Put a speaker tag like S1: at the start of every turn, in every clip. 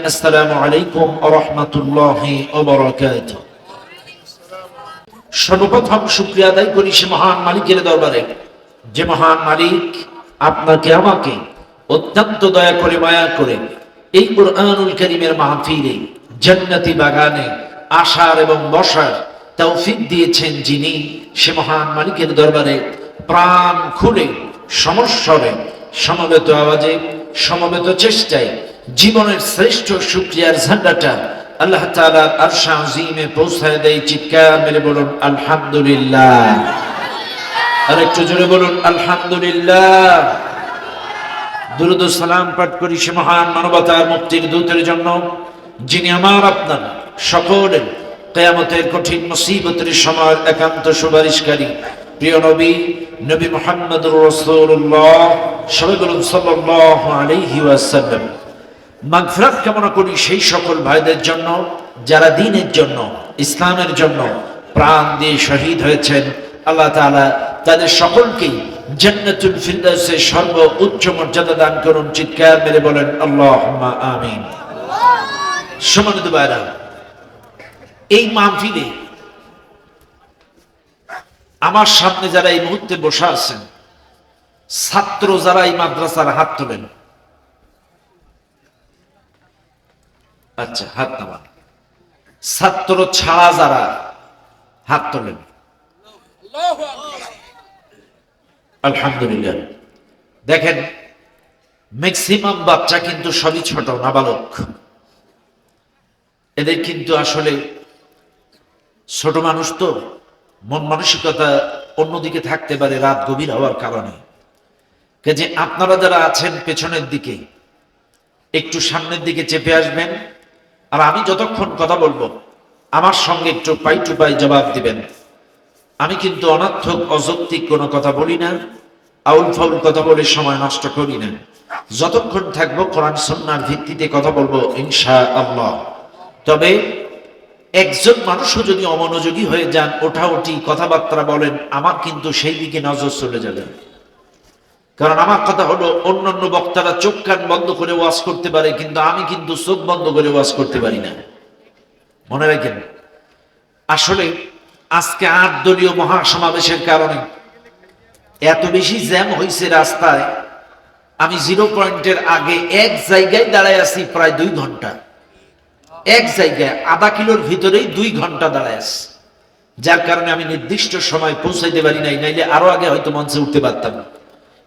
S1: আসসালামু আলাইকুম ওয়া রাহমাতুল্লাহি ওয়া বারাকাতুহু। সর্বপ্রথম শুকরিয়া আদায় করি সে মহান মালিকের দরবারে, যে মহান মালিক আপনাকে আমাকে অত্যন্ত দয়া করে মায়া করে এই কুরআনুল কারীমের মাহফিলে জান্নাতি বাগানে আসার এবং বসার তৌফিক দিয়েছেন, যিনি সে মহান মালিকের দরবারে প্রাণ খুলে সমস্বরে সমবেত আওয়াজে সমবেত চেষ্টায় জীবনের শ্রেষ্ঠ শুকরিয়ার ঝান্ডাটা আল্লাহ তাআলার আরশ আজিমে পৌঁছায় দেয়। চিৎকার মেরে বলুন আলহামদুলিল্লাহ। আর একটু জোরে বলুন আলহামদুলিল্লাহ। দুরূদ ও সালাম পাঠ করি সে মহান মানবতার মুক্তির দূতের জন্য, যিনি আমার আপনার সকলের কিয়ামতের কঠিন মুসিবতের সময় একান্ত সুপারিশকারী প্রিয় নবী নবী মুহাম্মদুর রাসূলুল্লাহ সবাই বলুন সাল্লাল্লাহু আলাইহি ওয়াসাল্লাম। মাগফিরাত কামনা করি সেই সকল ভাইদের জন্য যারা দ্বীনের জন্য ইসলামের জন্য প্রাণ দিয়ে শহীদ হয়েছেন। আল্লাহ তাআলা তাদের সকলকেই জান্নাতুল ফিরদাউসের সর্ব উচ্চ মর্যাদা দান করুন। চিৎকার মেরে বলেন আল্লাহুম্মা আমিন। সম্মানিত ভাইরা, এই মাহফিলে আমার সামনে যারা এই মুহূর্তে বসে আছেন, ছাত্র যারা এই মাদ্রাসার, হাত তোলেন। আচ্ছা, হাত নামান। ছাত্র ছাড়া যারা, হাত তোলেন। আলহামদুলিল্লাহ। দেখেন, ম্যাক্সিমাম বাচ্চা কিন্তু সবই ছোট, নাবালক। এদের কিন্তু আসলে ছোট মানুষ তো মন মানসিকতা অন্যদিকে থাকতে পারে রাত গভীর হওয়ার কারণে। কাজে আপনারা যারা আছেন পেছনের দিকে, একটু সামনের দিকে চেপে আসবেন, আর আমি যতক্ষণ কথা বলবো আমার সঙ্গে একটু পাই টু পাই জবাব দিবেন। আমি কিন্তু অনর্থক অযৌক্তিক কোনো কথা বলি না, আউল ফাউল কথা বলে সময় নষ্ট করি না। যতক্ষণ থাকবো কোরআন সুন্নাহর ভিত্তিতে কথা বলবো ইনশাআল্লাহ। তবে একজন মানুষও যদি অমনোযোগী হয়ে যান, ওঠাউঠি কথাবার্তা বলেন, আমার কিন্তু সেই দিকে নজর চলে যাবে। কারণ আমার কথা হলো, অন্যান্য বক্তারা চোখ কান বন্ধ করে ওয়াজ করতে পারে, কিন্তু আমি কিন্তু চোখ বন্ধ করে ওয়াজ করতে পারি না। মনে রাখেন, আসলে আজকে ৮ দলীয় মহাসমাবেশের কারণে এত বেশি জ্যাম হয়েছে রাস্তায়। আমি 0 পয়েন্টের আগে এক জায়গায় দাঁড়ায় আছি প্রায় 2 ঘন্টা। এক জায়গায় আধা কিলোর ভিতরেই 2 ঘন্টা দাঁড়ায় আছি, যার কারণে আমি নির্দিষ্ট সময় পৌঁছাইতে পারি নাই, নাইলে আরো আগে হয়তো মঞ্চে উঠতে পারতাম।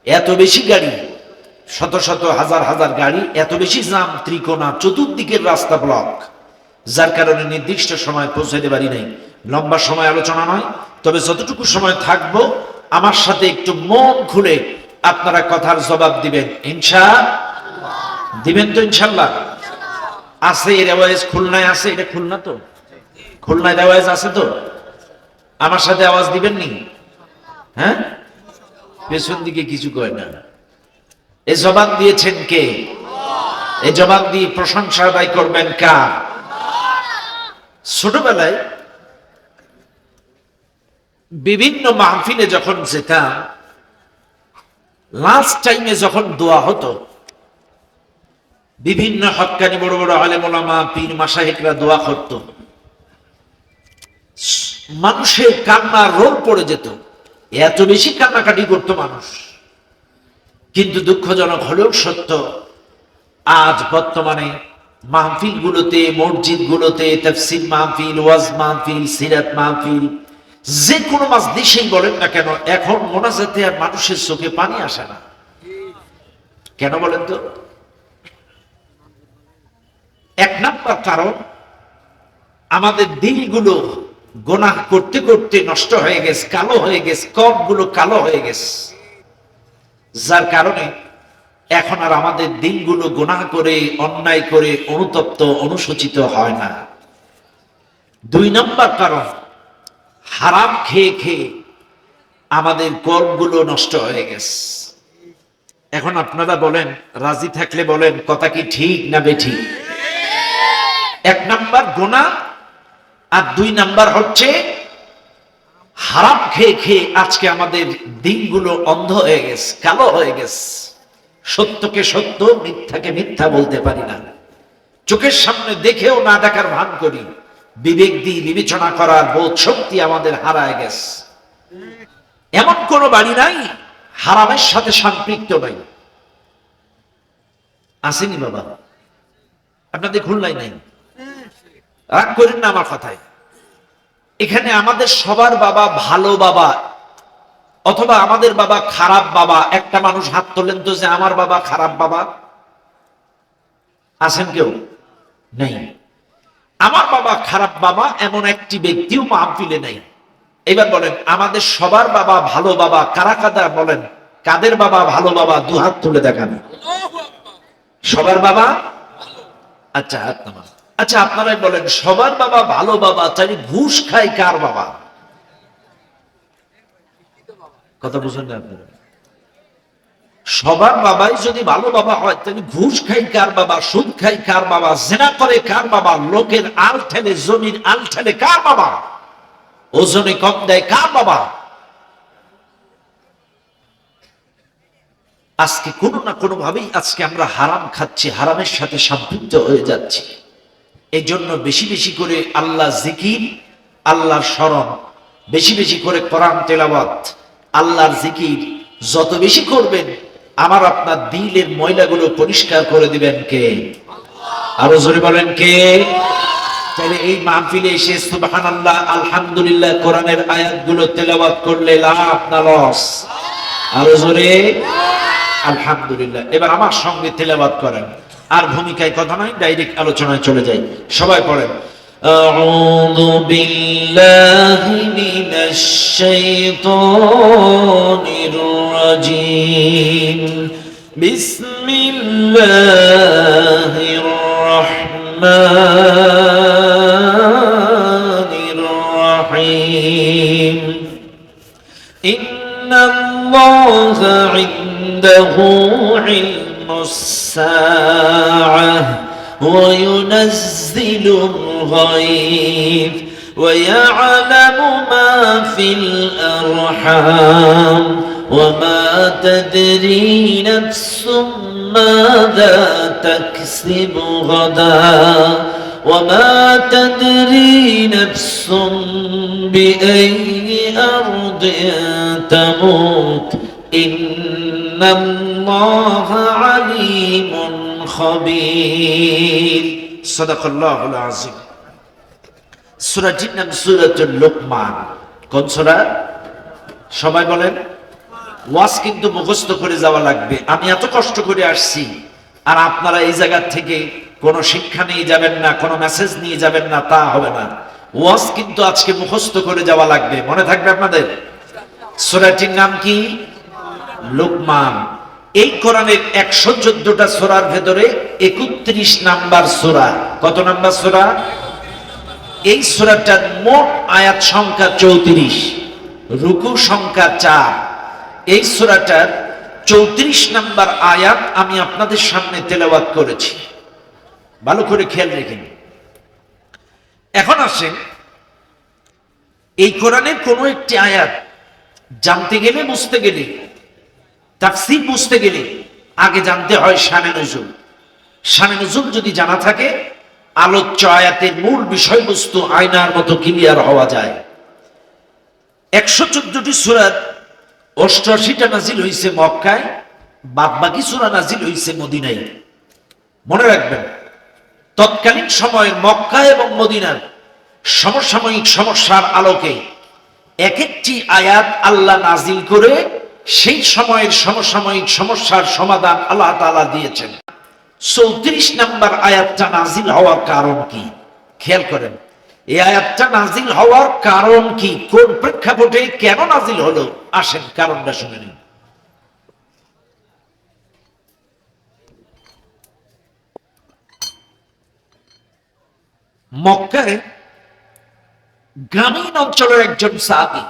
S1: এত বেশি গাড়ি, শত শত হাজার হাজার গাড়ি, এত বেশি জাম, ত্রিকোণা, চতুর্দিকের রাস্তা ব্লক, যার কারণে নির্দিষ্ট সময় পৌঁছাইতে পারি নাই। লম্বা সময় আলোচনা নয়, তবে যতটুকু সময় থাকবো আমার সাথে একটু মন খুলে আপনারা কথার জবাব দিবেন। দিবেন তো ইনশাল্লাহ? আছে রেওয়াজ, খুলনায় আছে, এটা খুলনা তো, খুলনায় রেওয়াজ আছে তো, আমার সাথে আওয়াজ দিবেন নি? হ্যাঁ, পেছন দিকে কিছু কয় না। এই জবাব দিয়েছেন কে? এই জবাব দিয়ে প্রশংসা আদায় করবেন কার? ছোটবেলায় বিভিন্ন মাহফিলে যখন যেতাম, লাস্ট টাইমে যখন দোয়া হতো, বিভিন্ন হক্কানি বড় বড় আলেম ওলামা, পীর মাশায়েখরা দোয়া করত, মানুষের কান্নার রোল পড়ে যেত। এত বেশি কান্নাকাটি করতো মানুষ। কিন্তু দুঃখজনক হলেও সত্য, আজ বর্তমানে মাহফিলগুলোতে, মসজিদগুলোতে, তাফসীর মাহফিল, ওয়াজ মাহফিল, সিরাত মাহফিল, যে কোনো মাজলিসেই বলেন না কেন, এখন মোনাজাতে আর মানুষের চোখে পানি আসে না। কেন বলেন তো? এক নাম্বার কারণ, আমাদের দিলগুলো গুনাহ করতে করতে নষ্ট হয়ে গেছে, কালো হয়ে গেছে, কবগুলো কালো হয়ে গেছে, যার কারণে এখন আর আমাদের দিলগুলো গুনাহ করে, অন্যায় করে অনুতপ্ত, অনুশোচিত হয় না। 2 নাম্বার কারণ, হারাম খেয়ে খেয়ে আমাদের কলবগুলো নষ্ট হয়ে গেছে। এখন আপনারা বলেন, রাজি থাকলে বলেন, কথা কি ঠিক না বেঠিক? 1 নাম্বার গুনাহ, আর 2 নাম্বার হচ্ছে হারাম খেয়ে খেয়ে আজকে আমাদের দিনগুলো অন্ধ হয়ে গেছে, কালো হয়ে গেছে। সত্যকে সত্য, মিথ্যাকে মিথ্যা বলতে পারি না। চোখের সামনে দেখেও না দেখার ভান করি, বিবেক দিয়ে বিবেচনা করার বোধ শক্তি আমাদের হারায় গেছে। এমন কোন বাড়ি নাই হারামের সাথে সম্পৃক্ত নাই, আসেনি বাবা? আপনাদের খুলনায় নাই? রাগ করেন না আমার কথায়। এখানে আমাদের সবার বাবা ভালো বাবা অথবা আমাদের বাবা খারাপ বাবা, একটা মানুষ হাত তোলেন তো যে আমার বাবা খারাপ বাবা? আছেন কেউ? নেই। আমার বাবা খারাপ বাবা এমন একটি ব্যক্তিও মাহফিলে নেই। এবার বলেন আমাদের সবার বাবা ভালো বাবা কারা কারা? বলেন কাদের বাবা ভালো বাবা? দুহাত তুলে দেখান। সবার বাবা? আচ্ছা হাত নামান। আচ্ছা আপনারাই বলেন সবার বাবা ভালো বাবা, তাই ঘুষ খায় কার বাবা? কথা বুঝেন না আপনারা? সবার বাবাই যদি ভালো বাবা হয় তাহলে ঘুষ খাই কার বাবা? সুদ খাই কার বাবা? জেনা করে কার বাবা? লোকের আল ঠেলে, জমির আল ঠেলে কার বাবা? ওজনে কম দেয় কার বাবা? আজকে কোনো না কোনো ভাবেই আজকে আমরা হারাম খাচ্ছি, হারামের সাথে সম্পৃক্ত হয়ে যাচ্ছি। এই জন্য বেশি বেশি করে আল্লাহ জিকির, আল্লাহর স্মরণ, বেশি বেশি করে কোরআন তেলাওয়াত, আল্লাহর জিকির যত বেশি করবেন আমার আপনার দিলের ময়লাগুলো পরিষ্কার করে দিবেন কে? আরো জোরে বলেন কে? তাহলে এই মাহফিলে এসে সুবহানাল্লাহ আলহামদুলিল্লাহ কোরআনের আয়াতগুলো তেলাওয়াত করলে লাভ না লস? আরো জোরে আলহামদুলিল্লাহ। এবার আমার সঙ্গে তেলাওয়াত করেন, আর ভূমিকায় কথা নয়, ডাইরেক্ট আলোচনায় চলে যাই। সবাই পড়েন আউযু বিল্লাহি মিনাশ শাইতানির রাজীম বিসমিল্লাহির রাহমানির রাহিম ইন্নাল্লাহা ইনদাহু ইলমুস সাআহ وينزل الغيث ويعلم ما في الأرحام وما تدري نفس ماذا تكسب غدا وما تدري نفس بأي أرض تموت إن الله عليم خبير صدق الله العظيم। সূরাটির নাম সূরাতুল লুকমান। কোন সূরা? সবাই বলেন। ওয়াজ কিন্তু মুখস্থ করে যাওয়া লাগবে। আমি এত কষ্ট করে আসছি আর আপনারা এই জায়গা থেকে কোনো শিক্ষা নিয়ে যাবেন না, কোনো মেসেজ নিয়ে যাবেন না, তা হবে না। ওয়াজ কিন্তু আজকে মুখস্থ করে যাওয়া লাগবে, মনে থাকবে আপনাদের। সূরাটির নাম কি? লুকমান। এই কোরআনের 114টা সূরার ভেতরে 31 নাম্বার সূরা। কত নাম্বার সূরা? এই সূরাটার মোট আয়াত সংখ্যা 34, রুকু সংখ্যা 4। এই সূরাটার 34 নাম্বার আয়াত আমি আপনাদের সামনে তেলাওয়াত করেছি, ভালো করে খেয়াল রেখেন। এখন আসেন এই কোরআনের কোনো একটি আয়াত জানতে গেলে, বুঝতে গেলে, তাফসীর বুঝতে গেলে আগে জানতে হয় শানে নুজুল। শানে নুজুল যদি জানা থাকে আলোচ্য আয়াতের মূল বিষয়বস্তু আয়নার মতো ক্লিয়ার হওয়া যায়। 114টি সূরার 88টা নাজিল হয়েছে মক্কায়, বাদ বাকি সূরা নাজিল হয়েছে মদিনায়। মনে রাখবেন তৎকালীন সময়ের মক্কা এবং মদিনার সমসাময়িক সমস্যার আলোকে এক একটি আয়াত আল্লাহ নাজিল করে সেই সময়ের সমসাময়িক সমস্যার সমাধান আল্লাহ তাআলা দিয়েছেন। 34 নাম্বার আয়াতটা নাজিল হওয়ার কারণ কি খেয়াল করেন। এই আয়াতটা নাজিল হওয়ার কারণ কি, কোন প্রেক্ষাপটে কেন নাজিল হলো, আসেন কারণটা শুনে নিন। মক্কায় গ্রামীণ অঞ্চলের একজন সাহাবী,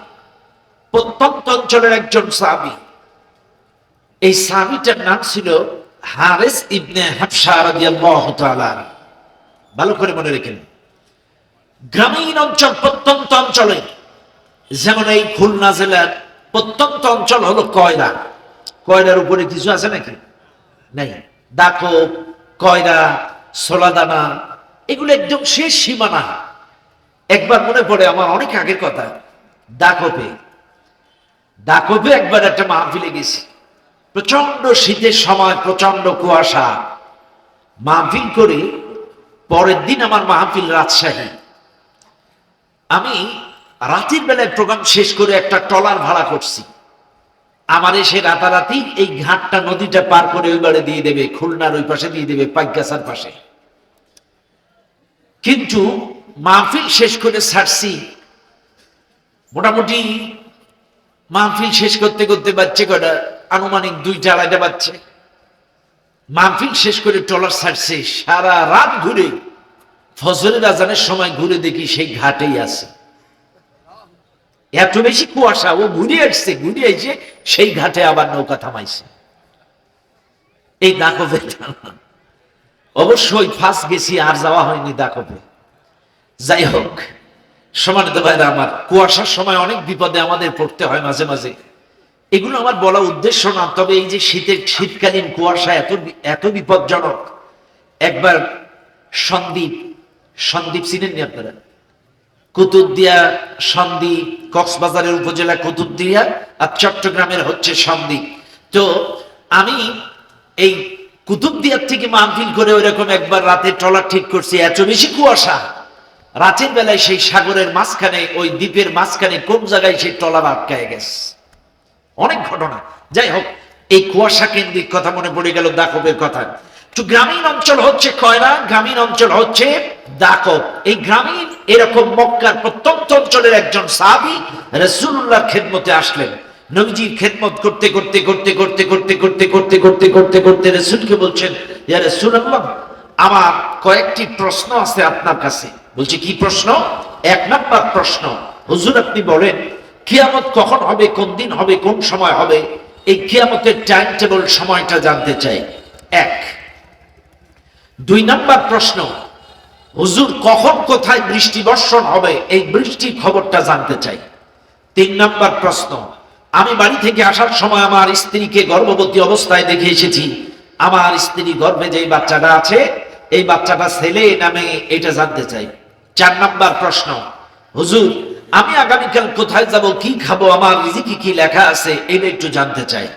S1: প্রত্যন্ত অঞ্চলের একজন সাহাবী, এই সাহাবীটার নাম ছিল হারিস ইবনে হাবশা রাদিয়াল্লাহু তাআলা। ভালো করে মনে রাখেন, গ্রামীণ অঞ্চল, প্রত্যন্ত অঞ্চলে, যেমন এই খুলনা জেলার প্রত্যন্ত অঞ্চল হলো কয়রা। কয়রার উপরে কিছু আছে নাকি? নেই। দাকো, কয়রা, ছোলা দানা, এগুলো একদম শেষ সীমানা। একবার মনে পড়ে আমার অনেক আগের কথা, দাকপে একবার একটা মাহফিলে গেছি, প্রচন্ড শীতের সময়, প্রচন্ড কুয়াশা। মাহফিল করে পরের দিন আমার মাহফিল রাজশাহী। আমি রাতের বেলায় প্রোগ্রাম শেষ করে একটা ট্রলার ভাড়া করছি। আমার এসে রাতারাতি এই ঘাটটা, নদীটা পার করে ওই বারে দিয়ে দেবে, খুলনার ওই পাশে দিয়ে দেবে, পাইকাসার পাশে। কিন্তু মাহফিল শেষ করে ছাড়ছি, মোটামুটি মাহফিল শেষ করতে করতে বাচ্চে কটা, আনুমানিক 2টা-2.5টা বাচ্চে। মাহফিল শেষ করে ট্রলার ছাড়ছে, সারা রাত ঘুরে ফজরের আজানের সময় ঘুরে দেখি সেই ঘাটেই আছে। এত বেশি কুয়াশা, ও ঘুরে আসছে, ঘুরে এসে সেই ঘাটে আবার নৌকা থামাইছে। এই দাকপে অবশ্যই ফার্স্ট গেছি, আর যাওয়া হয়নি দাকপে। যাই হোক, সমানিত ভাইরা আমার, কুয়াশার সময় অনেক বিপদে আমাদের পড়তে হয় মাঝে মাঝে। এগুলো আমার বলা উদ্দেশ্য না, তবে এই যে শীতকালীন কুয়াশা এত বিপজ্জনক। একবার সন্দ্বীপ চিনেননি আপনারা? কুতুবদিয়া সন্দ্বীপ, কক্সবাজারের উপজেলা কুতুবদিয়া, আর চট্টগ্রামের হচ্ছে সন্দ্বীপ। তো আমি এই কুতুবদিয়ার থেকে মাহফিল করে ওইরকম একবার রাতে ট্রলার ঠিক করছি, এত বেশি কুয়াশা। রাতের বেলায় সেই সাগরের মাঝখানে, ওই দ্বীপের মাঝখানে কোন জায়গায় সেই ট্রলার আটকায় গেছে। অনেক ঘটনা। যাই হোক, এই কুয়াশা কেন্দ্রিক কথা মনে পড়ে গেল দাকপের কথা। তো গ্রামীণ অঞ্চল হচ্ছে কয়রা, গ্রামীণ অঞ্চল হচ্ছে দাকপ। এই গ্রামীণ এরকম মক্কার প্রত্যন্ত অঞ্চলের একজন সাহাবী রাসূলুল্লাহর খেদমতে আসলেন। নবীজির খেদমত করতে করতে করতে করতে করতে করতে করতে করতে করতে করতে রাসূলকে বলছেন, ইয়া রাসূলুল্লাহ, আমার কয়েকটি প্রশ্ন আছে আপনার কাছে। বলছে, কি প্রশ্ন? 1 নাম্বার প্রশ্ন, হুজুর আপনি বলেন কিয়ামত কখন হবে, কোন দিন হবে, কোন সময় হবে? এই কিয়ামতের টাইম টেবল, সময়টা জানতে চাই। 1। 2 নাম্বার প্রশ্ন, হুজুর কখন কোথায় বৃষ্টি বর্ষণ হবে, এই বৃষ্টির খবরটা জানতে চাই। 3 নাম্বার প্রশ্ন, আমি বাড়ি থেকে আসার সময় আমার স্ত্রীকে গর্ভবতী অবস্থায় দেখে এসেছি, আমার স্ত্রী গর্ভে যে বাচ্চাটা আছে, এই বাচ্চাটা ছেলে না মেয়ে, এটা জানতে চাই। 4 নাম্বার প্রশ্ন, হুজুর আমি আগামীকাল কোথায় যাব, কি খাবো, আমার রিজিকে কি লেখা আছে, এটা একটু জানতে চাই।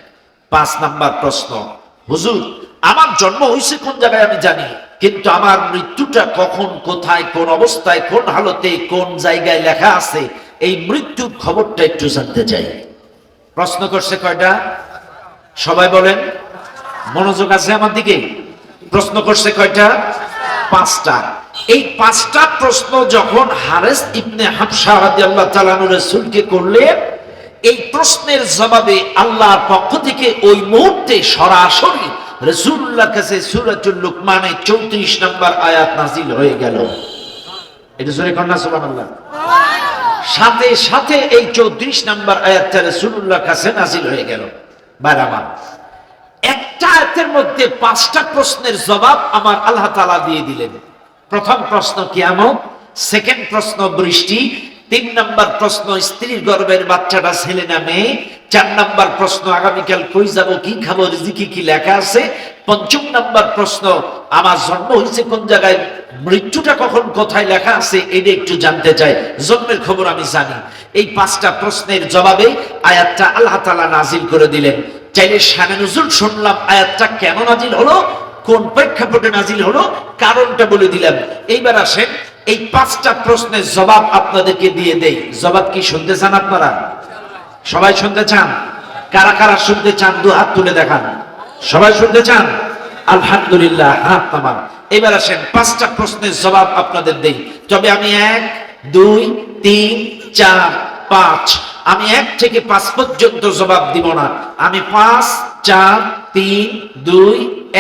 S1: 5 নাম্বার প্রশ্ন, হুজুর আমার জন্ম হয়েছে কোন জায়গায় আমি জানি, কিন্তু আমার মৃত্যুটা কখন, কোথায়, কোন অবস্থায়, কোন হালতে, কোন জায়গায় লেখা আছে, এই মৃত্যুর খবরটা একটু জানতে চাই। প্রশ্ন করছে কয়টা? সবাই বলেন, মনোযোগ আছে আমার দিকে? প্রশ্ন করছে কয়টা? 5টা। এই 5টা প্রশ্ন যখন হারেস ইবনে হাবশা রাদিয়াল্লাহু তাআলা আনহু রাসূলকে করলেন, এই প্রশ্নের জবাবে আল্লাহর পক্ষ থেকে ওই মুহূর্তে সরাসরি রাসূলুল্লাহর কাছে সূরাতুল লুকমানের 34 নম্বর আয়াত নাযিল হয়ে গেল। এটা জোরে কন্যা সুবহানাল্লাহ। সাথে সাথে এই 34 নম্বর আয়াতটা রাসূলুল্লাহর কাছে নাযিল হয়ে গেল। বারামান একটা আয়াতের মধ্যে 5টা প্রশ্নের জবাব আমার আল্লাহ তাআলা দিয়ে দিলেন। প্রথম প্রশ্ন কিয়ামত, সেকেন্ড প্রশ্ন বৃষ্টি, 3 নাম্বার প্রশ্ন স্ত্রীর গর্ভের বাচ্চাটা ছেলে না মেয়ে, 4 নাম্বার প্রশ্ন আগামীকাল কই যাব, কি খাবো, রিজিকে কি লেখা আছে, 5ম নাম্বার প্রশ্ন আমার জন্ম হয়েছে কোন জায়গায়, মৃত্যুটা কখন, কোথায় লেখা আছে, এটা একটু জানতে চাই, জন্মের খবর আমি জানি। এই 5টা প্রশ্নের জবাবে আয়াতটা আল্লাহ তাআলা নাজিল করে দিলেন। চাইলে শানে নুজুল শুনলাম, আয়াতটা কেন নাজিল হলো, কোন প্রেক্ষাপটে নাজিল হলো, কারণটা বলে দিলাম। এইবার আসেন এই 5টা প্রশ্নের জবাব আপনাদেরকে দিয়ে দেই। জবাব কি শুনতে চান আপনারা? সবাই শুনতে চান? কারা কারা শুনতে চান 2 হাত তুলে দেখান। সবাই শুনতে চান? আলহামদুলিল্লাহ, হাত নামান। এবার আসেন 5টা প্রশ্নের জবাব আপনাদের দেই। তবে আমি 1, 2, 3, 4, 5, আমি 1 থেকে 5 পর্যন্ত জবাব দিব না। আমি 5, 4, 3, 2,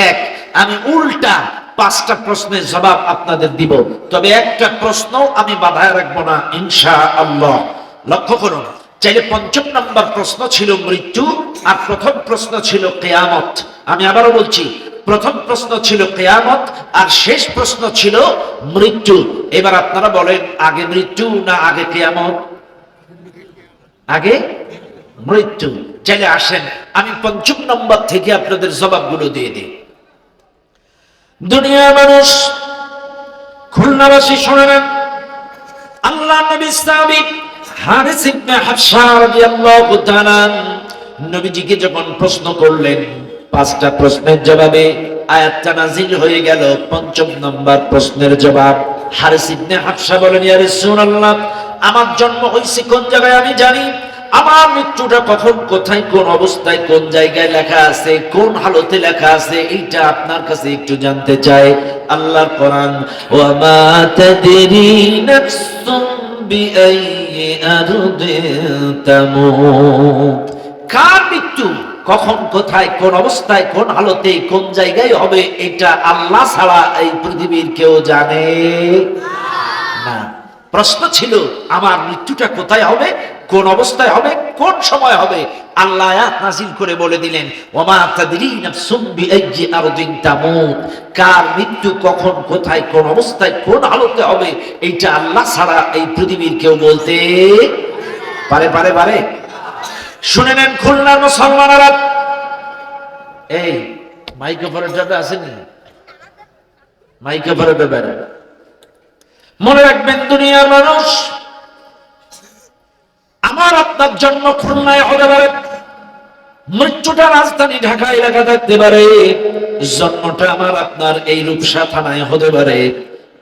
S1: 1, আমি উল্টা 5টা প্রশ্নের জবাব আপনাদের দিব। তবে একটা প্রশ্ন আমি বাধায় রাখবো না ইনশাআল্লাহ। লক্ষ্য করুন, চাইলে 5ম নাম্বার প্রশ্ন ছিল মৃত্যু, আর প্রথম প্রশ্ন ছিল কিয়ামত। আমি আবারও বলছি, প্রথম প্রশ্ন ছিল কিয়ামত, আর শেষ প্রশ্ন ছিল মৃত্যু। এবার আপনারা বলেন, আগে মৃত্যু না আগে কিয়ামত? আগে মৃত্যু। চাইলে আসেন আমি 5ম নম্বর থেকে আপনাদের জবাবগুলো দিয়ে দিই। দুনিয়ার মানুষ, খুলনাবাসী শুনে নেন, আল্লাহ নবী সাহাবী হারিস ইবনে হাফসা রাদিয়াল্লাহু তাআলা নবীজিকে যখন প্রশ্ন করলেন, পাঁচটা প্রশ্নের জবাবে আয়াতটা নাযিল হয়ে গেল। পঞ্চম নম্বর প্রশ্নের জবাব হারিস ইবনে হাফসা বলেন, ইয়া রাসূলুল্লাহ, আমার জন্ম হইছে কোন জায়গায় আমি জানি, আমার মৃত্যুটা কখন, কোথায়, কোন অবস্থায়, কোন জায়গায় লেখা আছে, কোন হালতে লেখা আছে, এইটা আপনার কাছে একটু জানতে চাই। আল্লাহর কোরআন, ওয়া মা তাদরি নাফসুম বিআইয়ি আরদিন তামুত, কার মৃত্যু কখন, কোথায়, কোন অবস্থায়, কোন হালতে, কোন জায়গায় হবে, এটা আল্লাহ ছাড়া এই পৃথিবীর কেউ জানে না। প্রশ্ন ছিল আমার মৃত্যুটা কোথায় হবে, কোন অবস্থায় হবে, কোন সময় হবে। আল্লাহ আয়াত নাযিল করে বলে দিলেন, ওমা তাদরি নাফসুম বিআইয়ি আরদিন তামুত, কার মৃত্যু কখন, কোথায়, কোন অবস্থায়, কোন হালতে হবে, এইটা আল্লাহ ছাড়া এই পৃথিবীর কেউ বলতে পারে। শুনে নেন খুলনার মুসলমানেরা, এই মাইক্রোফোনের ব্যাপারে আসেনি, মাইক্রোফোনের ব্যাপারে মনে রাখবেন, দুনিয়ার মানুষ, আমার আপনার জন্ম খুলনায় হতে পারে, মৃত্যুটা রাজধানী ঢাকা এলাকা থাকতে পারে, জন্মটা আমার আপনার এই রূপসা থানায় হতে পারে,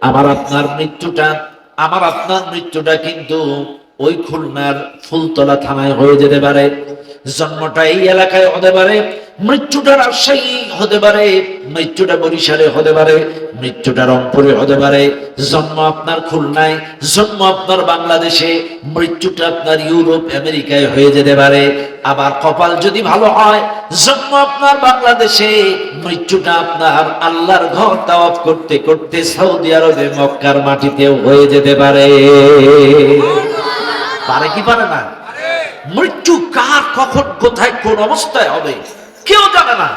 S1: আমার আপনার মৃত্যুটা কিন্তু ওই খুলনার ফুলতলা থানায় হয়ে যেতে পারে। জন্মটা এই এলাকায় হতে পারে, মৃত্যুটা রাজশাহী হতে পারে, মৃত্যুটা বরিশালে হতে পারে, মৃত্যুটা রংপুরে হতে পারে। জন্ম আপনার খুলনায়, জন্ম আপনার বাংলাদেশে, মৃত্যুটা আপনার ইউরোপ আমেরিকায় হয়ে যেতে পারে। আবার কপাল যদি ভালো হয়, জন্ম আপনার বাংলাদেশে, মৃত্যুটা আপনার আল্লাহর ঘর তাওয়াফ করতে করতে সৌদি আরবে মক্কার মাটিতেও হয়ে যেতে পারে। পারে কি পারে না? মৃত্যু কার, কখন, কোথায়, কোন অবস্থায় হবে কেউ জানে না,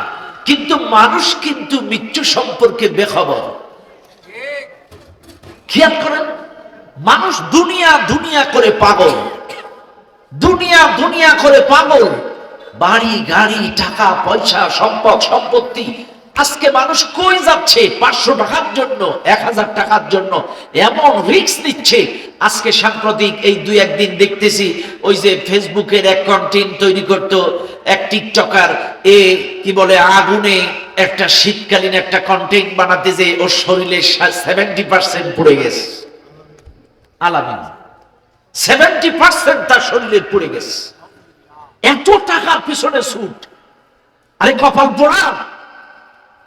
S1: কিন্তু মানুষ কিন্তু মৃত্যু সম্পর্কে বেখবর। খেয়াল করেন, মানুষ দুনিয়া করে পাগল, দুনিয়া করে পাগল, বাড়ি গাড়ি, টাকা পয়সা, সম্পত্তি। আজকে মানুষ কই যাচ্ছে? 500 টাকার জন্য, 1000 টাকার জন্য এমন রিস্ক নিচ্ছে। আজকে সাম্প্রতিক এই 2-1 দিন দেখতেছি, ওই যে ফেসবুকের এক কন্টেন্ট তৈরি করতো এক টিকটকার, কি বলে, আগুনে একটা শীতকালীন একটা কন্টেন্ট বানাতে যে ওর শরীরে 70% পুড়ে গেছে। আলামিন 70% তার শরীরে পুড়ে গেছে। এত টাকার পিছনে ছুট, আরে কপাল পোড়া,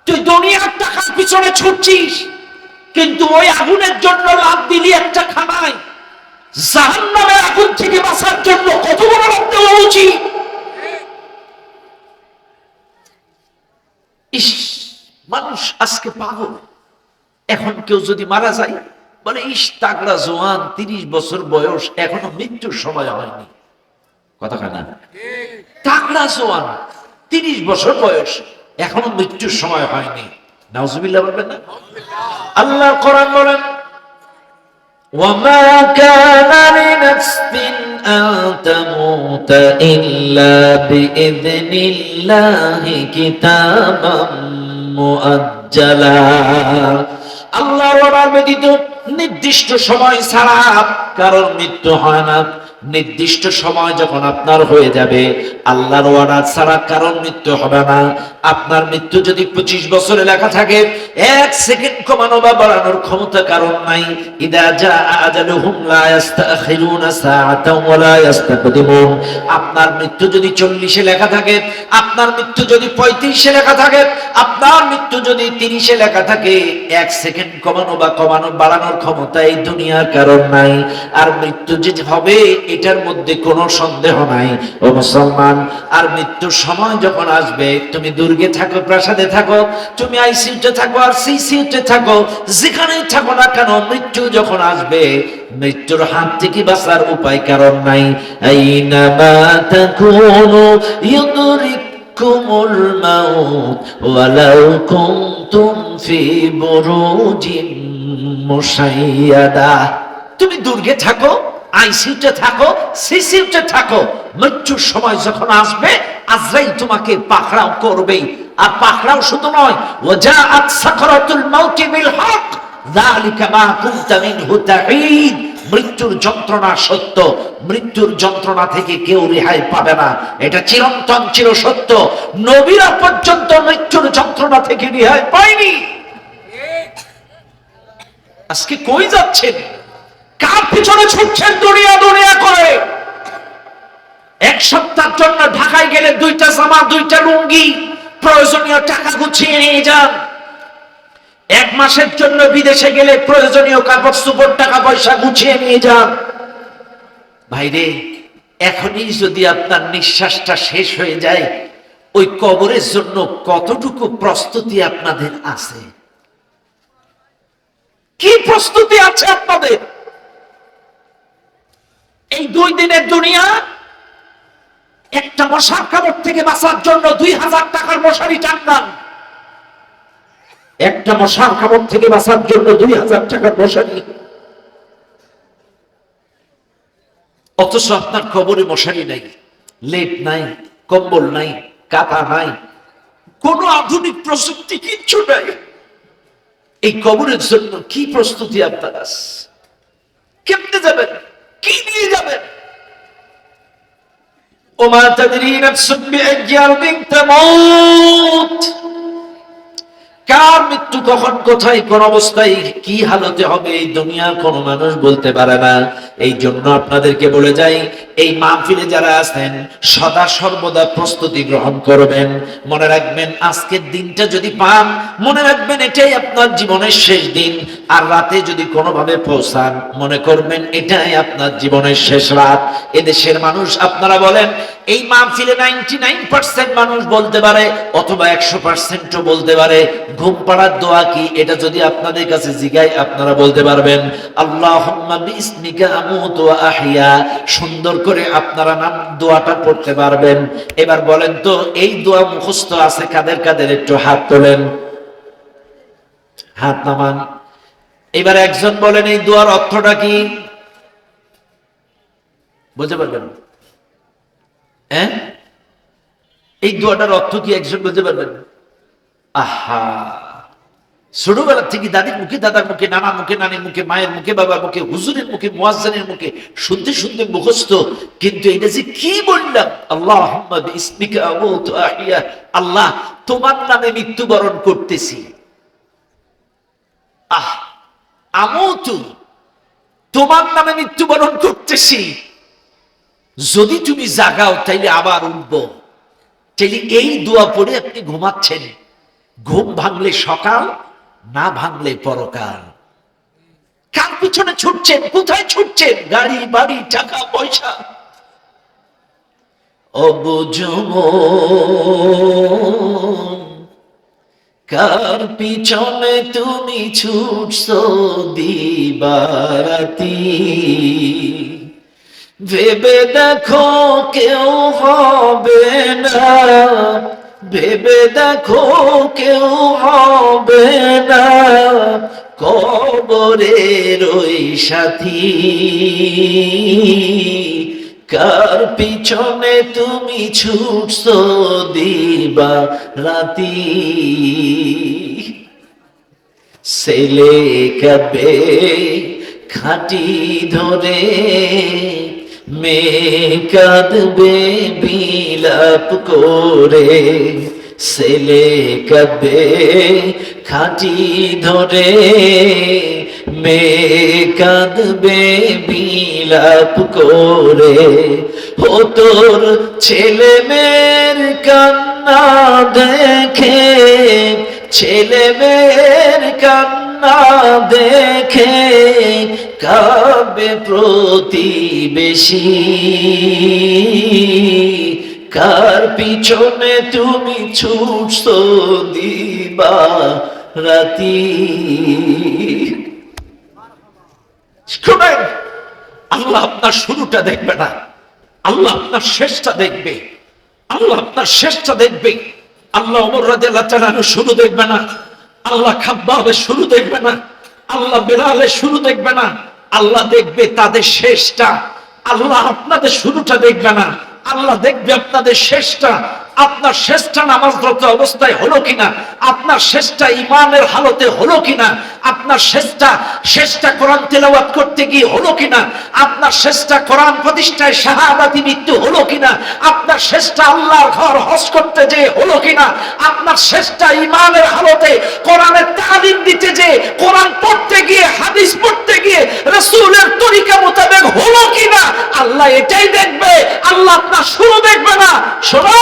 S1: তুই দুনিয়ার টাকার পিছনে ছুটছিস, কিন্তু ওই আগুনের জন্য লাভ দিলি একটা খানায়। জাহান্নামের আগুন থেকে বাঁচার জন্য কত বড় লাভ দেওয়া উচিত। ইস, মানুষ আজকে পাগল। এখন কেউ যদি মারা যায়, বলে ইস তাগড়া জওয়ান, 30 বছর বয়স, এখনো মৃত্যুর সময় হয়নি। কথা কানা, তাগড়া জওয়ান, 30 বছর বয়স, এখনো মৃত্যুর সময় হয়নি। নাউজুবিল্লাহ বলবেন না? আল্লাহ কোরআন বলেন, ওয়ামা কানা লিনাফসিন আন তামুতা ইল্লা বিইذনিল্লাহি কিতাবাম মুআজ্জালা। আল্লাহর অর্ডার ব্যতীত নির্দিষ্ট সময় ছাড়া কারোর মৃত্যু হয় না। নির্দিষ্ট সময় যখন আপনার হয়ে যাবে, আল্লাহর ওয়াদা ছাড়া কারণ মৃত্যু হবে না। আপনার মৃত্যু যদি 25 বছরে লেখা থাকে, 1 সেকেন্ড কমানো বা বাড়ানোর ক্ষমতা কারণ নাই। ইদা জাআ আজালুহুম লা ইস্তাখিরুনা সাআতাও ওয়া লা ইস্তাকদিমুন। আপনার মৃত্যু যদি 40-এ লেখা থাকে, আপনার মৃত্যু যদি 35-এ লেখা থাকে, আপনার মৃত্যু যদি 30-এ লেখা থাকে, 1 সেকেন্ড কমানো বা বাড়ানোর ক্ষমতা এই দুনিয়ার কারণ নাই। আর মৃত্যু যে হবে এটার মধ্যে কোনো সন্দেহ নাই। ও মুসলমান, আর মৃত্যুর সময় যখন আসবে, তুমি দুর্গে থাকো, প্রাসাদে থাকো, তুমি আইসিইউতে থাকো আর সিসিইউতে থাকো, যেখানেই থাকো না কেন, মৃত্যু যখন আসবে, মৃত্যুর হাত থেকে বাঁচার উপায় কারণ নাই। আইনামা তাকুনু ইউদরিকুমুল মাউত ওয়ালাউ কুনতুম ফি বুরুজিন মুশাইয়াদা। তুমি দুর্গে থাকো, আইসিইউতে থাকো, সিসিইউতে থাকো, মৃত্যুর সময় যখন আসবে, আজরাইল তোমাকে পাকড়াও করবে। আর পাকড়াও শুধু নয়, ওয়াজাআত সাকরাতুল মাউতি বিল হক যালিকা মা কুনতা মিনহু তাঈদ। মৃত্যুর যন্ত্রণা সত্য, মৃত্যুর যন্ত্রণা থেকে কেউ রেহাই পাবে না, এটা চিরন্তন চির সত্য। নবীরা পর্যন্ত মৃত্যুর যন্ত্রণা থেকে রেহাই পায়নি। আজকে কই যাচ্ছেন? কার পিছনে ছুটছেন দুনিয়া দুনিয়া করে? এক সপ্তাহের জন্য ঢাকায় গেলে 2টা জামা 2টা লুঙ্গি প্রয়োজনীয় টাকা গুছিয়ে নিয়ে যান। 1 মাসের জন্য বিদেশে গেলে প্রয়োজনীয় কাপড় চোপড় টাকা পয়সা গুছিয়ে নিয়ে যান। ভাইরে, এখনই যদি আপনার নিঃশ্বাসটা শেষ হয়ে যায়, ওই কবরের জন্য কতটুকু প্রস্তুতি আপনাদের আছে? কি প্রস্তুতি আছে আপনাদের? এই 2 দিনের দুনিয়া, একটা মশার কামড় থেকে বাঁচার জন্য 2000 টাকার মশারি টাঙ্গান। একটা মশার কামড় থেকে বাঁচার জন্য 2000 টাকার মশারি। অথচ আপনার কবরে মশারি নাই, লেপ নাই, কম্বল নাই, কাঁথা নাই, কোন আধুনিক প্রযুক্তি কিচ্ছু নাই। এই কবরের জন্য কি প্রস্তুতি আপনার আছে? কেমনে যাবেন? কি নিয়ে যাবেন? ওমা তাদরি নাফসুন বিআইয়ি আরদিন তামুত। কার মৃত্যু কখন কোথায় কোন অবস্থায় কি হালতে হবে এই দুনিয়ার কোন মানুষ বলতে পারে না। এই জন্য আপনাদেরকে বলে যাই, এই মাহফিলে যারা আছেন সদা সর্বদা প্রস্তুতি গ্রহণ করবেন। মনে রাখবেন, আজকের দিনটা যদি পান, মনে রাখবেন এটাই আপনার জীবনের শেষ দিন। আর রাতে যদি কোনোভাবে পৌঁছান, মনে করবেন এটাই আপনার জীবনের শেষ রাত। এদেশের মানুষ আপনারা বলেন, এই মাহফিলে 99% মানুষ বলতে পারে, অথবা 100%ও বলতে পারে ঘুম পাড়ার দোয়া কি, এটা যদি আপনাদের কাছে জিগাই আপনারা বলতে পারবেন আল্লাহুম্মা বিসমিকা আমুতু ওয়া আহইয়া। সুন্দর করে আপনারা নাম দোয়াটা পড়তে পারবেন। এবার বলেন তো, এই দোয়া মুখস্থ আছে কাদের কাদের? একটু হাত তোলেন, হাত নামান। এবার একজন বলেন, এই দোয়ার অর্থটা কি? বুঝতে পারবেন? হ্যাঁ, এই দোয়াটার অর্থ কি একজন বলতে পারবেন? আহা, ছোটবেলা থেকে দাদির মুখে, দাদার মুখে, নানার মুখে, নানির মুখে, মায়ের মুখে, বাবার মুখে, হুজুরের মুখে, মুয়াজ্জিনের মুখে শুনতে শুনতে মুখস্থ। কিন্তু এটা যে কি বললাম, আল্লাহুম্মা বিসমিকা আমুতু ওয়া আহইয়া, আল্লাহ তোমার নামে মৃত্যুবরণ করতেছি। আহ, আমুতু, তোমার নামে মৃত্যুবরণ করতেছি। যদি তুমি জাগাও তাইলে আবার উঠবো। তাইলে এই দোয়া পড়ে আপনি ঘুমাচ্ছেন। ঘুম ভাঙলে সকাল, না ভাঙলে পরকাল। কার পিছনে ছুটছেন? কোথায় ছুটছেন? গাড়ি বাড়ি টাকা পয়সা। অবুঝ মন, কার পিছনে তুমি ছুটছো দিবারাতি? ভেবে দেখো কেউ হবে না, ভেবে দেখো কেউ হবে না কবরের ওই সাথী। কার পিছনে তুমি ছুটছো দিবা রাতি? ছেলে কাবে খাটি ধরে, মেয়ে কাঁদবে বিলাপ করে। ছেলে কাঁদবে খাটি ধরে, মেয়ে কাঁদবে বিলাপ করে। ও তোর ছেলে মেয়ের কান্না দেখে, ছেলে মেয়ের কান্না দেখে কাবে প্রতিবেশী। কার পিছনে তুমি ছুটছো দিবা রাতি? শুনেন, আল্লাহ আপনার শুরুটা দেখবে না, আল্লাহ আপনার শেষটা দেখবে। আল্লাহ আপনার শেষটা দেখবে। আল্লাহ ওমর রাদিয়াল্লাহু তাআলা শুরু দেখবে না, আল্লাহ খাব্বাবের শুরু দেখবে না, আল্লাহ বেলালের শুরু দেখবে না, আল্লাহ দেখবে তাদের শেষটা। আল্লাহ আপনাদের শুরুটা দেখবে না, আল্লাহ দেখবে আপনাদের শেষটা। আপনার শেষটা নামাজরত অবস্থায় হলো কিনা, আপনার শেষটা ইমানের হালতে হলো কিনা, আপনার শেষটা কোরআন তেলাওয়াত করতে গিয়ে হলো কিনা, আপনার শেষটা কোরআন প্রতিষ্ঠায় শাহাদাতি মৃত্যু হলো কিনা, আপনার শেষটা আল্লাহর ঘর হজ করতে যে হলো কিনা, আপনার শেষটা ইমানের হালতে কোরআনের তালিম দিতে যে, কোরআন পড়তে গিয়ে, হাদিস পড়তে গিয়ে রাসূলের তরিকা মোতাবেক হলো কিনা, আল্লাহ এটাই দেখবে। আল্লাহ আপনার শুরু দেখবে না। শোনো,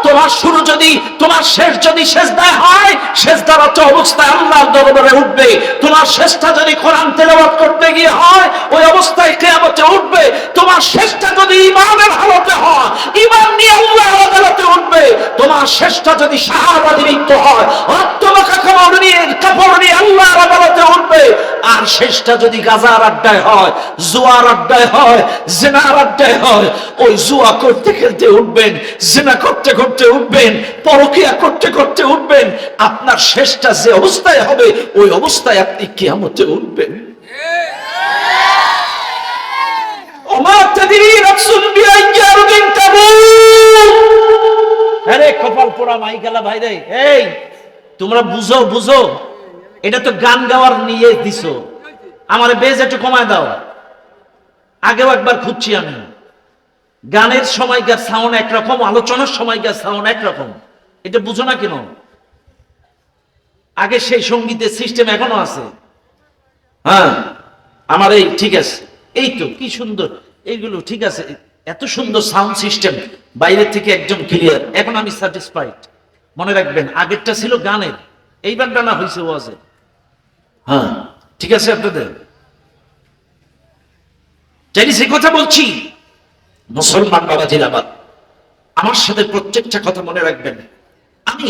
S1: তোমার শুরু যদি, তোমার শেষ যদি সেজদায় হয়, সেজদারত অবস্থায় আল্লাহর দরবারে উঠবে। তোমার শেষটা যদি কোরআন তেলাওয়াত করতে গিয়ে হয়, ওই অবস্থায় কিয়ামতে উঠবে। তোমার শেষটা যদি ঈমানের হালতে হয়, ঈমান নিয়ে আল্লাহর আদালতে উঠবে। তোমার শেষটা যদি শাহাদাত মৃত্যু হয়, রক্তমাখা কাপড় নিয়ে আল্লাহর আদালতে উঠবে। আর শেষটা যদি গাজার আড্ডায় হয়, জুয়ার আড্ডায় হয়, জিনার আড্ডায় হয়, ওই জুয়া করতে খেলতে উঠবেন, জিনা করতে করতে উঠবেন, পরকিয়া করতে করতে উঠবেন। আপনার শেষটা যে অবস্থায় হবে, ওই অবস্থায় আপনি কিয়ামতে উঠবেন। ওমা তাদরি নাফসুন বিআইয়ি আরদিন তামুত। আরে কপাল পোড়া মাইকালা ভাই রে, এই তোমরা বুঝো বুঝো, এটা তো গান গাওয়ার নিয়ে দিছো। আমার বেজ একটু কমায় দাও। আগেও একবার খুঁজছি আমি, গানের সময়কার সাউন্ড একরকম, আলোচনার সময়কার সাউন্ড একরকম। এটা বুঝো না কেন? আগে সেই সঙ্গীতের সিস্টেম এখনো আছে। হ্যাঁ, আমার এই ঠিক আছে, এই তো কি সুন্দর, এইগুলো ঠিক আছে, এত সুন্দর সাউন্ড সিস্টেম, বাইরে থেকে একদম ক্লিয়ার। এখন আমি স্যাটিসফাইড। মনে রাখবেন, আগেরটা ছিল গানের, এইবারটা না হয়েছে ওয়াজে। হ্যাঁ ঠিক আছে আপনাদের, জানি সে কথা বলছি। মুসলমান বাবাজির আমার সাথে প্রত্যেকটা কথা মনে রাখবেন। আমি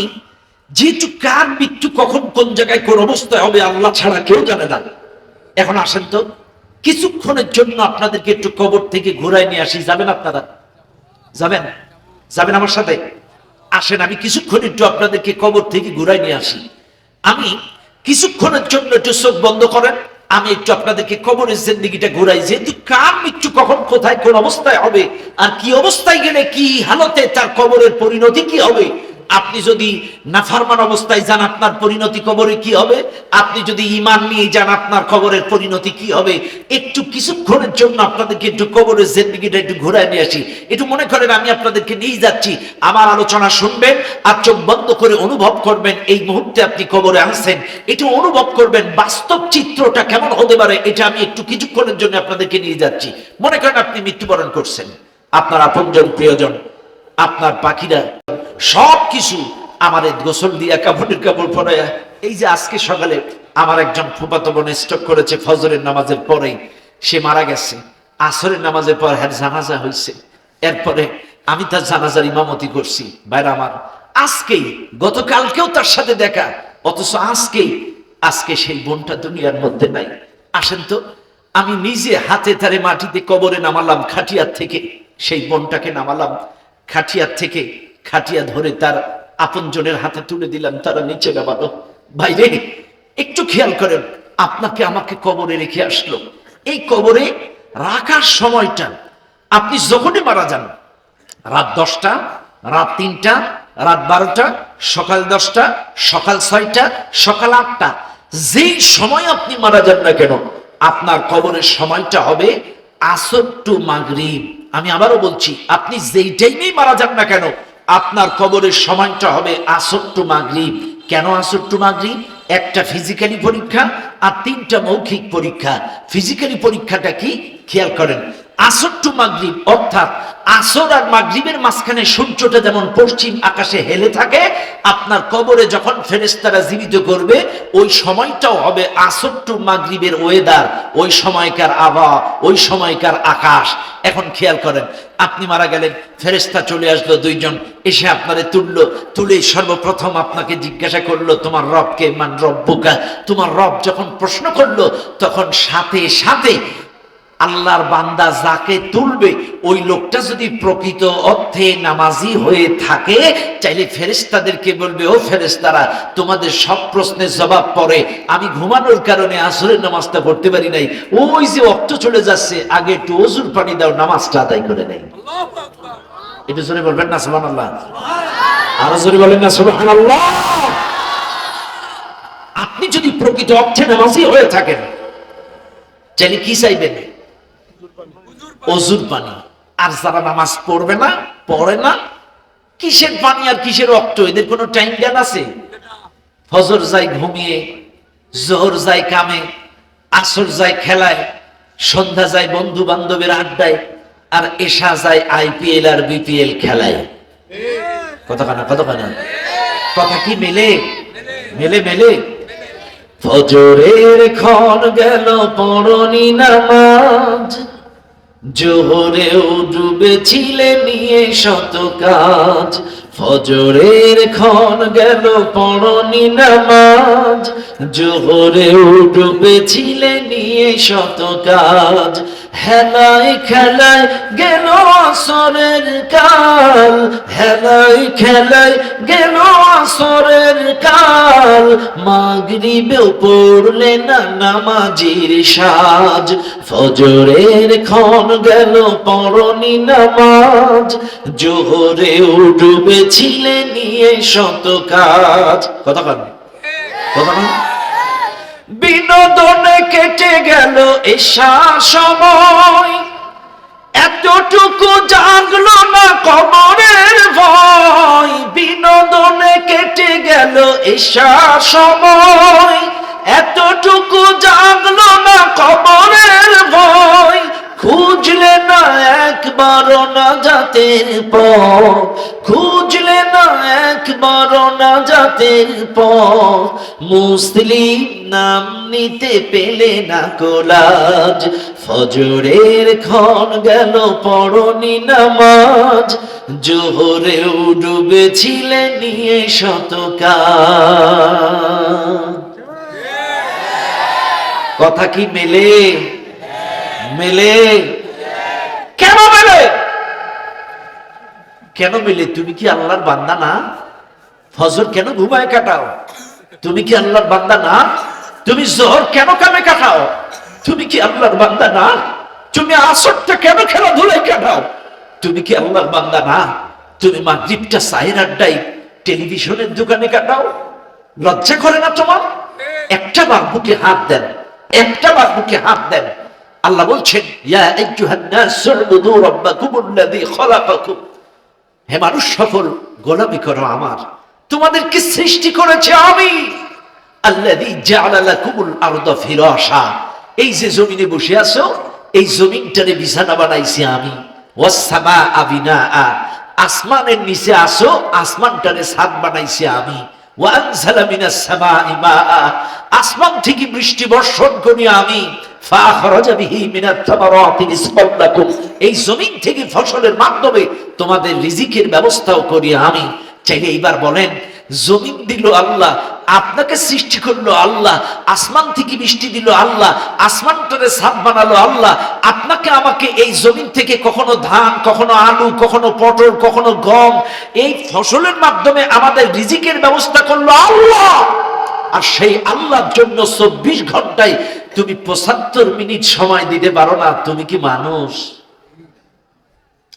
S1: যেহেতু কার মৃত্যু কখন কোন জায়গায় কোন অবস্থায় হবে আল্লাহ ছাড়া কেউ জানে না। এখন আসেন তো কিছুক্ষণের জন্য আপনাদেরকে একটু কবর থেকে ঘুরাই নিয়ে আসি। যাবেন আপনারা? যাবেন? যাবেন আমার সাথে? আসেন, আমি কিছুক্ষণ একটু আপনাদেরকে কবর থেকে ঘুরাই নিয়ে আসি। আমি কিছুক্ষণের জন্য একটু চোখ বন্ধ করেন, আমি একটু আপনাদেরকে কবরের জিন্দেগিটা ঘুরাই। যেহেতু কার মৃত্যু কখন কোথায় কোন অবস্থায় হবে, আর কি অবস্থায় গেলে কি হালতে তার কবরের পরিণতি কি হবে। আপনি যদি নাফরমান অবস্থায় যান, আপনার পরিণতি কবরে কি হবে। আপনি যদি ঈমান নিয়ে যান, আপনার কবরের পরিণতি কি হবে। একটু কিছুক্ষণের জন্য আপনাদেরকে একটু কবরের জিন্দেগিটা একটু ঘুরায় নিয়ে আসি। একটু মনে করেন আমি আপনাদেরকে নিয়ে যাচ্ছি, আমার আলোচনা শুনবেন আর চোখ বন্ধ করে অনুভব করবেন এই মুহূর্তে আপনি কবরে আসছেন। একটু অনুভব করবেন বাস্তব চিত্রটা কেমন হতে পারে। এটা আমি একটু কিছুক্ষণের জন্য আপনাদেরকে নিয়ে যাচ্ছি। মনে করেন আপনি মৃত্যুবরণ করছেন, আপনার আপনজন প্রিয়জন, আপনার পাখিরা সবকিছু আমার গোসল দিয়া কাপড়ের কাপড় পরাইয়া, এই যে আজকে সকালে আমার একজন ফুফাতো বোন স্ট্রোক করেছে ফজরের নামাজের পরেই, সে মারা গেছে। আসরের নামাজের পর হ্যাঁ জানাজা হয়েছে, এরপরে আমি তার জানাজার ইমামতি করছি। ভাইরা আমার, আজকেই, গতকালকেও তার সাথে দেখা, অথচ আজকে সেই বোনটা দুনিয়ার মধ্যে নাই। আসেন তো, আমি নিজে হাতে তারে মাটিতে কবরে নামালাম, খাটিয়ার থেকে সেই বোনটাকে নামালাম খাটিয়ার থেকে, খাটিয়া ধরে তার আপনজনের হাতে তুলে দিলাম, তারা নিচে নামালো। বাইরে একটু খেয়াল করেন, আপনাকে আমাকে কবরে রেখে আসলো। এই কবরে রাখার সময়টা, আপনি যখনই মারা যান, রাত 10টা, রাত 3টা, রাত 12টা, সকাল 10টা, সকাল 6টা, সকাল 8টা, যেই সময় আপনি মারা যান না কেন, আপনার কবরের সময়টা হবে আসর টু মাগরিব। আমি আবারও বলছি, আপনি যেই টাইমেই মারা যান না কেন, আপনার কবরের সময়টা হবে আসর টু মাগরিব। কেন আসর টু মাগরিব? একটা ফিজিক্যালি পরীক্ষা আর 3টা মৌখিক পরীক্ষা। ফিজিক্যালি পরীক্ষাটা কি খেয়াল করেন, আসর টু মাগরিব, অর্থাৎ আসর আর মাগরিবের মাঝখানে সূর্যটা যেমন পশ্চিম আকাশে হেলে থাকে, আপনার কবরে যখন ফেরেশতারা জীবিত করবে ওই সময়টাও হবে আসর টু মাগরিবের ওয়েদার, ওই সময়কার আবহাওয়া, ওই সময়কার আকাশ। এখন খেয়াল করেন, আপনি মারা গেলেন, ফেরেশতা চলে আসলো 2জন, এসে আপনারে তুলে সর্বপ্রথম আপনাকে জিজ্ঞাসা করলো তোমার রবকে, মান রব্বুকা। তোমার রব যখন প্রশ্ন করলো, তখন সাথে সাথে আল্লাহর বান্দা যাকে তুলবে ওই লোকটা যদি প্রকৃত অর্থে নামাজি হয়ে থাকে, চাইলে ফেরেশতাদেরকে বলবে, ও ফেরেশতারা, তোমাদের সব প্রশ্নের জবাব পরে, আমি ঘুমানোর কারণে আসরের নামাজটা পড়তে পারি নাই, ওই যে ওয়াক্ত চলে যাচ্ছে, আগে একটু ওযুর পানি দাও, নামাজটা আদায় করে নেই। এটা জোরে বলবেন না সুবহানাল্লাহ।
S2: আর জোরে বলেন না সুবহানাল্লাহ।
S1: আপনি যদি প্রকৃত অর্থে নামাজি হয়ে থাকেন, চাইলে কি চাইবেন? অজুর পানি। আর যারা নামাজ পড়বে না, পড়ে না, কিসের পানি আর কিসের রক্ত, এদের কোনো টাইম জ্ঞান আছে? ফজর যায় ঘুমিয়ে, জোহর যায় কামে, আসর যায় খেলায়, সন্ধ্যা যায় বন্ধু বান্ধবের আড্ডায়, আর এশা যায় আইপিএল আর বিপিএল খেলায়। কতখানা কতখানা কথা কি মেলে? মেলে মেলে। ফজরের ক্ষণ গেল পড়নি নামাজ, জোহরেও ডুবেছিলে নিয়ে শত কাজ। ফজরের ক্ষণ গেল পড়নি নামাজ, জোহরেও ডুবেছিলে নিয়ে শত কাজ। হেলায় খেলায় গেল আসরের কাল, হেলায় খেলায় গেল আসরের কাল। মাগরিবেও পড়লে না নামাজির সাজ। ফজরের ক্ষণ গেল পড়নি নামাজ, জোহরেও ডুবেছিলে নিয়ে শত কাজ। কথা কন কথা কন। বিনোদনে কেটে গেল এশা সময়, এতটুকু জাগলো না কবরের ভয়। বিনোদনে কেটে গেল এশা সময়, এতটুকু জাগলো না কবরের ভয়। খুঁজলে না একবার না জাতের পথ, খুঁজলে না একবার না জাতের পথ। মুসলিম নাম নিতে পেলে না কোলাজ। ফজরের ক্ষণ গেল পড়নি নামাজ, জোহরেও ডুবেছিলে নিয়ে শত কাজ। কথা কি মেলে? মেলে। কেন মেলে? কেন মেলে? তুমি কি আল্লাহর বান্দা না? ফজর কেন ঘুমায় কাটাও? তুমি কি আল্লাহর বান্দা না? তুমি জোহর কেন কামে কাটাও? তুমি কি আল্লাহর বান্দা না? তুমি আসরটা কেন খেলাধুলায় কাটাও? তুমি কি আল্লাহর বান্দা না? তুমি মাগরিবটা সাহের আড্ডায় টেলিভিশনের দোকানে কাটাও। লজ্জা করে না তোমার? একটা বার বুকে হাত দেন, একটা বার বুকে হাত দেন। আল্লাহ বলছেন, ইয়া আইয়ুহান নাস উবুদু রাব্বাকুমুল্লাযী খালাকাকুম, হে মানুষ সকল গোলামি করো আমার, তোমাদেরকে সৃষ্টি করেছে আমি। আল্লাযী জাআলা লাকুমুল আরদা ফিরাশা, এই যে জমিনে বসে আছো, এই জমিনটারে বিছানা বানাইছি আমি। ওয়াস সামাআ বিনাআ, আসমানের নিচে আসো, আসমানটারে ছাদ বানাইছি আমি। ওয়া আনজালা মিনাস সামাই মাআ, আসমান থেকে বৃষ্টি বর্ষণ করি আমি। ফাখরাজা বিহি মিনাত তামারাতি রিজকান লাকুম, এই জমিন থেকে ফসলের মাধ্যমে তোমাদের রিজিকের ব্যবস্থাও করি আমি। চাইলে এইবার বলেন, জমিন দিল আল্লাহ, আপনাকে সৃষ্টি করলো আল্লাহ, আসমান থেকে বৃষ্টি দিল আল্লাহ, আসমানটারে ছাদ বানালো আল্লাহ, আপনাকে আমাকে এই জমিন থেকে কখনো ধান, কখনো আলু, কখনো পটল, কখনো গম, এই ফসলের মাধ্যমে আমাদের রিজিকের ব্যবস্থা করলো আল্লাহ। আর সেই আল্লাহর জন্য 24 ঘন্টায় তুমি 75 মিনিট সময় দিতে পারো না। তুমি কি মানুষ?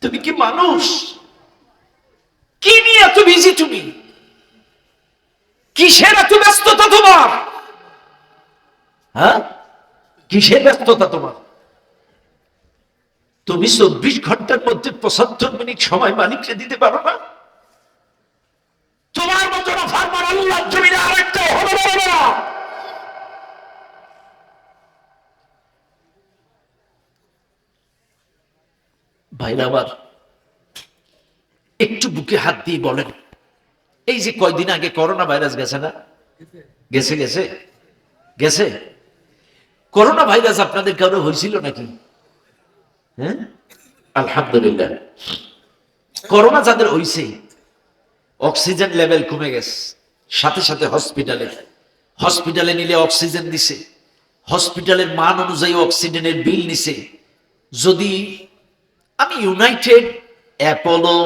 S1: তুমি কি মানুষ? কি নিয়ে এত বিজি তুমি? কিসের এত ব্যস্ততা তোমার? হ্যাঁ, কিসের ব্যস্ততা তোমার? তুমি 24 ঘন্টার মধ্যে 75 মিনিট সময় মালিককে দিতে পারো না? তোমার মতো ফার্মার আল্লাহর জমিনে আরেকটা হতে পারে না। ভাইরা আমার, একটু বুকে হাত দিয়ে বলেন, এই যে কয়দিন আগে করোনা ভাইরাস গেছে না? গেছে গেছে গেছে। করোনা ভাইরাস আপনাদের কারো হয়েছিল নাকি? হ্যাঁ, আলহামদুলিল্লাহ। করোনা যাদের হয়েছে, অক্সিজেন লেভেল কমে গেছে, সাথে সাথে হসপিটালে নিলে অক্সিজেন দিছে, হসপিটালের মান অনুযায়ী অক্সিজেনের বিল নিছে। যদি আমি ইউনাইটেড, অ্যাপোলো,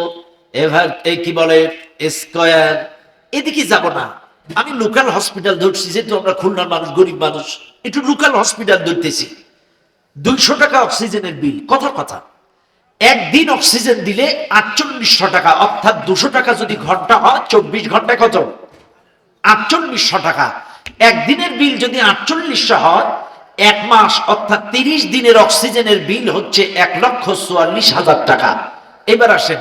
S1: কি বলে, স্কয়ার, এদিকে যাব না, আমি লোকাল হসপিটাল ধরছি, যেহেতু আমরা খুলনার মানুষ, গরিব মানুষ, একটু লোকাল হসপিটাল ধরতেছি। 200 টাকা অক্সিজেনের বিল, কথা কথা। একদিন অক্সিজেন দিলে 4800 টাকা, অর্থাৎ 200 টাকা যদি ঘন্টা হয়, 24 ঘন্টায় কত? 4800 টাকা। একদিনের বিল যদি 4800 হয়, এক মাস অর্থাৎ 30 দিনের অক্সিজেনের বিল হচ্ছে 1,44,000 টাকা। এবার আসেন,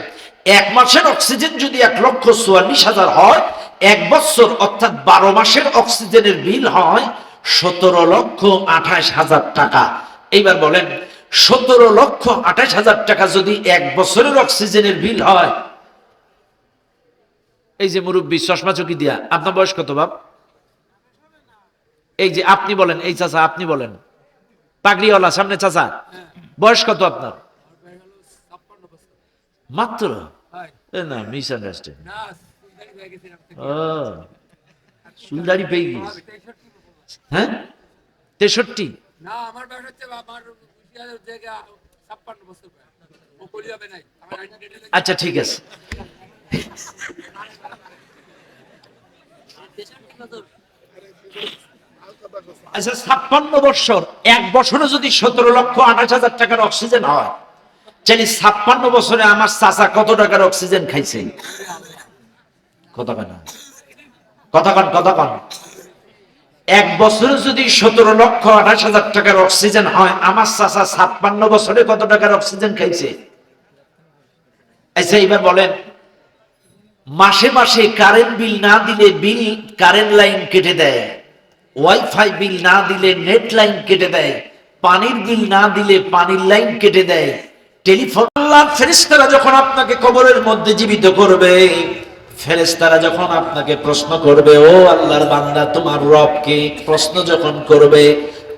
S1: এক মাসের অক্সিজেন যদি 1,44,000 হয়, এক বছর অর্থাৎ 12 মাসের অক্সিজেনের বিল হয় 17,28,000 টাকা। এইবার বলেন, 17,28,000 টাকা যদি এক বছরের অক্সিজেনের বিল হয়, এই যে মুরব্বী চশমা চকি দিয়া, আপনার বয়স কত বাপ? এই যে আপনি বলেন, এই চাচা আপনি বলেন, পাগড়িওয়ালা সামনে চাচা, বয়স কত আপনার? মাত্র? না, মিস আন্ডারস্ট্যান্ড। ও, চুলদাড়ি পেয়ে গিয়েছে। হ্যাঁ, 63?
S3: না, আমার বয়স হচ্ছে আমার 56 বছর বয়স। ও কলি হবে নাই। আমার আইডেন্টিটি
S1: আচ্ছা ঠিক আছে। আচ্ছা, 56 বছর, এক বছরে যদি 17,28,000 টাকার অক্সিজেন হয়, তাহলে 56 বছরে আমার চাচা কত টাকার অক্সিজেন খাইছে? কতক্ষণ এক বছরে যদি 17,28,000 টাকার অক্সিজেন হয়, আমার চাচা 56 বছরে কত টাকার অক্সিজেন খাইছে? আচ্ছা এবার বলেন, মাসে মাসে কারেন্ট বিল না দিলে বিল কারেন্ট লাইন কেটে দেয়, ওয়াইফাই বিল না দিলে নেট লাইন কেটে দেয়, পানির বিল না দিলে পানির লাইন কেটে দেয়, টেলিফোন। আল্লাহর ফেরেশতারা যখন আপনাকে কবরের মধ্যে জীবিত করবে, ফেরেশতারা যখন আপনাকে প্রশ্ন করবে, ও আল্লাহর বান্দা তোমার রবকে, প্রশ্ন যখন করবে,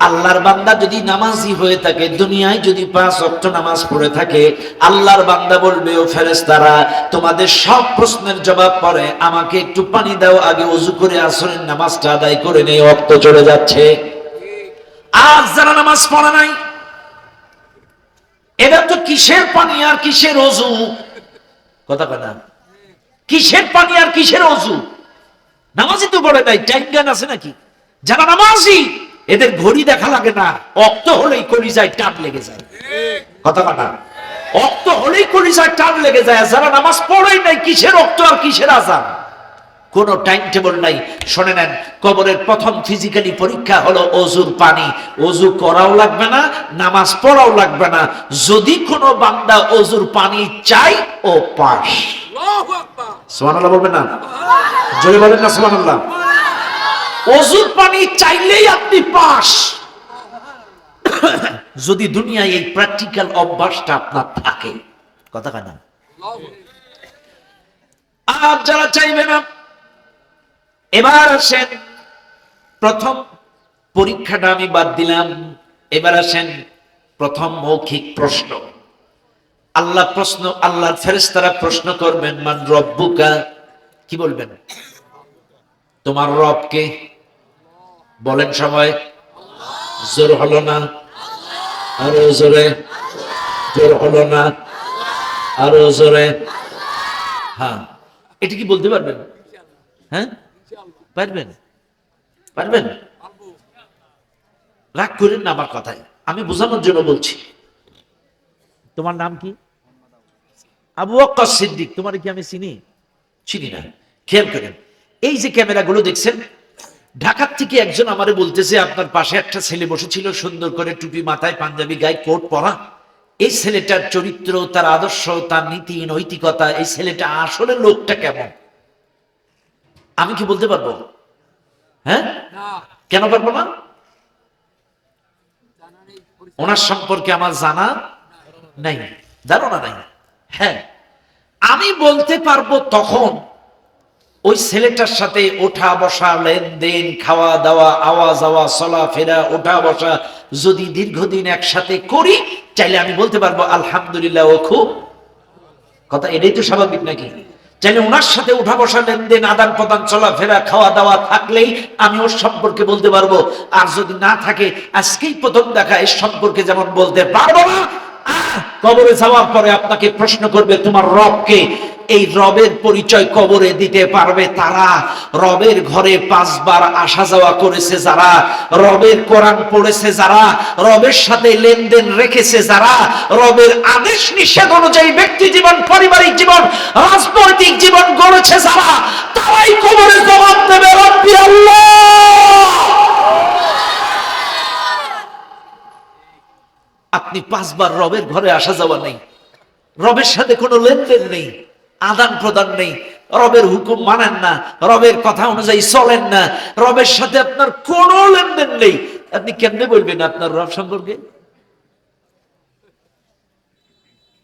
S1: আল্লাহর বান্দা যদি নামাজি হয়ে থাকে, দুনিয়ায় যদি 5 ওয়াক্ত নামাজ পড়ে থাকে, আল্লাহর বান্দা বলবে, ও ফেরেশতারা তোমাদের সব প্রশ্নের জবাব পরে আমাকে একটু পানি দাও, আগে ওযু করে আসরের নামাজটা আদায় করে নেই, ওয়াক্ত চলে যাচ্ছে। আজ যারা নামাজ পড়ে নাই, এটা তো কিসের পানি আর কিসের ওযু? কথা বলে না, কিসের পানি আর কিসের ওযু? নামাজই তো পড়ে নাই, টাইম জ্ঞান আছে নাকি? যারা নামাজি এদের ঘড়ি দেখা লাগে না, অক্ত হলেই কলিজায় টান লেগে যায়। কথা কথা, অক্ত হলেই কলিজায় টান লেগে যায়। যারা নামাজ পড়েই নাই, কিসের অক্ত আর কিসের আযান? কোন টাইম টেবল নাই। শুনে নেন, কবরের প্রথম ফিজিক্যালি পরীক্ষা হলো ওযুর পানি। ওযু করাও লাগবে না, নামাজ পড়াও লাগবে না। যদি কোনো বান্দা ওযুর পানি চাই, ও পাস।
S3: আল্লাহু আকবার।
S1: সুবহানাল্লাহ বলবেন না? জোরে বলেন না সুবহানাল্লাহ। ওযুর পানি চাইলেই আপনি পাস, যদি দুনিয়ায় এই প্র্যাকটিক্যাল অভ্যাসটা আপনার থাকে। কথা কেন? আর যারা চাইবে না, এবার আসেন, প্রথম পরীক্ষাটা আমি বাদ দিলাম, এবার আসেন প্রথম মৌখিক প্রশ্ন। আল্লাহর ফেরেশতারা প্রশ্ন করবেন, মান রব্বুকা, কি বলবেন? তোমার রব কে? বলেন সবাই। জোর হলো না, আরো জোরে। জোর হলো না, আরো জোরে। হ্যাঁ, এটা কি বলতে পারবেন? হ্যাঁ, পারবেন? পারবেন? রাগ করেন না আমার কথায়, আমি বোঝানোর জন্য বলছি। তোমার নাম কি? আবু বকর সিদ্দিক। তোমার কি আমি চিনি? চিনি না। খেয়াল করেন, এই যে ক্যামেরাগুলো দেখছেন, ঢাকার থেকে একজন আমারে বলতেছে, আপনার পাশে একটা ছেলে বসেছিল, সুন্দর করে টুপি মাথায়, পাঞ্জাবি গায়ে, কোট পরা। এই ছেলেটার চরিত্র, তার আদর্শ, তার নীতি নৈতিকতা, এই ছেলেটা আসলে লোকটা কেমন, আমি কি বলতে পারবো? হ্যাঁ,
S3: না,
S1: কেন পারবো না?
S3: জানা নেই, পরিচয়
S1: ওনার সম্পর্কে আমার জানা নাই, ধারণা নাই। হ্যাঁ, আমি বলতে পারবো তখন ওই ছেলেটার সাথে ওঠা বসা, লেনদেন, খাওয়া দাওয়া, আওয়া যাওয়া, চলাফেরা, ওঠা বসা যদি দীর্ঘদিন একসাথে করি, চাইলে আমি বলতে পারবো আলহামদুলিল্লাহ, ও খুব। কথা এটাই তো স্বাভাবিক নাকি? চাইলে ওনার সাথে উঠা বসা, লেনদেন, আদান প্রদান, চলাফেরা, খাওয়া দাওয়া থাকলেই আমি ওর সম্পর্কে বলতে পারবো। আর যদি না থাকে, আজকেই প্রথম দেখা, এর সম্পর্কে যেমন বলতে পারবো না, কবরে যাওয়ার পরে আপনাকে প্রশ্ন করবে তোমার রবকে। এই রবের পরিচয় কবরে দিতে পারবে তারা, রবের ঘরে 5 বার আসা যাওয়া করেছে যারা, রবের কোরআন পড়েছে যারা, রবের সাথে লেনদেন রেখেছে যারা, রবের আদেশ নিষেধ অনুযায়ী ব্যক্তি জীবন, পারিবারিক জীবন, রাজনৈতিক জীবন গড়েছে যারা, তারাই কবরে জবাব দেবে রব্বি আল্লাহ। আপনি 5 বার রবের ঘরে আসা যাওয়া নেই, রবের সাথে কোনো লেনদেন নেই, আদান প্রদান নেই, রবের হুকুম মানেন না, রবের কথা অনুযায়ী চলেন না, রবের সাথে আপনার কোনো লেনদেন নেই, আপনি কেমনে বলবেন আপনার রব সম্পর্কে?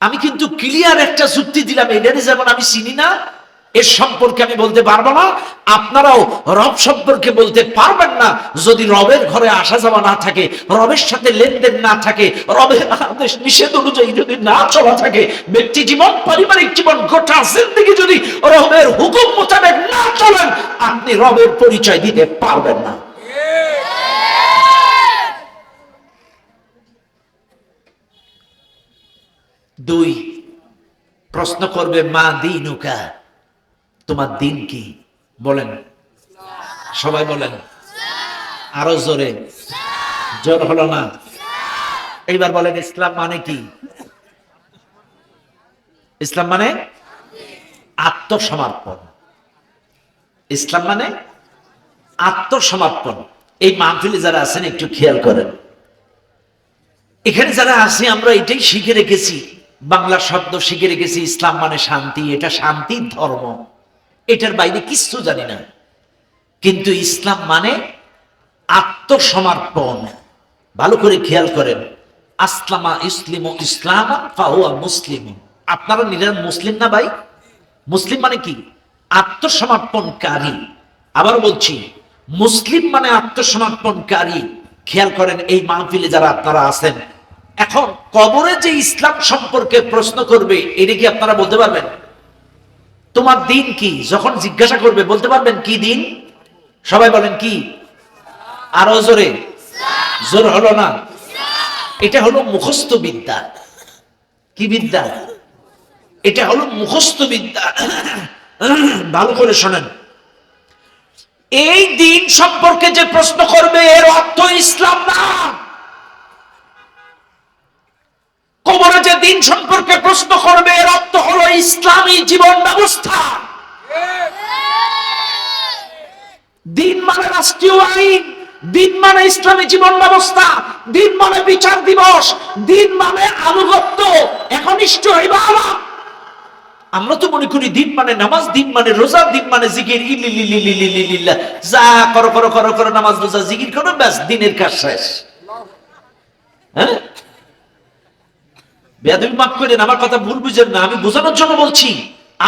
S1: আমি কিন্তু ক্লিয়ার একটা যুক্তি দিলাম, এটারই যেমন আমি চিনি না, এর সম্পর্কে আমি বলতে পারবো না, আপনারাও রব সম্পর্কে বলতে পারবেন না যদি রবের ঘরে আসা যাওয়া না থাকে, রবের সাথে লেনদেন না থাকে, রবের আদেশ নিষেধ অনুযায়ী যদি না চলা থাকে, ব্যক্তি জীবন, পারিবারিক জীবন, গোটা জিন্দেগি যদি রবের হুকুম মোতাবেক না চলেন, আপনি রবের পরিচয় দিতে পারবেন না। দুই, প্রশ্ন করবে মা দীনুকা, তোমার দিন কি? বলেন, সবাই বলেন, আরো জোরে, জোর হলো না। এইবার বলেন ইসলাম মানে কি? ইসলাম মানে আত্মসমর্পণ। ইসলাম মানে আত্মসমর্পণ। এই মাহফিলে যারা আছেন একটু খেয়াল করেন, এখানে যারা আছি আমরা এটাই শিখে রেখেছি, বাংলা শব্দ শিখে রেখেছি, ইসলাম মানে শান্তি, এটা শান্তির ধর্ম, এটার বাইরে কিচ্ছু জানি না। কিন্তু ইসলাম মানে আত্মসমর্পণ। ভালো করে খেয়াল করেন, আসলামা ইসলিমু ইসলামা ফাহুয়া মুসলিম। আপনারা নিলেন মুসলিম না ভাই? মুসলিম মানে কি? আত্মসমর্পণকারী। আবার বলছি, মুসলিম মানে আত্মসমর্পণকারী। খেয়াল করেন, এই মাহফিলে যারা আপনারা আছেন, এখন কবরে যে ইসলাম সম্পর্কে প্রশ্ন করবে, এটা কি আপনারা বলতে পারবেন? তোমার দিন কি যখন জিজ্ঞাসা করবে বলতে পারবেন কি দিন? সবাই বলেন কি? আরো জোরে, জোর হলো না। এটা হলো মুখস্থ বিদ্যা। কি বিদ্যা? এটা হলো মুখস্থ বিদ্যা। ভালো করে শোনেন, এই দিন সম্পর্কে যে প্রশ্ন করবে এর অর্থ ইসলাম না। কবরে যে দিন সম্পর্কে প্রশ্ন করবে এর অর্থ হলো ইসলামী জীবন ব্যবস্থা। দিন মানে রাষ্ট্রীয় আইন, দিন মানে ইসলামী জীবন ব্যবস্থা, দিন মানে বিচার দিবস, দিন মানে আনুগত্য, একনিষ্ঠ ইবাদত। আমরা তো মনে করি দিন মানে নামাজ, দিন মানে রোজা, দিন মানে জিকির, ইল্লিল্লাহ, যা করো করো করো করো, নামাজ রোজা জিকির করো, ব্যাস দিনের কাজ শেষ। হ্যাঁ, বেয়াদবি মাফ করেন, আমার কথা ভুল বুঝেন না, আমি বোঝানোর জন্য বলছি।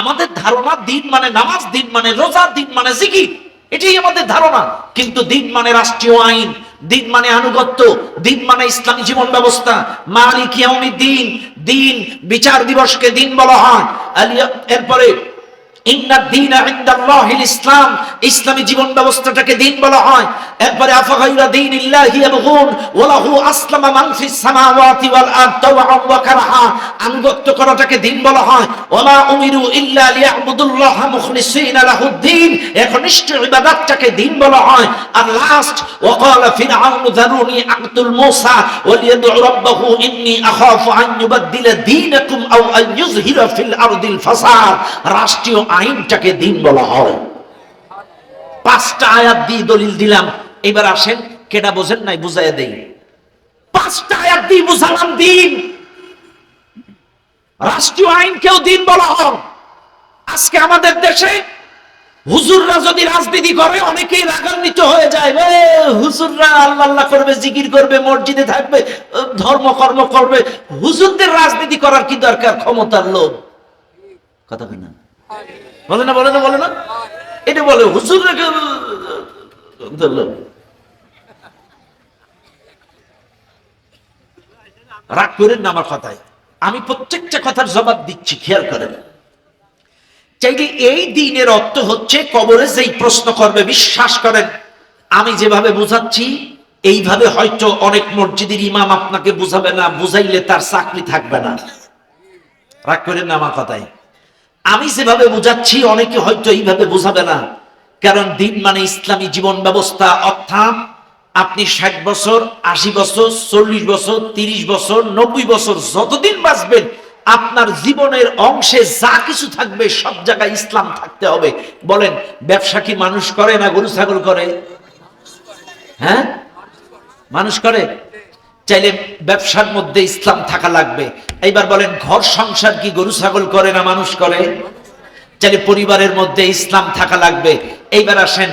S1: আমাদের ধারণা দিন মানে নামাজ, দিন মানে রোজা, দিন মানে জিকির, এটাই আমাদের ধারণা। কিন্তু দিন মানে রাষ্ট্রীয় আইন, দিন মানে আনুগত্য, দিন মানে ইসলামী জীবন ব্যবস্থা। মালিক ইয়াউমিদ্দিন, দিন বিচার দিবসকে দিন বলা হয়। এরপরে ইসলাম, ইসলামী জীবন ব্যবস্থাটাকে দিন বলা হয়। এরপরে আফাগাইরা দীনিল্লাহি ইয়াবগুন ওয়ালাহু আসলামা মান ফিস সামাওয়াতি ওয়াল আরদি তাওআন ওয়া কারহা, আনুগত্য করাটাকে দিন বলা হয়। ওয়ামা উমিরু ইল্লা লিয়াবুদুল্লাহা মুখলিসিনা লাহুদ্দিন, একনিষ্ঠ ইবাদতটাকে দিন বলা হয়। আর লাস্ট, ওয়াকালা ফিরআউনু যারুনি আকতুল মূসা ওয়ালিয়াদউ রাব্বাহু ইন্নী আখাফু আন ইউবাদদিলা দীনাকুম আও আন ইউযহিরা ফিল আরদিল ফাসাদ, রাষ্ট্রীয় আইনটাকে দিন বলা হয়। 5টা আয়াত দিয়ে দলিল দিলাম। এবার আসেন, কেডা বোঝেন নাই বুঝাইয়া দেই। 5টা আয়াত দিয়ে বুঝালাম দিন, রাষ্ট্রীয় আইনকেও দিন বলা হয়। আজকে আমাদের দেশে হুজুররা যদি রাজনীতি করে অনেকেই রাগান্বিত হয়ে যায়, হুজুররা আল্লাহ আল্লাহ করবে, জিকির করবে, মসজিদে থাকবে, ধর্মকর্ম করবে। হুজুরদের রাজনীতি করার কি দরকার? ক্ষমতার লোভ। কথা বলে না, বলে না, বলে না, বলে না, এটা বলে হুজুর। রাগ করেন না আমার কথায়, আমি প্রত্যেকটা কথার জবাব দিচ্ছি, খেয়াল করেন। চাইলে এই দিনের অর্থ হচ্ছে কবরে যেই প্রশ্ন করবে, বিশ্বাস করেন আমি যেভাবে বুঝাচ্ছি এইভাবে হয়তো অনেক মসজিদের ইমাম আপনাকে বুঝাবে না, বুঝাইলে তার চাকরি থাকবে না। রাগ করেন না আমার কথায়। আমি যেভাবে বুঝাচ্ছি অনেকে হয়তো এইভাবে বুঝাবে না, কারণ দিন মানে ইসলামী জীবন ব্যবস্থা। অর্থাৎ আপনি 60 বছর, 80 বছর, 40 বছর, 30 বছর, 90 বছর যতদিন বাঁচবেন, আপনার জীবনের অংশে যা কিছু থাকবে সব জায়গায় ইসলাম থাকতে হবে। বলেন, ব্যবসা কি মানুষ করে না গরু ছাগল করে? হ্যাঁ, মানুষ করে। চাইলে ব্যবসার মধ্যে ইসলাম থাকা লাগবে। এইবার বলেন, ঘর সংসার কি গরু ছাগল করে না মানুষ করে? চাইলে পরিবারের মধ্যে ইসলাম থাকা লাগবে। এইবার আসেন,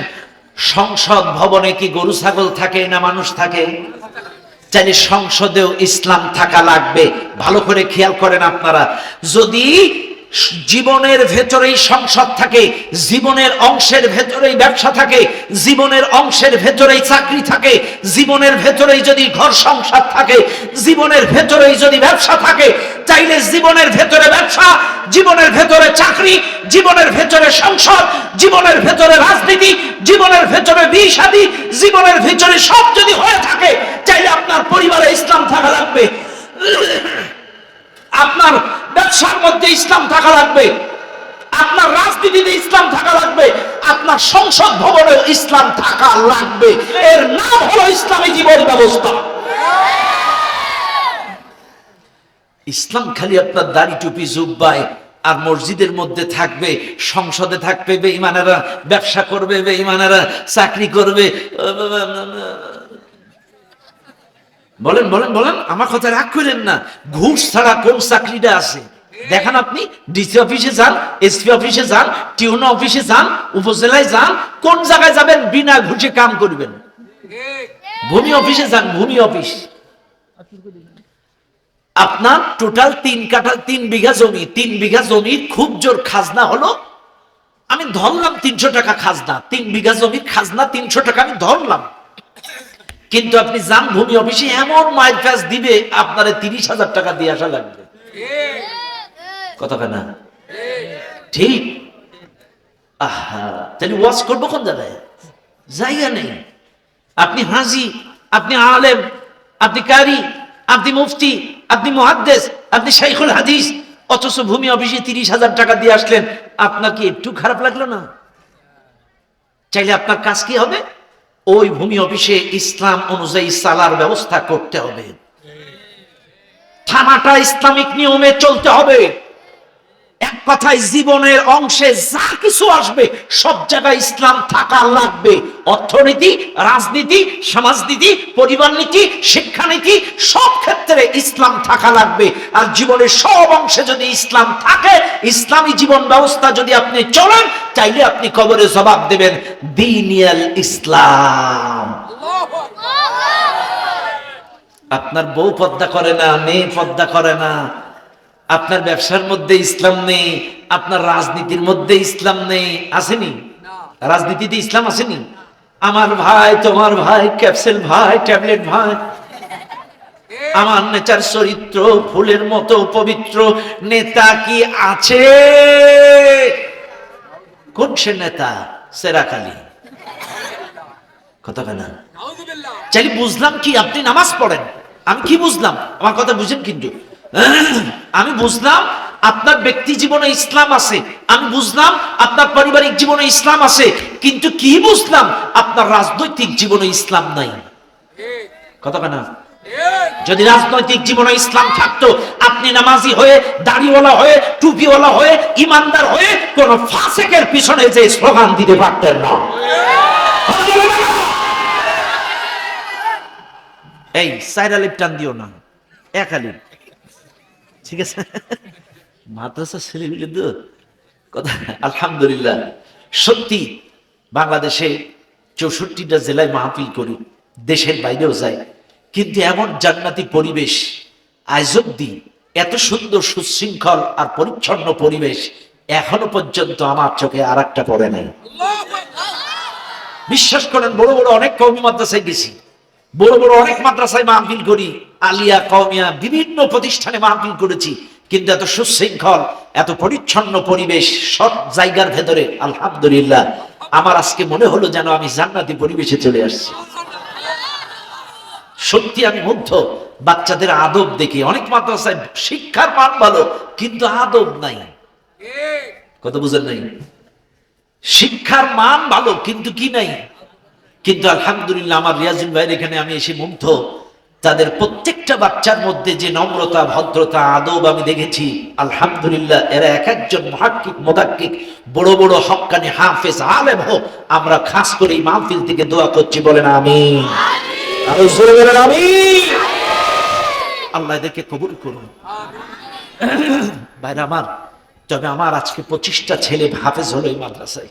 S1: সংসদ ভবনে কি গরু ছাগল থাকে না মানুষ থাকে? চাইলে সংসদেও ইসলাম থাকা লাগবে। ভালো করে খেয়াল করেন আপনারা, যদি জীবনের ভেতরেই সংসদ থাকে, জীবনের অংশের ভেতরেই ব্যবসা থাকে, জীবনের অংশের ভেতরেই চাকরি থাকে, জীবনের ভেতরেই যদি ঘর সংসার থাকে, জীবনের ভেতরেই যদি ব্যবসা থাকে, চাইলে জীবনের ভেতরে ব্যবসা, জীবনের ভেতরে চাকরি, জীবনের ভেতরে সংসদ, জীবনের ভেতরে রাজনীতি, জীবনের ভেতরে বিয়ে শাদী, জীবনের ভেতরে সব যদি হয়ে থাকে, চাইলে আপনার পরিবারে ইসলাম থাকা লাগবে, আপনার ব্যবসার মধ্যে ইসলাম থাকা লাগবে, আপনার রাজনীতিতে ইসলাম থাকা লাগবে, আপনার সংসদ ভবনে ইসলাম থাকা লাগবে। এর নাম হলো ইসলামী জীবন ব্যবস্থা। ইসলাম খালি আপনার দাড়ি টুপি জুব্বায় আর মসজিদের মধ্যে থাকবে, সংসদে থাকবে বেঈমানেরা, ব্যবসা করবে বেঈমানেরা, চাকরি করবে। বলেন বলেন বলেন, আমার কথা রাগ করেন না। ঘুষ ছাড়া কোন চাকরিটা আছে দেখেন আপনি? ডিসি অফিসে যান, এসপি অফিসে যান, টিউনো অফিসে যান, উপজেলায় যান, কোন জায়গায় যাবেন বিনা ঘুষে কাম করবেন? ভূমি অফিসে যান, ভূমি অফিস। আপনার টোটাল 3 কাঠা 3 বিঘা জমি, 3 বিঘা জমির খুব জোর খাজনা হলো, আমি ধরলাম 300 টাকা খাজনা। 3 বিঘা জমির খাজনা 300 টাকা আমি ধরলাম, কিন্তু আপনি যান ভূমি অফিসে, এমন মাইল ফ্যাস দিবে আপনারে 30,000 টাকা দিয়ে আসা লাগবে। কথা না ঠিক? আহা, তাহলে ওয়াজ করবো কোন জায়গায়? জায়গা নেই। আপনি হাজি, আপনি আলেম, আপনি কারি, আপনি মুফতি, আপনি মুহাদ্দিস, আপনি শাইখুল হাদিস, অথচ ভূমি অফিসে 30,000 টাকা দিয়ে আসলেন। আপনার কি একটু খারাপ লাগলো না? চাইলে আপনার কাজ কি হবে? ওই ভূমি অফিসে ইসলাম অনুযায়ী সালার ব্যবস্থা করতে হবে, থানাটা ইসলামিক নিয়মে চলতে হবে। এক কথায় জীবনের অংশে যা কিছু আসবে সব জায়গায় ইসলাম থাকা লাগবে। অর্থনীতি, রাজনীতি, সমাজনীতি, পরিবার নীতি, শিক্ষানীতি, সব ক্ষেত্রে ইসলাম থাকা লাগবে। আর জীবনের সব অংশে যদি ইসলাম থাকে, ইসলামী জীবন ব্যবস্থা যদি আপনি চলেন, চাইলে আপনি কবরে জবাব দেবেন দীনিয়াল ইসলাম। আপনার বউ পর্দা করে না, মেয়ে পর্দা করে না, আপনার ব্যবসার মধ্যে ইসলাম নেই, আপনার রাজনীতির মধ্যে ইসলাম নেই, আসেনি? রাজনীতিতে ইসলাম আসেনি? আমার ভাই, তোমার ভাই, ক্যাপসুল ভাই, ট্যাবলেট ভাই, আমার নেতার চরিত্র ফুলের মতো পবিত্র। নেতা কি আছে? কোন সে নেতা? সেরাকালি। কথা কেনা? চাইলে বুঝলাম কি আপনি নামাজ পড়েন, আমি কি বুঝলাম? আমার কথা বুঝেন কিন্তু। আমি বুঝলাম আপনার ব্যক্তি জীবনে ইসলাম আছে, আমি বুঝলাম আপনার পারিবারিক জীবনে ইসলাম আছে, কিন্তু কি বুঝলাম? আপনার রাজনৈতিক জীবনে ইসলাম নাই। কথা কেনা? যদি রাজনৈতিক জীবনে ইসলাম থাকতো, আপনি নামাজি হয়ে, দাড়িওয়ালা হয়ে, টুপিওয়ালা হয়ে, ইমানদার হয়ে কোন ফাসেকের পিছনে যে স্লোগান দিতে পারতেন না। এই 4 আলিফ টান দিও না, 1 আলিফ, ঠিক আছে? মাদ্রাসা ছেলে কিন্তু কথা। আলহামদুলিল্লাহ, সত্যি বাংলাদেশে 64টা জেলায় মাহফিল করি, দেশের বাইরেও যাই, কিন্তু এমন জান্নাতি পরিবেশ আজ অব্দি, এত সুন্দর সুশৃঙ্খল আর পরিচ্ছন্ন পরিবেশ এখনো পর্যন্ত আমার চোখে আর একটা পড়ে নাই। বিশ্বাস করেন, বড় বড় অনেক কওমি মাদ্রাসায় গেছি, বড় বড় অনেক মাদ্রাসায় মাহফিল করি, আলিয়া, কওমিয়া, বিভিন্ন প্রতিষ্ঠানে মাহফিল করেছি, কিন্তু এত সুশৃঙ্খল, এত পরিচ্ছন্ন পরিবেশ সব জায়গার ভেতরে, আলহামদুলিল্লাহ, আমার আজকে মনে হলো যেন আমি জান্নাতি পরিবেশে চলে আসছি। সত্যি আমি মুগ্ধ বাচ্চাদের আদব দেখে। অনেক মাদ্রাসায় শিক্ষার মান ভালো কিন্তু আদব নাই। কত বুঝেন নাই? শিক্ষার মান ভালো কিন্তু কি নাই? কিন্তু আলহামদুলিল্লাহ আমার রিয়াজুল ভাইয়ের এখানে আমি এসে মুগ্ধ। তাদের প্রত্যেকটা বাচ্চার মধ্যে যে নম্রতা, ভদ্রতা, আদব আমি দেখেছি, আলহামদুলিল্লাহ এরা এক একজন মুহাক্কিক, মুদাক্কিক, বড় বড় হক্কানি হাফেজ, আলেম হোক। আমরা খাস করে এই মাহফিল থেকে দোয়া করছি, বলেন আমিন। আরো জোরে বলেন আমিন। আল্লাহ এদেরকে কবুল করুন। ভাইরা আমার, তবে আমার আজকে 25টা ছেলে হাফেজ হলো এই মাদ্রাসায়।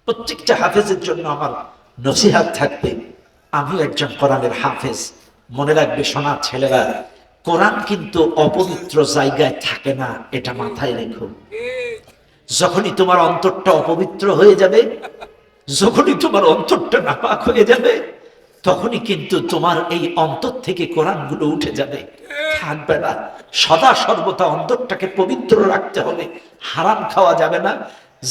S1: প্রত্যেকটা হাফেজের জন্য আমার নসিহত থাকবে, আমি একজন কোরআনের হাফেজ। মনে রাখবে সোনা ছেলেরা, কোরআন কিন্তু অপবিত্র জায়গায় থাকে না, এটা মাথায় রেখো। যখনই তোমার অন্তরটা অপবিত্র হয়ে যাবে, যখনই তোমার অন্তরটা নাপাক হয়ে যাবে, তখনই কিন্তু তোমার এই অন্তর থেকে কোরআনগুলো উঠে যাবে, থাকবে না। সদা সর্বদা অন্তরটাকে পবিত্র রাখতে হবে। হারাম খাওয়া যাবে না,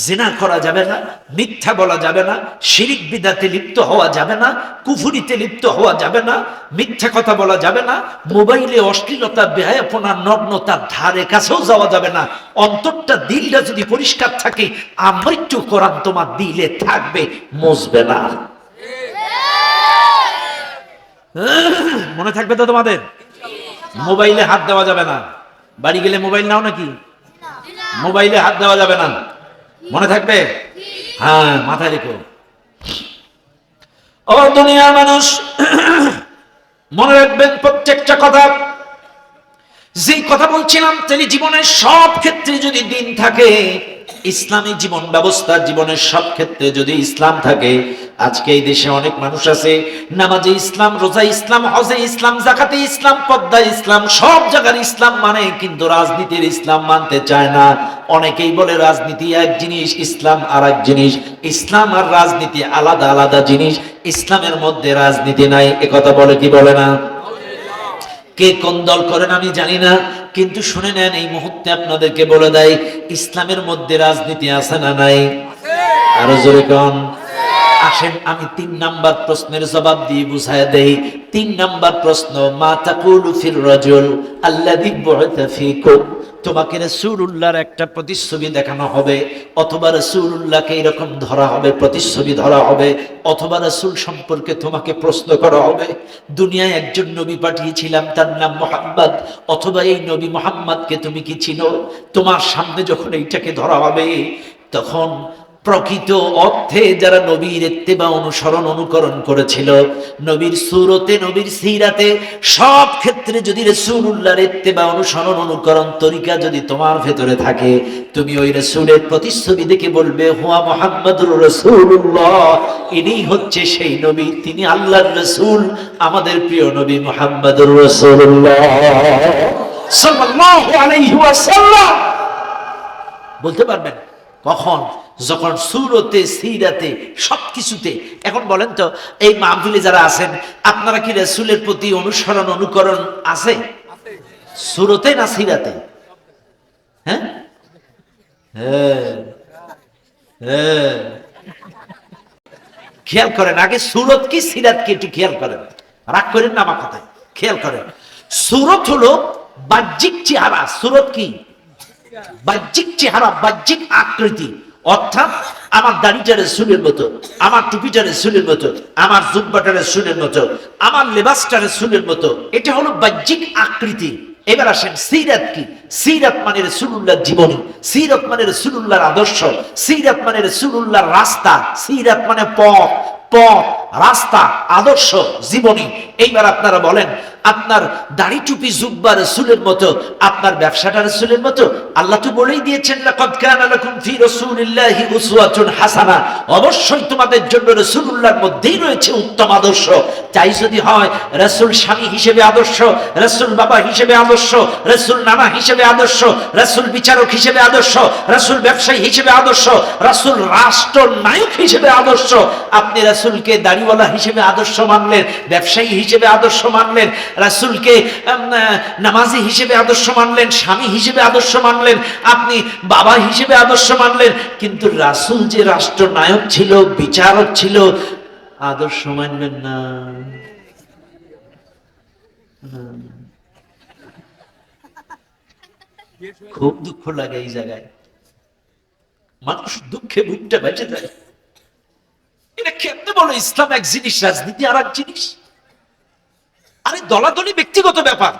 S1: জিনা করা যাবে না, মিথ্যা বলা যাবে না, শিরিক বিদাতে লিপ্ত হওয়া যাবে না, কুফুরিতে লিপ্ত হওয়া যাবে না, মিথ্যা কথা বলা যাবে না, মোবাইলে অশ্লীলতা, বেহায়াপনা, নগ্নতার ধারে কাছেও যাওয়া যাবে না। অন্তরটা, দিলটা যদি পরিষ্কার থাকে, আমৃত্যু কোরআন তোমার দিলে থাকবে, মুছবে না। মনে থাকবে তো তোমাদের? মোবাইলে হাত দেওয়া যাবে না। বাড়ি গেলে মোবাইল নাও নাকি? মোবাইলে হাত দেওয়া যাবে না, মনে থাকবে? হ্যাঁ, মাথায় রেখো। ও দুনিয়ার মানুষ, মনে রাখবেন প্রত্যেকটা কথা। যেই কথা বলছিলাম, তিনি জীবনের সব ক্ষেত্রে যদি দিন থাকে, ইসলামী জীবন ব্যবস্থা, জীবনের সব ক্ষেত্রে যদি ইসলাম থাকে, আজকে এই দেশে অনেক মানুষ আছে নামাজে ইসলাম, রোজা ইসলাম, হজে ইসলাম, জাকাতে ইসলাম, পদ্মায় ইসলাম, সব জায়গার ইসলাম মানে, কিন্তু রাজনীতির ইসলাম মানতে চায় না। অনেকেই বলে রাজনীতি এক জিনিস, ইসলাম আর এক জিনিস। ইসলাম আর রাজনীতি আলাদা আলাদা জিনিস, ইসলামের মধ্যে রাজনীতি নাই। একথা বলে কি বলে না? কে কোন দল করেন আমি জানি না, কিন্তু শুনে নেন, এই মুহূর্তে আপনাদেরকে বলে দেয়, ইসলামের মধ্যে রাজনীতি আছে না নাই? আরো জোরে কোন। আসেন আমি 3 নাম্বার প্রশ্নের জবাব দিয়ে বুঝায় দেই। 3 নাম্বার প্রশ্ন, মা তাকুলু ফির রাজুল আল্লাযী বু'থা ফীকুম। তোমাকে রাসূলুল্লাহর একটা প্রতিচ্ছবি দেখানো হবে, অথবা রাসূলুল্লাহকে এরকম ধরা হবে, প্রতিচ্ছবি ধরা হবে, অথবা রাসূল সম্পর্কে তোমাকে প্রশ্ন করা হবে। দুনিয়ায় একজন নবী পাঠিয়েছিলাম, তার নাম মুহাম্মদ, অথবা এই নবী মুহাম্মদকে তুমি কি চিনো? তোমার সামনে যখন এইটাকে ধরা হবে, তখন প্রকৃত অর্থে যারা নবীর ইত্তেবা, অনুসরণ, অনুকরণ করেছিল, নবীর সুরতে, নবীর সিরাতে, সব ক্ষেত্রে যদি রাসূলুল্লাহর ইত্তেবা, অনুসরণ, অনুকরণ তরিকা যদি তোমার ভেতরে থাকে, তুমি ওই রাসূলের প্রতিচ্ছবি দেখে বলবে, হুয়া মুহাম্মাদুর রাসূলুল্লাহ, ইনি হচ্ছে সেই নবী, তিনি আল্লাহর রাসূল, আমাদের প্রিয় নবী মুহাম্মাদুর রাসূলুল্লাহ সাল্লাল্লাহু আলাইহি ওয়াসাল্লাম। বলতে পারবেন কখন? যখন সুরতে, সিরাতে, সবকিছুতে। এখন বলেন তো, এই মাহফিলে যারা আছেন, আপনারা কি রাসূলের প্রতি অনুসরণ, অনুকরণ আছে? সুরতে না সিরাতে? হ্যাঁ, খেয়াল করেন, আগে সুরত কি সিরাত কি একটু খেয়াল করেন, রাগ করেন না আমার কথায়, খেয়াল করেন। সুরত হলো বাহ্যিক চেহারা। সুরত কি? বাহ্যিক চেহারা, বাহ্যিক আকৃতি। অর্থাৎ আমার দাড়িটা রাসূলের মতো, আমার টুপিটা রাসূলের মতো, আমার জুব্বাটা রাসূলের মতো, আমার লেবাসটা রাসূলের মতো, এটা হলো বাহ্যিক আকৃতি। এবার আসেন সিরাত কি? সিরাত মানে রাসূলুল্লাহর জীবনী, সিরাত মানে রাসূলুল্লাহর আদর্শ, সিরাত মানে রাসূলুল্লাহর রাস্তা, সিরাত মানে পথ, পথ, রাস্তা, আদর্শ, জীবনী। এইবার আপনারা বলেন, আপনার দাড়ি, টুপি, জুব্বা রাসূলের মতো, আপনার ব্যবসাটা রাসূলের মতো? আল্লাহ তো বলেই দিয়েছেন, লাকাদ কানা লাকুম ফি রাসূলিল্লাহি উসওয়াতুন হাসানাহ, অবশ্যই তোমাদের জন্য রাসূলুল্লাহর মধ্যেই রয়েছে উত্তম আদর্শ। তাই যদি হয়, রাসূল স্বামী হিসেবে আদর্শ, রাসূল বাবা হিসেবে আদর্শ, রাসূল নানা হিসেবে আদর্শ, রাসূল বিচারক হিসেবে আদর্শ, রাসূল ব্যবসায়ী হিসেবে আদর্শ, রাসূল রাষ্ট্র নায়ক হিসেবে আদর্শ। আপনি রাসূলকে দাড়িওয়ালা হিসেবে আদর্শ মানলেন, ব্যবসায়ী হিসেবে আদর্শ মানলেন, রাসূলকে নামাজি হিসেবে আদর্শ মানলেন, স্বামী হিসেবে আদর্শ মানলেন, আপনি বাবা হিসেবে আদর্শ মানলেন, কিন্তু রাসূল যে রাষ্ট্রনায়ক ছিল, বিচারক ছিল, আদর্শ মানবেন না। খুব দুঃখ লাগে এই জায়গায়, মানুষ দুঃখে বুকটা বেঁচে যায়। এটা কেমনে বলো ইসলাম এক জিনিস, রাজনীতি আর এক জিনিস? আরে দলাদলি ব্যক্তিগত ব্যাপার,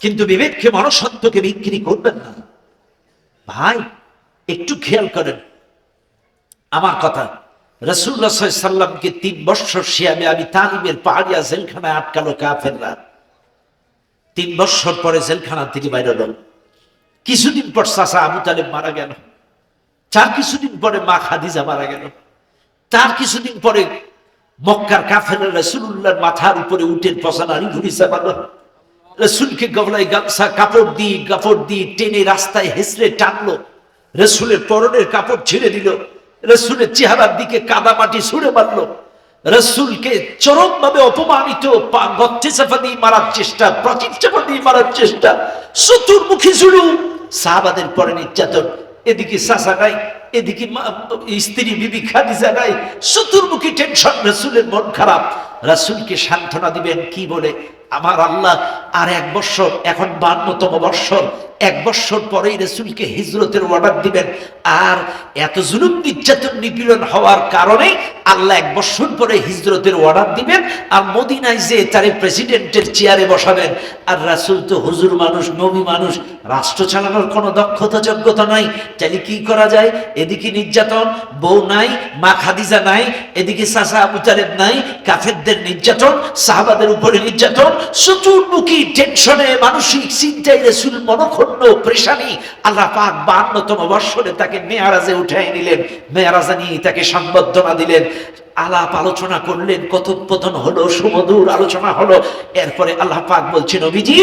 S1: কিন্তু বিবেককে মনুষ্যত্বকে বিক্রি করবেন না ভাই। একটু খেয়াল করেন আমার কথা। রাসূলুল্লাহ সাল্লাল্লাহু আলাইহি সাল্লামকে 3 বছর শিয়াবে আবি তালিবের পাহাড়িয়া জেলখানায় আটকালো কাফেররা। 3 বছর পরে জেলখানা থেকে বাইরে হলো। কিছুদিন পর চাচা আবু তালেব মারা গেল, তার কিছুদিন পরে মা খাদিজা মারা গেল, তার কিছুদিন পরে মক্কার কাফেররা রাসূলুল্লাহর মাথার উপরে উটের পচা নাড়ি ঘুরি চাপালো। রাসূলকে গলায় গামছা কাপড় দিয়ে টেনে রাস্তায় হেসড়ে টানলো। রাসূলের পরনের কাপড় ছিঁড়ে দিল, রাসূলের চেহারার দিকে কাদা মাটি ছুঁড়ে মারলো। রাসূলকে চরমভাবে অপমানিত, গর্তে চাপা দিয়ে মারার চেষ্টা, প্রাচীর চাপা দিয়ে মারার চেষ্টা, চতুর্মুখী জুলুম, সাহাবাদের পরে নির্যাতন। এদিকে চাচা নাই, এদিকে স্ত্রী বিবি খাদিজা নাই, চতুর্মুখী টেনশন। রাসূলের মন খারাপ। রাসূলকে সান্ত্বনা দিবেন কি বলে? আমার আল্লাহ আর 1 বছর, এখন 52তম বৎসর, 1 বছর পরেই রাসূলকে হিজরতের অর্ডার দিবেন। আর এত জুলুম নির্যাতন নিপীড়ন হওয়ার কারণে আল্লাহ 1 বছর পরে হিজরতের অর্ডার দিবেন, আর মদিনায় যে তারে প্রেসিডেন্টের চেয়ারে বসাবেন। আর রাসূল তো হুজুর মানুষ, নবী মানুষ, রাষ্ট্র চালানোর কোনো দক্ষতা যোগ্যতা নাই। তাহলে কি করা যায়? এদিকে নির্যাতন, বউ নাই, মা খাদিজা নাই, এদিকে চাচা আবু তালেব নাই, কাফেরদের নির্যাতন, সাহাবাদের উপরে নির্যাতন, চতুর্মুখী টেনশনে, মানসিক চিন্তায় রাসূল মনক্ষুণ্ণ, পেরেশানি। আল্লাহ পাক 52তম বৎসরে তাকে মেয়ারাজে উঠাই নিলেন, মেয়ারাজে নিয়ে তাকে সংবর্ধনা দিলেন। আলাপ আলোচনা করলেন, কথোপকথন হলো, সুমধুর আলোচনা হলো। এরপরে আল্লাহ পাক বলছেন, নবীজি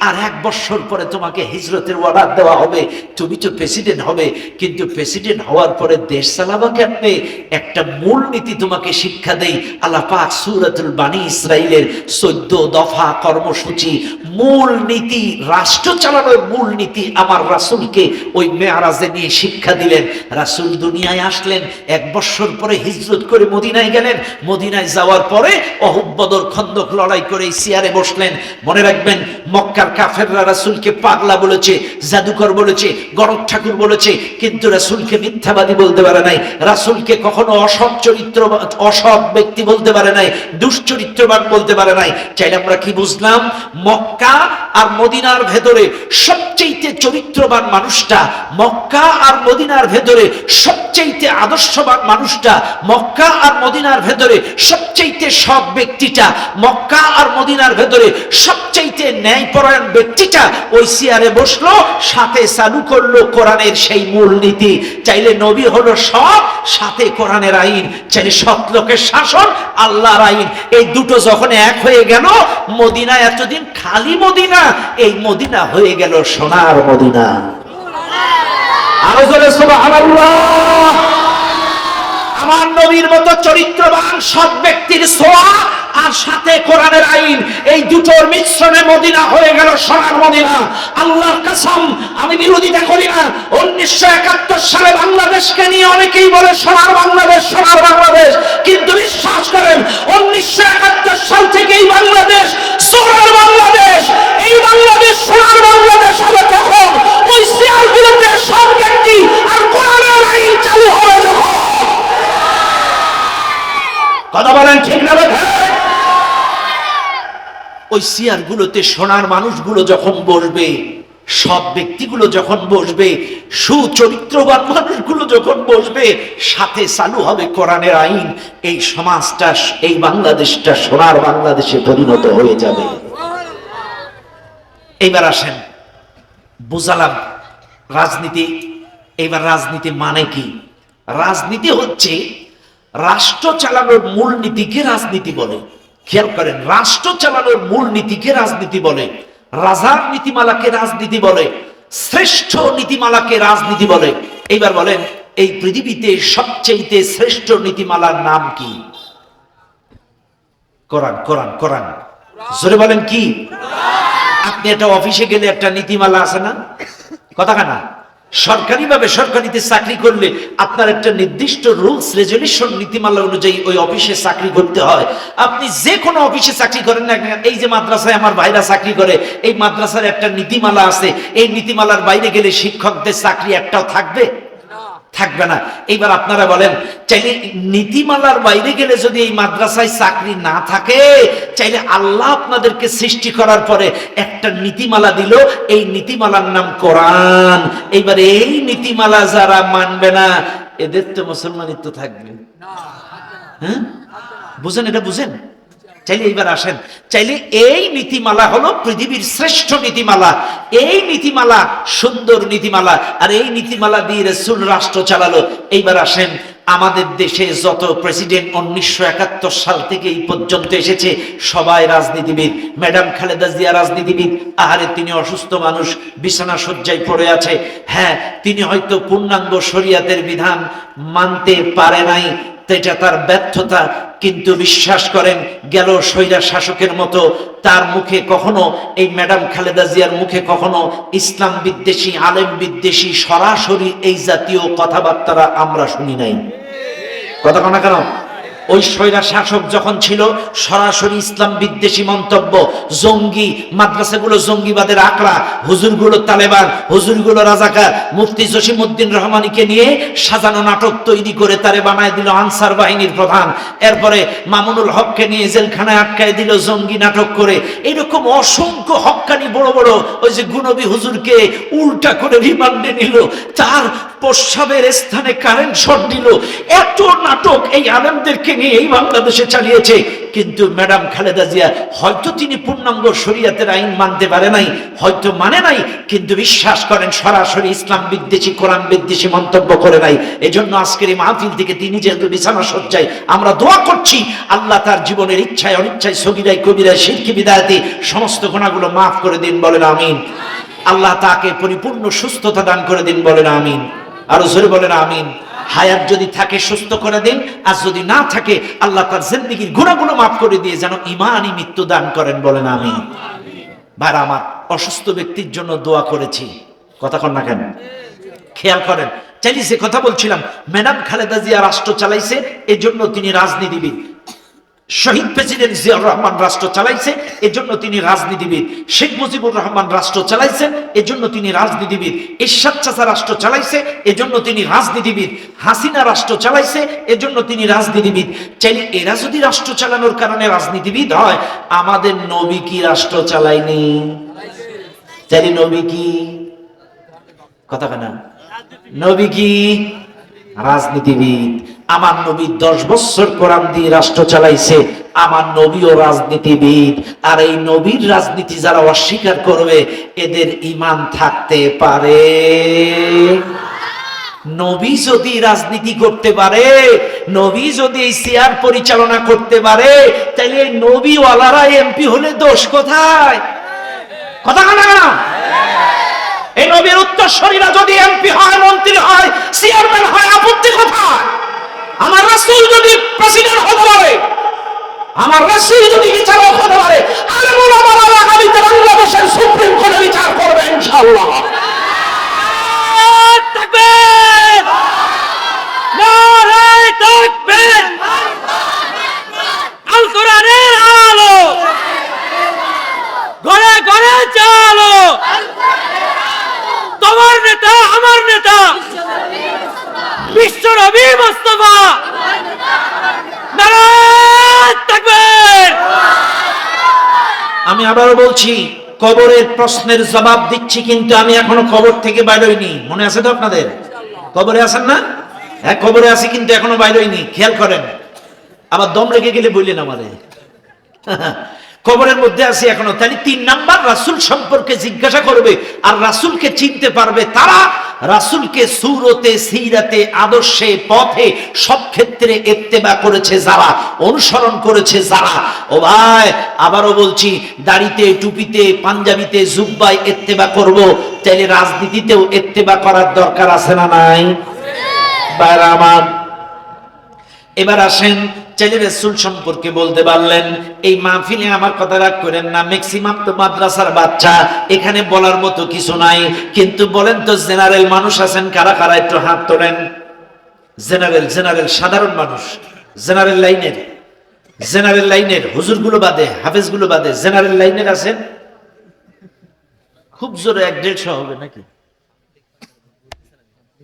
S1: আর 1 বছর পরে তোমাকে হিজরতের অর্ডার দেওয়া হবে, তুমি তো প্রেসিডেন্ট হবে। কিন্তু প্রেসিডেন্ট হওয়ার পরে দেশ চালাবা কেমনে? একটা মূল নীতি তোমাকে শিক্ষা দেই। আল্লাহ পাক সূরাতুল বানী ইসরাইলের 14 দফা কর্মসূচি, মূল নীতি, রাষ্ট্র চালানোর মূল নীতি আমার রাসূলকে ওই মেয়ারাজে নিয়ে শিক্ষা দিলেন। রাসূল দুনিয়ায় আসলেন, 1 বছর পরে হিজরত করে মদিনায় গেলেন। মদিনায় যাওয়ার পরে উহুদ বদর খন্দক লড়াই করে চেয়ারে বসলেন। মনে রাখবেন, মক্কার কাফেররা রাসূলকে পাগলা বলেছে, জাদুকর বলেছে, গরব ঠাকুর বলেছে, কিন্তু রাসূলকে মিথ্যাবাদী বলতে পারে নাই। রাসূলকে কখনো অসৎ চরিত্র, অসৎ ব্যক্তি বলতে পারে নাই, দুশ্চরিত্রবান বলতে পারে নাই। চাইলে আমরা কি বুঝলাম? মক্কা আর মদিনার ভেতরে সবচেয়ে চরিত্রবান মানুষটা, মক্কা আর মদিনার ভেতরে সবচেয়ে আদর্শবান মানুষটা, মক্কা আর মদিনার ভেতরে সবচেয়ে সৎ ব্যক্তিটা, মক্কা আর মদিনার ভেতরে সবচেয়ে ন্যায়পরায়ণ ব্যক্তিটা ওই চেয়ারে বসলো, সাথে চালু করলো কোরআনের সেই মূল নীতি। চাইলে নবী হলো সৎ, সাথে কোরআনের আইন, চাইলে সৎ লোকের শাসন, আল্লাহর আইন। এই দুটো যখন এক হয়ে গেল, মদিনা এতদিন খালি মদিনা, এই মদিনা হয়ে গেল সোনার মদিনা। আরো জোরে সুবহানাল্লাহ। আমার নবীর মতো চরিত্রবান সৎ ব্যক্তির ছোঁয়া আর সাথে কোরআনের আইন, এই দুটোর মিশ্রণে মদিনা হয়ে গেল সোনার মদিনা। আল্লাহর কসম, আমি বিরোধিতা করি না। 1971 সালে বাংলাদেশকে নিয়ে অনেকেই বলে সোনার বাংলাদেশ, সোনার বাংলাদেশ, কিন্তু বিশ্বাস করেন 1971 সাল থেকে এই বাংলাদেশ সোনার বাংলাদেশ। এই বাংলাদেশ সোনার বাংলাদেশ হবে তখন ওই চেয়ারগুলোতে সৎ ব্যক্তি আর কোরআনের আইন চালু হবে যখন। কথা বলেন ঠিক না? ওই চেয়ারগুলোতে সোনার মানুষগুলো যখন বসবে, সব ব্যক্তিগুলো যখন বসবে, সুচরিত্রবান মানুষগুলো যখন বসবে, সাথে চালু হবে কোরআনের আইন, এই সমাজটা, এই বাংলাদেশটা সোনার বাংলাদেশে পরিণত হয়ে যাবে। এইবার আসেন, বুঝালাম রাজনীতি। এইবার রাজনীতি মানে কি? রাজনীতি হচ্ছে রাষ্ট্র চালানোর মূল নীতিকে রাজনীতি বলে। খেয়াল করেন, রাষ্ট্র চালানোর মূল নীতিকে রাজনীতি বলে, রাজার নীতিমালাকে রাজনীতি বলে, শ্রেষ্ঠ নীতিমালাকে রাজনীতি বলে। এইবার বলেন, এই পৃথিবীতে সবচেয়ে শ্রেষ্ঠ নীতিমালার নাম কি? কোরআন। কোরআন কোরআন জোরে বলেন কি? আপনি একটা অফিসে গেলে একটা নীতিমালা আছে না? কথা কানা, সরকারিভাবে সরকারিতে চাকরি করলে আপনার একটা নির্দিষ্ট রুলস রেজুলেশন নীতিমালা অনুযায়ী ওই অফিসে চাকরি করতে হয়। আপনি যে কোনো অফিসে চাকরি করেন না কেন, এই যে মাদ্রাসায় আমার ভাইরা চাকরি করে, এই মাদ্রাসার একটা নীতিমালা আছে, এই নীতিমালার বাইরে গেলে শিক্ষকদের চাকরি একটাও থাকবে থাকবে না। এইবার আপনারা বলেন, চাইলে নীতিমালার বাইরে গেলে যদি এই মাদ্রাসায় চাকরি না থাকে, চাইলে আল্লাহ আপনাদেরকে সৃষ্টি করার পরে একটা নীতিমালা দিল, এই নীতিমালার নাম কোরআন। এইবার এই নীতিমালা যারা মানবে না, এদের তো মুসলমানিত্ব থাকবে। হ্যাঁ, বুঝেন? এটা বুঝেন? চাইলে এইবার আসেন, চাইলে এই নীতিমালা হলো পৃথিবীর শ্রেষ্ঠ নীতিমালা, এই নীতিমালা সুন্দর নীতিমালা, আর এই নীতিমালা দিয়ে রাসূল রাষ্ট্র চালালো। এইবার আসেন, আমাদের দেশে যত প্রেসিডেন্ট 1971 সাল থেকে এই পর্যন্ত এসেছে সবাই রাজনীতিবিদ। ম্যাডাম খালেদা জিয়া রাজনীতিবিদ। আহারে, তিনি অসুস্থ মানুষ, বিছানা শয্যায় পড়ে আছে। হ্যাঁ, তিনি হয়তো পূর্ণাঙ্গ শরীয়তের বিধান মানতে পারে নাই, এটা তার ব্যর্থতা। কিন্তু বিশ্বাস করেন, গেল স্বৈরা শাসকের মতো তার মুখে কখনো, এই ম্যাডাম খালেদা জিয়ার মুখে কখনো ইসলাম বিদ্বেষী, আলেম বিদ্বেষী সরাসরি এই জাতীয় কথাবার্তা আমরা শুনি নাই। কথা কনা কেন? ওই স্বৈরা শাসক যখন ছিল, সরাসরি ইসলাম বিদ্বেষী মন্তব্য, জঙ্গি, মাদ্রাসাগুলো জঙ্গিবাদের আঁকড়া, হুজুরগুলো তালেবান, হুজুরগুলো রাজাকার। মুফতি জসিমউদ্দিন রহমানীকে নিয়ে সাজানো নাটক তৈরি করে তারে বানায় দিল আনসার বাহিনীর প্রধান। এরপরে মামুনুল হককে নিয়ে জেলখানায় আটকায় দিল জঙ্গি নাটক করে। এরকম অসংখ্য হক্কানি বড় বড়, ওই যে গুনবী হুজুরকে উল্টা করে রিমান্ডে নিল, তার প্রস্রাবের স্থানে কারেন্ট শট দিল। এত নাটক এই আলেমদেরকে নিয়ে এই বাংলাদেশে চালিয়েছে। কিন্তু ম্যাডাম খালেদা জিয়া হয়তো তিনি পূর্ণাঙ্গ শরীয়তের আইন মানতে পারে নাই, হয়তো মানে নাই, কিন্তু বিশ্বাস করেন সরাসরি ইসলাম বিদ্বেষী, কোরআন বিদ্বেষী মন্তব্য করে নাই। এজন্য আজকের এই মাহফিল থেকে তিনি যেহেতু বিছানা শয্যায়, আমরা দোয়া করছি আল্লাহ তার জীবনের ইচ্ছায় অনিচ্ছায়, সগীরায় কবিরায়, শিরকি বিদআতি সমস্ত গুনাহগুলো মাফ করে দিন, বলেন আমিন। আল্লাহ তাকে পরিপূর্ণ সুস্থতা দান করে দিন, বলেন আমিন। আরো জোরে বলেন আমিন। হায়াত যদি থাকে সুস্থ করে দিন, আর যদি না থাকে আল্লাহ তার জিন্দেগীর গুনাহগুলো মাফ করে দিয়ে যেন ঈমানি মৃত্যু দান করেন, বলেন আমিন। ভাইরা আমার, অসুস্থ ব্যক্তির জন্য দোয়া করেছি, কথা কন না কেন? খেয়াল করেন, চাইলে যে কথা বলছিলাম, ম্যাডাম খালেদা জিয়া রাষ্ট্র চালাইছে, এজন্য তিনি রাজনীতিবিদ। শহীদ প্রেসিডেন্ট জিয়াউর রহমান রাষ্ট্র চালাইছে, এজন্য তিনি রাজনীতিবিদ। শেখ মুজিবুর রহমান রাষ্ট্র চালাইছেন, এজন্য তিনি রাজনীতিবিদ। এরশাদ চাচা রাষ্ট্র চালাইছে, এজন্য তিনি রাজনীতিবিদ। হাসিনা রাষ্ট্র চালাইছে, এজন্য তিনি রাজনীতিবিদ। চাইলে এরা যদি রাষ্ট্র চালানোর কারণে রাজনীতিবিদ হয়, আমাদের নবী কি রাষ্ট্র চালায়নি? চাইলে নবী কি, কথা কেনা, নবী কি রাজনীতিবিদ? আমার নবী 10 বছর কোরআন দিয়ে রাষ্ট্র চালাইছে, আমার নবীও রাজনীতিবিদ। আর এই নবীর রাজনীতি যারা অস্বীকার করবে, এদের ঈমান থাকতে পারে? নবী যদি রাজনীতি করতে পারে, নবী যদি এই চেয়ার পরিচালনা করতে পারে, তাহলে এই নবীওয়ালারা এমপি হলে দোষ কোথায়? কথা না না, এই নবীর উত্তরসূরিরা যদি এমপি হয়, মন্ত্রী হয়, চেয়ারম্যান হয়, আপত্তি কোথায়? আমার রাসূল যদি প্রেসিডেন্ট হতে পারে, আমার রাসূল যদি বিচারক হতে পারে, আলেমুল ওলামারা আগামীতে বাংলাদেশের সুপ্রিম কোর্টে বিচার করবে ইনশাআল্লাহ। তাকবীর, নারে তাকবীর, আল কোরআনের আলো ঘরে ঘরে চালো, তোমার নেতা আমার নেতা বিশ্ব নবী মুস্তাফা, নারে তাকবীর। আমি আবারও বলছি, কবরের প্রশ্নের জবাব দিচ্ছি, কিন্তু আমি এখনো কবর থেকে বাইরে হইনি। মনে আছে তো আপনাদের? কবরে আছেন না? হ্যাঁ, কবরে আছি, কিন্তু এখনো বাইরে হইনি। খেয়াল করেন, আবার দম রেখে গেলে বললেন আমারে। কবরের মধ্যে আছি এখনো। তাহলে 3 নাম্বার, রাসূল সম্পর্কে জিজ্ঞাসা করবে, আর রাসূলকে চিনতে পারবে তারা রাসূলকে সুরতে, সিরাতে, আদর্শে, পথে সব ক্ষেত্রে ইত্তেবা করেছে যারা, অনুসরণ করেছে যারা। ও ভাই, আবারও বলছি, দাড়িতে, টুপিতে, পাঞ্জাবিতে, জুব্বায় ইত্তেবা করব, তাহলে রাজনীতিতেও ইত্তেবা করার দরকার আছে না নাই? ভাইরা আমার, এবার আসেন, চাইলে রাসূল সম্পর্কে বলতে পারলেন। এই মাহফিলে আমার কথা রাগ করেন না, ম্যাক্সিমাম তো মাদ্রাসার বাচ্চা, এখানে বলার মতো কিছু নাই। কিন্তু বলেন তো, জেনারেল মানুষ আছেন কারা কারা, একটু হাত তোলেন। জেনারেল সাধারণ মানুষ, জেনারেল লাইনের হুজুরগুলো বাদে, হাফেজগুলো বাদে, জেনারেল লাইনের আছেন? খুব জোরে 1-150 হবে নাকি?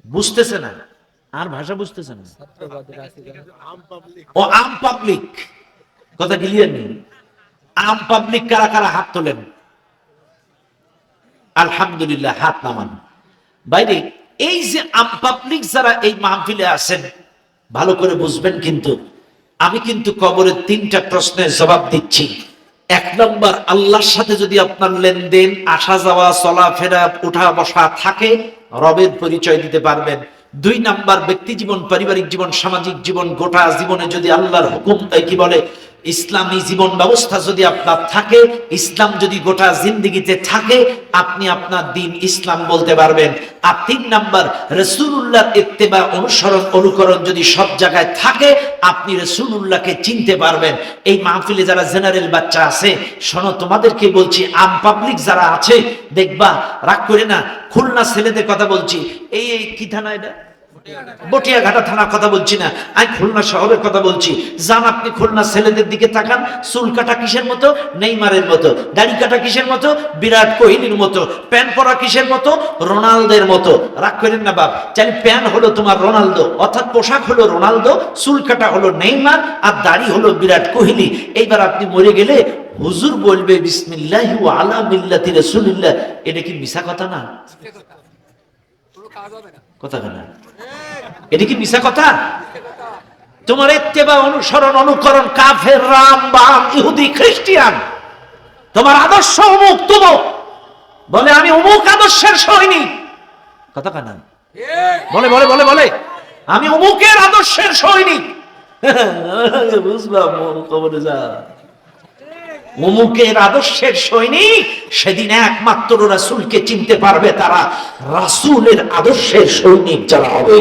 S1: বুঝতেছে না, আর ভাষা বুঝতেছে না। ও আম পাবলিক, কথা ক্লিয়ার নেই। আম পাবলিক কারা কারা হাত তোলেন? আলহামদুলিল্লাহ, হাত নামান। বাইরে এই যে আম পাবলিক যারা এই মাহফিলে আছেন, ভালো করে বুঝবেন। কিন্তু আমি কিন্তু কবরের 3টা প্রশ্নের জবাব দিচ্ছি। 1 নম্বর, আল্লাহর সাথে যদি আপনার লেনদেন, আসা যাওয়া, চলাফেরা, উঠা বসা থাকে, রবের পরিচয় দিতে পারবেন। 2 নাম্বার, ব্যক্তি জীবন, পারিবারিক জীবন, সামাজিক জীবন, গোটা জীবনে যদি আল্লাহর হুকুম, কি বলে, ইসলামী জীবন ব্যবস্থা যদি আপনার থাকে, ইসলাম যদি গোটা জিন্দেগিতে থাকে, আপনি আপনার দিন ইসলাম বলতে পারবেন। আর 3 নাম্বার, রাসূলুল্লাহর ইত্তেবা, অনুসরণ, অনুকরণ যদি সব জায়গায় থাকে, আপনি রাসূলুল্লাহকে চিনতে পারবেন। এই মাহফিলে যারা জেনারেল বাচ্চা আছে, শোনো, তোমাদেরকে বলছি, আম পাবলিক যারা আছে, দেখবা, রাগ করে না, খুলনা ছেলেদের কথা বলছি। এই কি থানা এটা? বটিয়াঘাটা থানার কথা বলছি না, আমি খুলনা শহরের কথা বলছি। যান আপনি খুলনা ছেলেদের দিকে তাকান, চুল কাটা কিসের মতো? নেইমারের মতো। দাড়ি কাটা কিসের মতো? বিরাট কোহলির মতো। প্যান্ট পরা কিসের মতো? রোনালদোর মতো। রাগ করেন না বাপ, চাই প্যান্ট হলো তোমার রোনালদো, অর্থাৎ পোশাক হলো রোনালদো, চুল কাটা হলো নেইমার, আর দাড়ি হলো বিরাট কোহলি। এইবার আপনি মরে গেলে হুজুর বলবে বিসমিল্লাহি ওয়া আলা মিল্লাতি রাসূলিল্লাহ। এটা কি মিছা কথা না?
S3: কোনো কাজ হবে না।
S1: কথা না, এটা কি মিছা কথা? তোমার ইত্তেবা, অনুসরণ, অনুকরণ, কাফের, রাম, বাম, ইহুদি, খ্রিস্টান, তোমার আদর্শ অমুক তুমুক, বলে আমি অমুক আদর্শের সৈনিক। কথা কানা, বলে বলে বলে বলে আমি অমুকের আদর্শের সৈনিক। বুঝলাম, কবরে যা, অমুকের আদর্শের সৈনিক। সেদিন একমাত্র রাসূলকে চিনতে পারবে তারা, রাসূলের আদর্শের সৈনিক যারা হবে।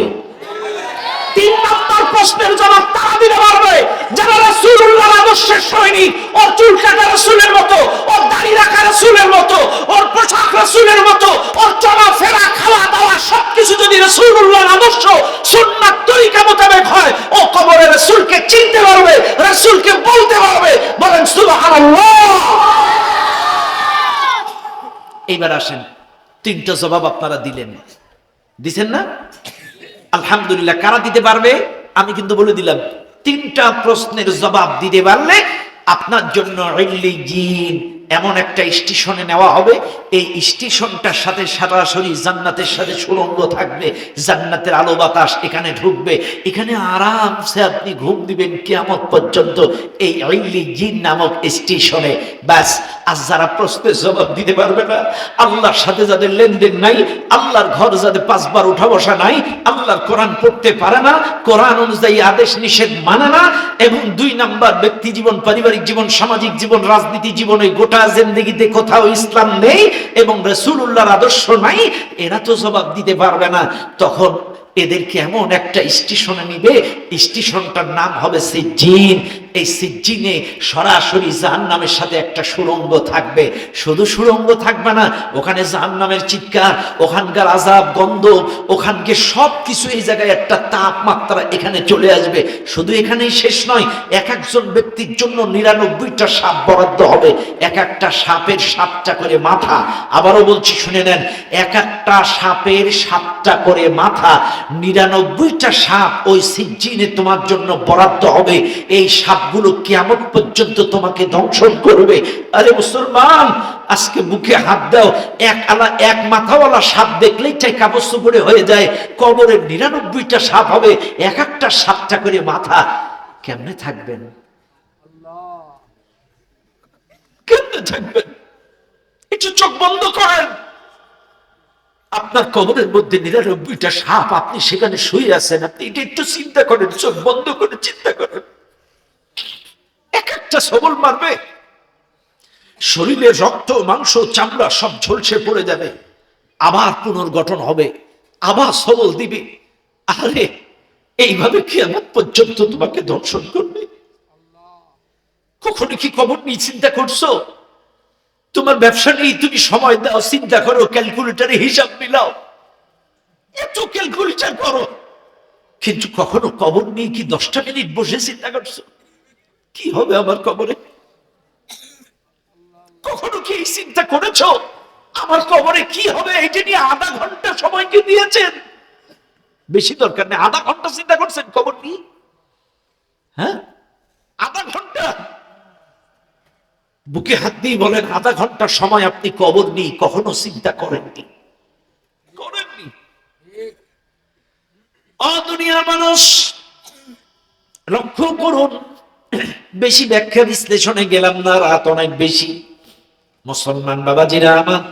S1: 3 নম্বর প্রশ্নের জবাব তারা দিতে পারবে যারা রাসূলুল্লাহর আদর্শের সৈনিক। ওর চুল কাটা রাসূলের মতো, ওর দাড়ি রাখা রাসূলের মতো, ওর পোশাক রাসূলের মতো, ওর চলাফেরা, খাওয়া দাওয়া সবকিছু যদি রাসূলুল্লাহর আদর্শ, সুন্নাত, তরিকা মোতাবেক হয়, ও কবরে রাসূলকে চিনতে পারবে, রাসূলকে বলতে পারবে। বলেন সুবহানাল্লাহ। এইবার আসেন, 3টা জবাব আপনারা দিছেন না? আলহামদুলিল্লাহ। কারা দিতে পারবে? আমি কিন্তু বলে দিলাম, 3টা প্রশ্নের জবাব দিতে পারলে আপনার জন্য ইল্লিয়িন এমন একটা স্টেশনে নেওয়া হবে। এই স্টেশনটার সাথে সরাসরি জান্নাতের সাথে সুরঙ্গ থাকবে, জান্নাতের আলো বাতাস এখানে ঢুকবে, এখানে আরামসে আপনি ঘুম দিবেন কিয়ামত পর্যন্ত এই ইল্লিয়িন নামক স্টেশনে। ব্যাস। আর যারা প্রশ্নের জবাব দিতে পারবে না, আল্লাহর সাথে যাদের লেনদেন নাই, আল্লাহর ঘর যাদের 5 বার উঠা বসা নাই, আল্লাহর কোরআন পড়তে পারে না, কোরআন অনুযায়ী আদেশ নিষেধ মানে না, এবং 2 নাম্বার, ব্যক্তি জীবন, পারিবারিক জীবন, সামাজিক জীবন, রাজনীতি জীবনে, গোটা জিন্দেগিতে কোথাও ইসলাম নেই এবং রাসূলুল্লাহর আদর্শ নাই, এরা তো জবাব দিতে পারবে না। তখন এদেরকে এমন একটা স্টেশনে নিবে, স্টেশনটার নাম হবে সিজ্জিন। এই সিজ্জিনে সরাসরি জাহান্নামের সাথে একটা সুড়ঙ্গ থাকবে। শুধু সুড়ঙ্গ থাকবে না, ওখানে জাহান্নামের চিৎকার, ওখানকার আযাব, গন্ধ, ওখানকে সবকিছু, এই জায়গায় একটা তাপমাত্রা এখানে চলে আসবে। শুধু এখানেই শেষ নয়, এক একজন ব্যক্তির জন্য 99টা সাপ বরাদ্দ হবে। এক একটা সাপের 7টা করে মাথা। আবারও বলছি, শুনে নেন, এক একটা সাপের 7টা করে মাথা, 99টা সাপ ওই সিজ্জিনে তোমার জন্য বরাদ্দ হবে। এই সাপগুলো কিয়ামত পর্যন্ত তোমাকে দংশন করবে। আরে মুসলমান, আজকে বুকে হাত দাও, এক মাথাওয়ালা সাপ দেখলেই চাই কাগজ পড়ে হয়ে যায়। কবরের 99টা সাপ হবে, এক একটা 7টা করে মাথা। কেমনে থাকবেন? কেমনে থাকবেন? একটু চোখ বন্ধ করেন। আপনার কবরের মধ্যে 99টা সাপ, আপনি সেখানে শুয়ে আছেন, আপনি এটা একটু চিন্তা করেন, চোখ বন্ধ করে চিন্তা করেন। এক একটা সবল মারবে, শরীরের রক্ত, মাংস, চামড়া সব ঝলসে পড়ে যাবে, আবার পুনর্গঠন হবে, আবার সবল দিবে। আরে এইভাবে কিয়ামত পর্যন্ত তোমাকে দর্শন করবে। কখনো কি কবর নিয়ে চিন্তা করছো? তোমার ব্যবসা নিয়ে তুমি সময় দাও, চিন্তা করো, ক্যালকুলেটারে হিসাব মিলাও, এত ক্যালকুলেটার করো, কিন্তু কখনো কবর নিয়ে কি 10টা মিনিট বসে চিন্তা করছো কি হবে আমার কবরে? কখনো কি এই চিন্তা করেছো আমার কবরে কি হবে? এটা নিয়ে আধা ঘন্টা সময় কি দিয়েছেন? বেশি দরকার নেই, আধা ঘন্টা চিন্তা করছেন কবর নিয়ে? হ্যাঁ, আধা ঘন্টা। বুকে হাত দিয়ে বলেন, আধা ঘন্টা সময় আপনি কবর নিয়ে কখনো চিন্তা করেননি? করেননি। দুনিয়ার মানুষ লক্ষ্য করুন, বেশি ব্যাখ্যা বিশ্লেষণে গেলাম না, রাত অনেক বেশি। মুসলমান বাবাজিরা আমার,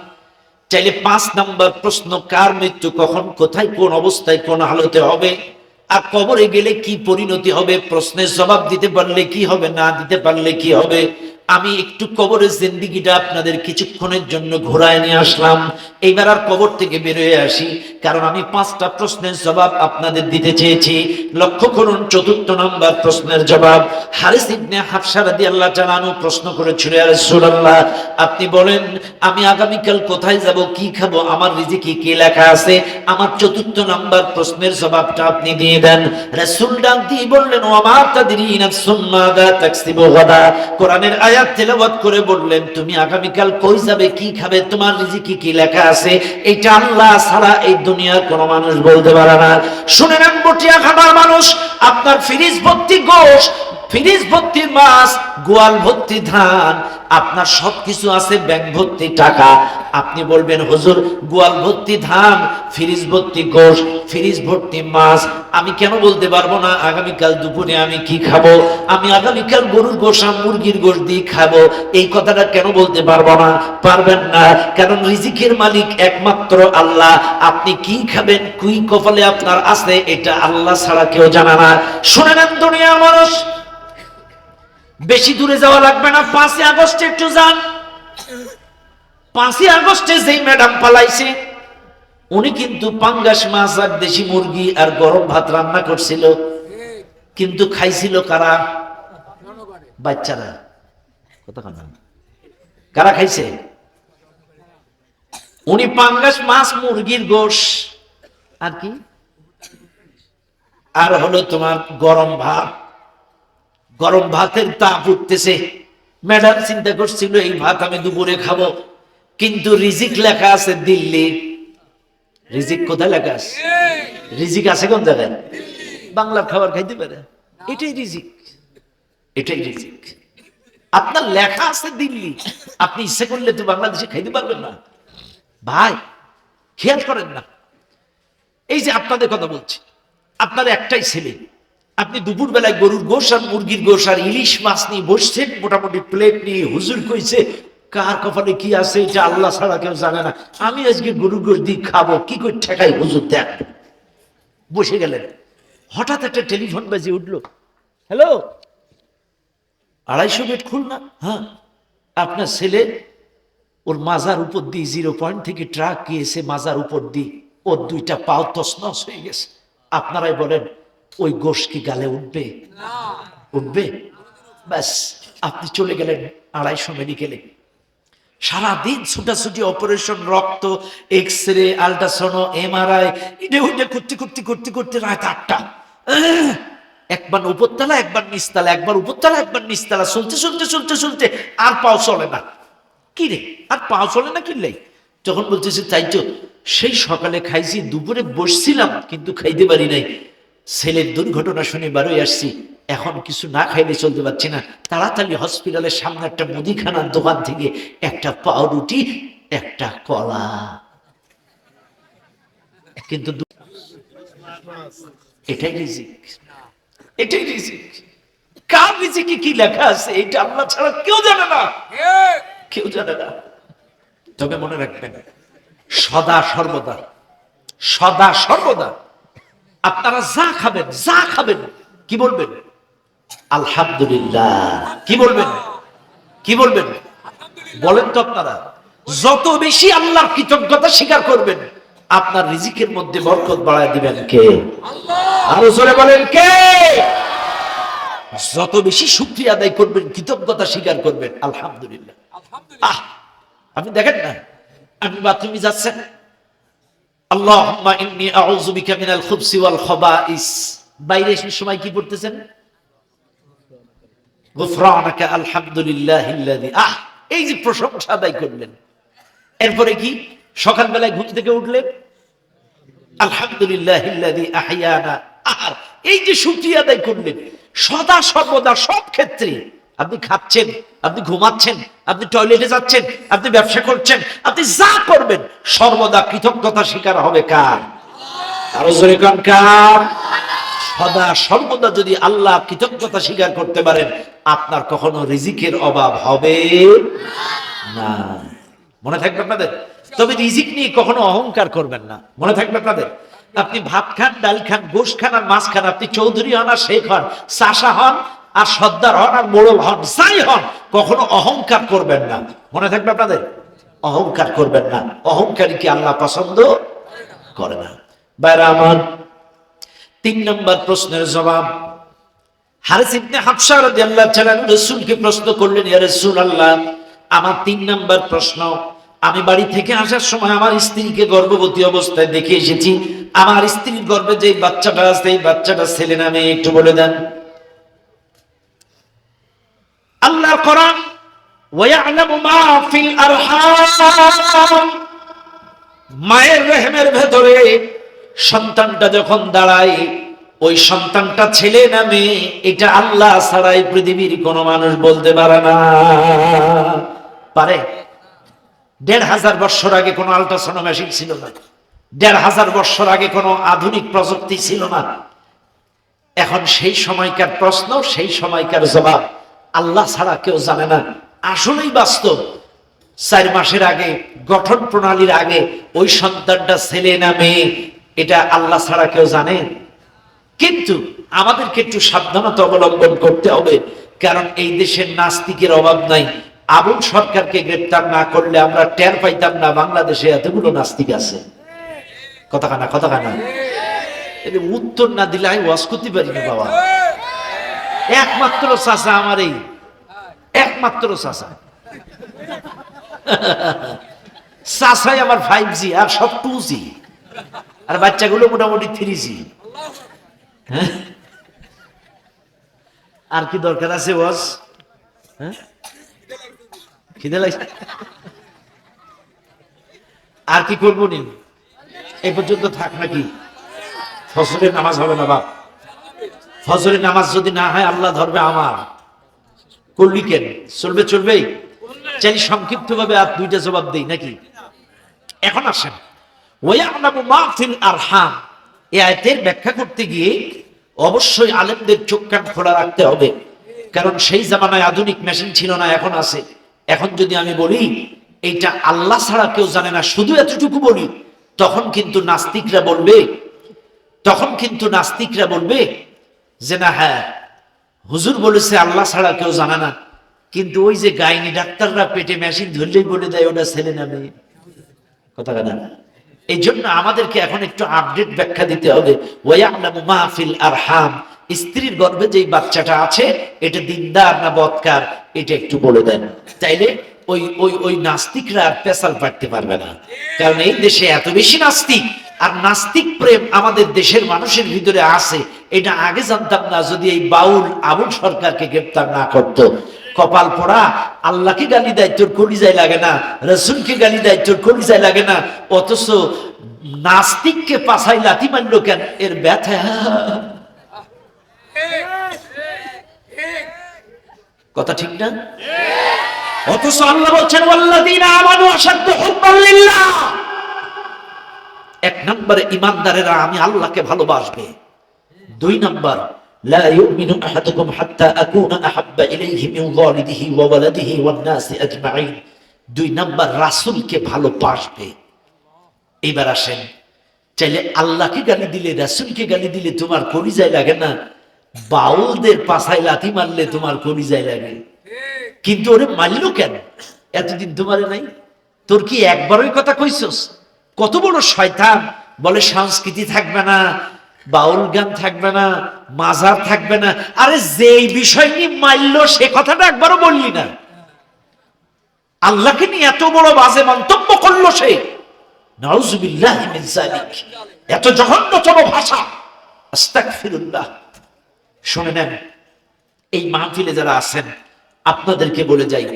S1: চাইলে 5 নাম্বার প্রশ্ন, কার মৃত্যু কখন, কোথায়, কোন অবস্থায়, কোন হালতে হবে, আর কবরে গেলে কি পরিণতি হবে, প্রশ্নের জবাব দিতে পারলে কি হবে, না দিতে পারলে কি হবে। আমি একটু কবরের জিন্দেগিটা আপনাদের কিছুক্ষণের জন্য ঘোরায় নিয়ে আসলাম। এইবার আর কবর থেকে বেরোয় আসি, কারণ আমি 5টা প্রশ্নের জবাব আপনাদের দিতে চেয়েছি। লক্ষ্য করুন, 4র্থ নাম্বার প্রশ্নের জবাব। হারিস ইবনে হাফসা রাদিয়াল্লাহু তাআলা আনহু প্রশ্ন করেছিল, ইয়া রাসূলুল্লাহ, আপনি বলেন আমি আগামীকাল কোথায় যাব, কি খাবো, আমার রিজিকে কি লেখা আছে? আমার 4র্থ নাম্বার প্রশ্নের জবাবটা আপনি দিয়ে দেন। রাসূল ডাক দিয়ে বললেন, ওয়া মা তাদরি নাফসুম মাযা তাকসিবু গাদা। কোরআনের আয়াত তেলাওয়াত করে বললেন, তুমি আগামীকাল কই যাবে, কি খাবে, তোমার রিজিকে কি লেখা আছে, এটা আল্লাহ ছাড়া এই দুনিয়ার কোন মানুষ বলতে পারে না। শুনে নেন বটিয়া খাবার মানুষ, আপনার ফ্রিজ ভর্তি গোশ, ফ্রিজ ভর্তি মাছ, গোয়াল ভর্তি ধান, আপনার সবকিছু আছে, ব্যাংক ভর্তি টাকা। আপনি বলবেন, হুজুর গোয়াল ভর্তি ধান, ফ্রিজ ভর্তি গোশ, ফ্রিজ ভর্তি মাছ, আমি কেন বলতে পারবো না আগামীকাল দুপুরে আমি কি খাবো? আমি আগামীকাল গরুর গোশ আর মুরগির গোশ দিয়ে খাবো, এই কথাটা কেন বলতে পারবো না? পারবেন না, কারণ রিজিকের মালিক একমাত্র আল্লাহ। আপনি কি খাবেন, কুই কপালে আপনার আছে, এটা আল্লাহ ছাড়া কেউ জানে না। শুনে নেন দুনিয়ার মানুষ, বেশি দূরে যাওয়া লাগবে না, 5ই আগস্টে একটু যান। 5ই আগস্টে যেই ম্যাডাম পালাইছে, উনি কিন্তু পাঙ্গাস মাছ আর দেশি মুরগি আর গরম ভাত রান্না করছিল, কিন্তু খাইছিল কারা? বাচ্চারা। কথা কথা, কারা খাইছে? উনি পাঙ্গাস মাছ, মুরগির গোশ, আর কি, আর হলো তোমার গরম ভাত। গরম ভাতের তাপ উঠতেছে, ম্যাডাম চিন্তা করছিল এই ভাত আমি দুপুরে খাবো, কিন্তু রিজিক লেখা আছে দিল্লি। রিজিক কোথায় লেখা আছে? রিজিক আছে কোন জায়গায়? বাংলার খাবার খাইতে পারে, এটাই রিজিক, এটাই রিজিক। আপনার লেখা আছে দিল্লি, আপনি ইচ্ছে করলে তো বাংলাদেশে খাইতে পারবেন না। ভাই খেয়াল করেন না, এই যে আপনাদের কথা বলছি, আপনার একটাই ছেলে, আপনি দুপুর বেলায় গরুর গোশ আর মুরগির গোশ আর ইলিশ মাছ নিয়ে বসছেন, মোটামুটি প্লেট নিয়ে। হুজুর কইছে কার কপালে কি আছে এটা আল্লাহ ছাড়া কেউ জানে না, আমি আজকে গরুর গোশ দিয়ে খাবো, কি করে ঠেকাই হুজুর, দেখ। বসে গেলেন, হঠাৎ একটা টেলিফোন বাজে উঠলো, হ্যালো, 250 বেড খুলনা? হ্যাঁ, আপনার ছেলে ওর মাজার উপর দিয়ে 0 পয়েন্ট থেকে ট্রাক গিয়েছে, মাজার উপর দিয়ে ওর 2টা পাও তছনছ হয়ে গেছে। আপনারাই বলেন ওই গোশ কি গালে উঠবে? উঠবে? ব্যাস, আপনি চলে গেলেন 250 মেডিকেলে, সারাদিন ছুটাছুটি, অপারেশন, রক্ত, এক্সরে, আল্ট্রাসাউন্ড, এমআরআই, এটা ওইটা করতে করতে করতে করতে রাত 8টা। একবার উপরতলা, একবার নিচতলা, একবার উপরতলা, একবার নিচতলা, চলতে চলতে চলতে চলতে আর পাও চলে না। কি রে, আর পাও চলে না কিনলেই? তখন বলতেছে, তাই তো, সেই সকালে খাইছি, দুপুরে বসছিলাম কিন্তু খাইতে পারি নাই, ছেলের দুর্ঘটনা শুনে বারোই আসছি, এখন কিছু না খাইলে চলতে পারছি না, তাড়াতাড়ি হসপিটালের সামনে একটা মুদিখানার দোকান থেকে একটা পাউরুটি, একটা কলা। কিন্তু এটাই রিজিক, এটাই রিজিক। কার রিজিকে কি লেখা আছে এটা আল্লাহ ছাড়া কেউ জানে না, কেউ জানে না। তবে মনে রাখবেন, সদা সর্বদা, সদা সর্বদা আপনারা যা খাবেন, যা খাবেন, কি বলবেন? আলহামদুলিল্লাহ। কি বলবেন? কি বলবেন? বলেন তো আপনারা। যত বেশি আল্লাহর কৃতজ্ঞতা স্বীকার করবেন, আপনার রিজিকের মধ্যে বরকত বাড়ায় দিবেন কে?
S3: আল্লাহ।
S1: আরো জোরে বলেন কে? যত বেশি শুকরিয়া আদায় করবেন, কৃতজ্ঞতা স্বীকার করবেন, আলহামদুলিল্লাহ।
S3: আলহামদুলিল্লাহ।
S1: আপনি দেখেন না, আপনি বাথরুমে যাচ্ছেন, আল্লাহুম্মা ইন্নী আউযু বিকা মিনাল খুবসি ওয়াল খাবাইস, বাইরে এসে সময় কি পড়তেছেন? গুফরানাকা আলহামদুলিল্লাহিল্লাযী, এই যে প্রশংসা আদায় করলেন। এরপরে কি? সকালবেলায় ঘুম থেকে উঠলেন, আলহামদুলিল্লাহিল্লাযী আহইয়ানা, এই যে শুকরিয়া আদায় করলেন। সদা সর্বদা সব ক্ষেত্রে আপনি খাচ্ছেন, আপনি ঘুমাচ্ছেন, আপনি টয়লেটে যাচ্ছেন, আপনি ব্যবসা করছেন, আপনি যা করবেন সর্বদা কৃতজ্ঞতা স্বীকার হবে কার? আরো জোরে কোন কার? সদা সর্বদা যদি আল্লাহ কৃতজ্ঞতা স্বীকার করতে পারেন, আপনার কখনো রিজিকের অভাব হবে না। মনে থাকবে আপনাদের? তবে রিজিক নিয়ে কখনো অহংকার করবেন না, মনে থাকবে আপনাদের? আপনি ভাত খান, ডাল খান, গোশ খান আর মাছ খান, আপনি চৌধুরী হন আর শেখ হন, চাষা হন আর সর্দার হন আর মোড়ল হন, যাই হন, কখনো অহংকার করবেন না। মনে থাকবে আপনাদের? অহংকার করবেন না। অহংকারীকে আল্লাহ পছন্দ করে না। বাইরা আমার, 3 নম্বর প্রশ্নের জবাব, হারিস ইবনে হাফসা রাদিয়াল্লাহু তাআলা রাসূলকে প্রশ্ন করলেন, ইয়া রাসূলুল্লাহ, আমার 3 নম্বর প্রশ্ন, আমি বাড়ি থেকে আসার সময় আমার স্ত্রীকে গর্ভবতী অবস্থায় দেখে এসেছি। আমার স্ত্রীর গর্ভে যে বাচ্চাটা আছে, এই বাচ্চাটা ছেলে না মেয়ে, একটু বলে দেন। আল্লাহর কোরআন, ওয়া ইয়ালামু মা ফিল আরহাম, মায়ের রহমের ভেতরে সন্তানটা যখন দাঁড়ায়, ওই সন্তানটা ছেলে না মেয়ে, এটা আল্লাহ ছাড়াই পৃথিবীর কোন মানুষ বলতে পারে না। পারে? 1500 বছর আগে কোনো আল্ট্রাসাউন্ড মেশিন ছিল না, 1500 বছর আগে কোনো আধুনিক প্রযুক্তি ছিল না। এখন সেই সময়কার প্রশ্ন, সেই সময়কার জবাব আল্লাহ ছাড়া কেউ জানে না। আসলেই বাস্তব, 4 মাসের আগে, গঠন প্রণালীর আগে ওই সন্তানটা ছেলে না মেয়ে, এটা আল্লাহ ছাড়া কেউ জানে। কিন্তু আমাদেরকে একটু সাবধানতা অবলম্বন করতে হবে, কারণ এই দেশের নাস্তিকের অভাব নাই। আবুল সরকারকে গ্রেপ্তার না করলে আমরা টের পাইতাম না বাংলাদেশে এতগুলো নাস্তিক আছে। কথা কানা, কথা কানা। উত্তর না দিলে আমি ওয়াজ করতে পারি না বাবা। একমাত্র চাচা আমার, এই একমাত্র চাচা, চাচাই আমার 5G আর সব 2G, আর বাচ্চাগুলো মোটামুটি 3G। হ্যাঁ, আর কি দরকার আছে ওয়াজ? হ্যাঁ, খিদে লাগছে, আর কি করবো নি? এই পর্যন্ত থাক নাকি? ফজরের নামাজ হবে না বাপ? ফজরের নামাজ যদি না হয় আল্লাহ ধরবে আমার। করলি কেন? চলবে, চলবেই। চাই সংক্ষিপ্ত ভাবে আর 2টা জবাব দেই নাকি? এখন আসেন, ওয়ায়ালামু মা ফিল আরহাম, এই আয়াতের ব্যাখ্যা করতে গিয়ে অবশ্যই আলেমদের চোখ কান খোলা রাখতে হবে, কারণ সেই জামানায় আধুনিক মেশিন ছিল না, এখন আছে। এখন যদি আমি বলি এইটা আল্লাহ ছাড়া কেউ জানে না, শুধু এতটুকু বলি, তখন কিন্তু নাস্তিকরা বলবে যে না, হ্যাঁ হুজুর বলেছে আল্লাহ ছাড়া কেউ জানে না, কিন্তু ওই যে গাইনি ডাক্তাররা পেটে মেশিন ধরলেই বলে দেয় ওটা ছেলে না মেয়ে। কথা না? এই জন্য আমাদেরকে এখন একটু আপডেট ব্যাখ্যা দিতে হবে। ওয়ায়ালামু মা ফিল আরহাম, স্ত্রীর গর্ভে যেই বাচ্চাটা আছে এটা দিনদার না বদকার, এটা একটু বলে দেন। তাইলে ওই ওই ওই নাস্তিকরা আর পেশাল পাঠতে পারবে না, কারণ এই দেশে এত বেশি নাস্তিক আর নাস্তিক প্রেম আমাদের দেশের মানুষের ভিতরে আছে। এটা আগে জানতাম না, যদি এই বাউল আবুল সরকারকে গ্রেপ্তার না করতো। কপাল পোড়া, আল্লাহকে গালি দেয় তোর কলিজায় লাগে না, রসুলকে গালি দেয় তোর কলিজায় লাগে না, অথচ নাস্তিককে পাছায় লাথি মারলো কেন? এর ব্যথা। কথা ঠিক না? অথচ আল্লাহ বলছেন ওয়াল্লাযীনা আমানু আশাদ্দু হুব্বান লিল্লাহ, 1 নম্বরে ঈমানদারেরা আমি আল্লাহকে ভালোবাসবে। 2 নম্বর, লা ইউমিনু আহাদুকুম হাত্তা আকুনা আহাব্বা ইলাইহি মিন ওয়ালিদিহি ওয়া ওয়ালাদিহি ওয়ান নাসি আজমাইন। 2 নম্বর, রাসূলকে ভালোবাসবে। এবার আসেন, চাইলে আল্লাহকে গালি দিলে, রাসূলকে গালি দিলে তোমার কলিজায় লাগে না, বাউলদের পাছায় লাথি মারলে তোমার কলিজায় লাগে। কিন্তু ওরে মারলো কেন? এতদিন তোমারে নাই, তোর কি একবার ওই কথা কইছস? কত বড় শয়তান! বলে সংস্কৃতি থাকবে না, বাউল গান থাকবে না, মাজার থাকবে না। আরে যেই বিষয় নিয়ে মারল সে কথাটা একবারও বললি না। আল্লাহকে নিয়ে এত বড় বাজে মন্তব্য করলো সে, নাউযুবিল্লাহি মিন যালিক। এত জঘন্যতম ভাষা, আস্তাগফিরুল্লাহ। শুনে নেন, এই মাহফিলে যারা আছেন আপনাদেরকে বলে যাই,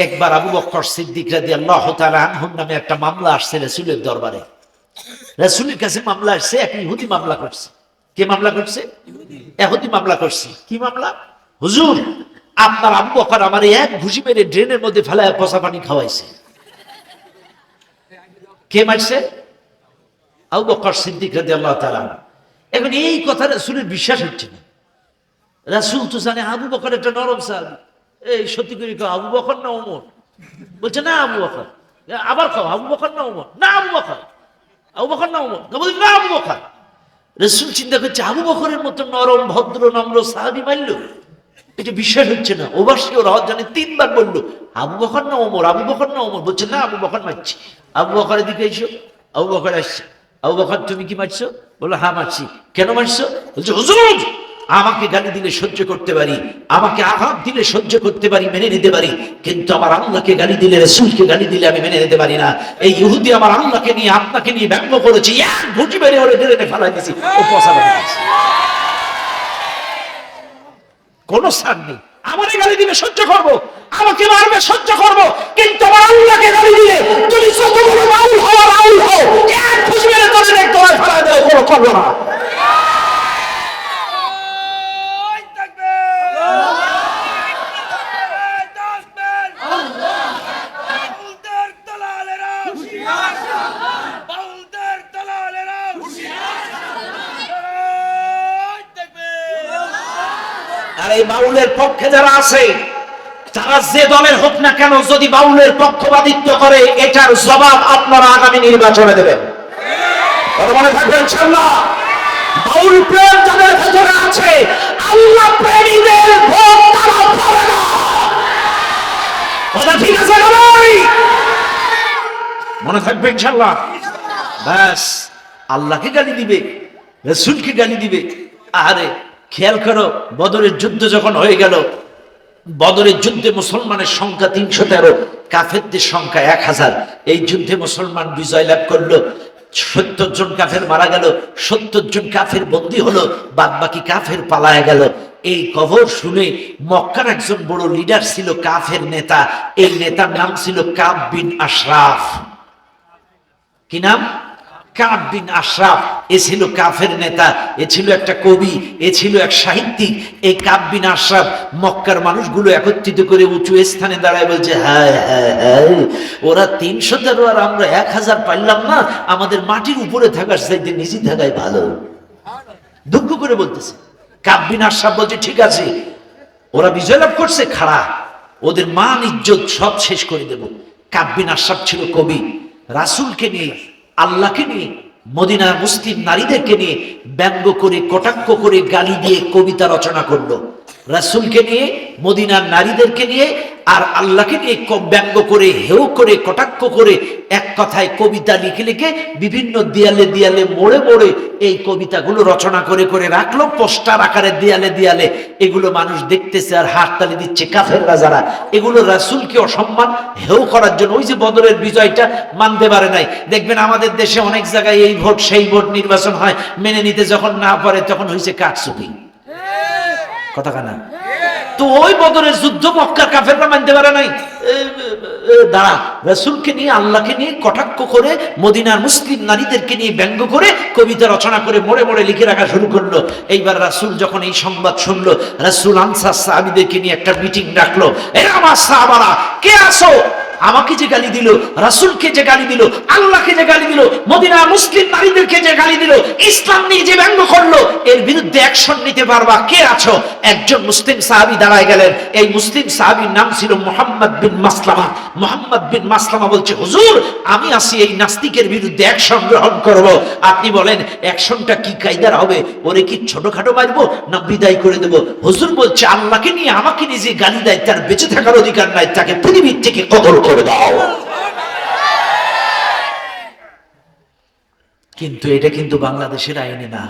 S1: একবার আবু বকর সিদ্দিক রাদিয়াল্লাহু তাআলা আনহু নামে একটা মামলা আসছে রাসূলের দরবারে। রাসূলের কাছে মামলা আসছে, এক ইহুদি মামলা করছে। কে মামলা করছে? ইহুদি মামলা করছে। কি মামলা? হুজুর, আপনার আবু বকর আমারে এক ঘুষি মেরে ড্রেনের মধ্যে ফেলায় পচা পানি খাওয়াইছে। কে মারছে? আবু বকর সিদ্দিক রাদিয়াল্লাহু তাআলা। এখন এই কথা রাসূলের বিশ্বাস হচ্ছে না। রাসূল তো জানে আবু বকর একটা নরম সাহাবী। এই সত্যি করে কও, আবু বকর না ওমর? বলছে না আবু বকর। আবার কও, আবু বকর না ওমর? না আবু বকর। আবু বকর না ওমর? বলছে না আবু বকর। রাসূল চিন্তা করছে আবু বকরের মতো নরম ভদ্র নম্র সাহাবী মারল, এটা বিশ্বাস হচ্ছে না। ওবাসী ওরা জানে তিনবার বললো আবু বকর না ওমর, আবু বকর না ওমর? বলছে না আবু বকর মারছি। আবু বকরের দিকে এসো। আবু বকর আসছে। আবু বকর তুমি কি মারছো? বললো হ্যাঁ মারছি। কেন মারছো? বলছে হুজুর, আমাকে গালি দিলে সহ্য করতে পারি, আমাকে আঘাত দিলে সহ্য করতে পারি, মেনে নিতে পারি, কিন্তু আমার আল্লাহকে গালি দিলে, রাসূলকে গালি দিলে আমি মেনে নিতে পারি না। এই ইহুদি আমার আল্লাহকে নিয়ে আপনাকে নিয়ে ব্যঙ্গ করেছে, এক ঘুষি মেরে ওরে ড্রেনে ফেলাই দিয়েছি, ও পচা পানি খাইছে। কোনো ছাড় নেই। আমারে গালি দিবে সহ্য করব, আমাকে মারবে সহ্য করব, কিন্তু আমার আল্লাহকে গালি দিলে তুমি যত বড় বাউল হও রাউল হও, এক খুশি মেরে তোরে এক তলায় ফেলা দেও, কোনো করবো না। আর এই বাউলের পক্ষে যারা আছে, তারা যে দলের হোক না কেন, যদি বাউলের পক্ষপাতিত্ব করে এটার জবাব আপনারা আগামী নির্বাচনে দেবেন। মনে থাকবেন ইনশাআল্লাহ। বাউল প্রেম যাদের ভেতরে আছে, আল্লাহ প্রেমীদের ভোট তারা পাবে না। কথা ঠিক আছে না ভাই? মনে থাকবে ইনশাআল্লাহ। ব্যাস, আল্লাহকে গালি দিবে, রাসূলকে গালি দিবে। আরে খেয়াল করো, বদরের যুদ্ধ যখন হয়ে গেল, বদরের যুদ্ধে মুসলমানের সংখ্যা ৩১৩, কাফেরদের সংখ্যা ১০০০। এই যুদ্ধে মুসলমান বিজয় লাভ করলো। ৭০ জন কাফের মারা গেল, ৭০ জন কাফের বন্দী হলো, বাদ বাকি কাফের পালায় গেল। এই খবর শুনে মক্কার একজন বড় লিডার ছিল, কাফের নেতা। এই নেতার নাম ছিল কাব বিন আশরাফ। কি নাম? কাব বিন আশরাফ। এ ছিল কাফের নেতা, এ ছিল একটা কবি, এ ছিল এক সাহিত্যিক। এই কাব বিন আশরাফ মক্কার মানুষগুলো একত্রিত করে উঁচু স্থানে দাঁড়ায় বলছে, হ্যাঁ হ্যাঁ হ্যাঁ, ওরা ৩১৩ আর আমরা ১০০০ পাইলাম না, আমাদের মাটির উপরে থাকার চাইতে নিচে থাকাই ভালো। দুঃখ করে বলতেছে। কাব বিন আশরাফ বলছে ঠিক আছে, ওরা বিজয় লাভ করছে, খাড়া, ওদের মান ইজ্জত সব শেষ করে দেব। কাব বিন আশরাফ ছিল কবি। রাসূলকে নিয়ে, আল্লাহকে নিয়ে, মদিনার মুসলিম নারীদেরকে নিয়ে ব্যঙ্গ করে, কটাক্ষ করে, গালি দিয়ে কবিতা রচনা করলো। রাসূলকে নিয়ে, মদিনার নারীদেরকে নিয়ে আর আল্লাহকে নিয়ে ব্যঙ্গ করে, হেউ করে, কটাক্ষ করে, এক কথায় কবিতা লিখে লিখে বিভিন্ন দেয়ালে দেয়ালে, মোড়ে মোড়ে এই কবিতাগুলো রচনা করে করে রাখলো পোস্টার আকারে দেয়ালে দেয়ালে। এগুলো মানুষ দেখতেছে আর হাততালি দিচ্ছে কাফেররা যারা। এগুলো রাসূলকে অসম্মান, হেউ করার জন্য। ওই যে বদরের বিজয়টা মানতে পারে নাই, দেখবেন আমাদের দেশে অনেক জায়গায় এই ভোট সেই ভোট নির্বাচন হয়, মেনে নিতে যখন না পারে তখন হয়েছে কারচুপি। কথা কানা। তো ওই বদরের যুদ্ধ মক্কার কাফেররা মানতে পারে নাই। দাঁড়া, রাসূলকে নিয়ে, আল্লাহকে নিয়ে কটাক্ষ করে, মদিনার মুসলিম নারীদেরকে নিয়ে ব্যঙ্গ করে কবিতা রচনা করে মোড়ে মোড়ে লিখে রাখা শুরু করলো। এইবার রাসূল যখন এই সংবাদ শুনলো, রাসূল আনসার সাহাবীদেরকে নিয়ে একটা মিটিং ডাকলো। এরা আমার সাহাবারা, কে আসো? আমাকে যে গালি দিল, রাসূলকে যে গালি দিল, আল্লাহকে যে গালি দিল, মদিনার মুসলিম নারীদেরকে যে গালি দিল, ইসলাম নিয়ে যে ব্যঙ্গ করলো, এর বিরুদ্ধে অ্যাকশন নিতে পারবা, কে আছো? একজন মুসলিম সাহাবী দাঁড়ায় গেলেন। এই মুসলিম সাহাবীর নাম ছিল মুহাম্মদ বিন মাসলামা। মুহাম্মদ বিন মাসলামা বলছে, হুজুর আমি আসি এই নাস্তিকের বিরুদ্ধে অ্যাকশন গ্রহণ করব। আপনি বলেন অ্যাকশনটা কি কায়দার হবে? ওরে কি ছোটখাটো মারবো না বিদায় করে দেব? হুজুর বলছে, আল্লাহকে নিয়ে আমাকে নিয়ে যে গালি দেয় তার বেঁচে থাকার অধিকার নাই, তাকে পৃথিবীর থেকে কতল করে দাও। কিন্তু এটা কিন্তু বাংলাদেশের আইনে না,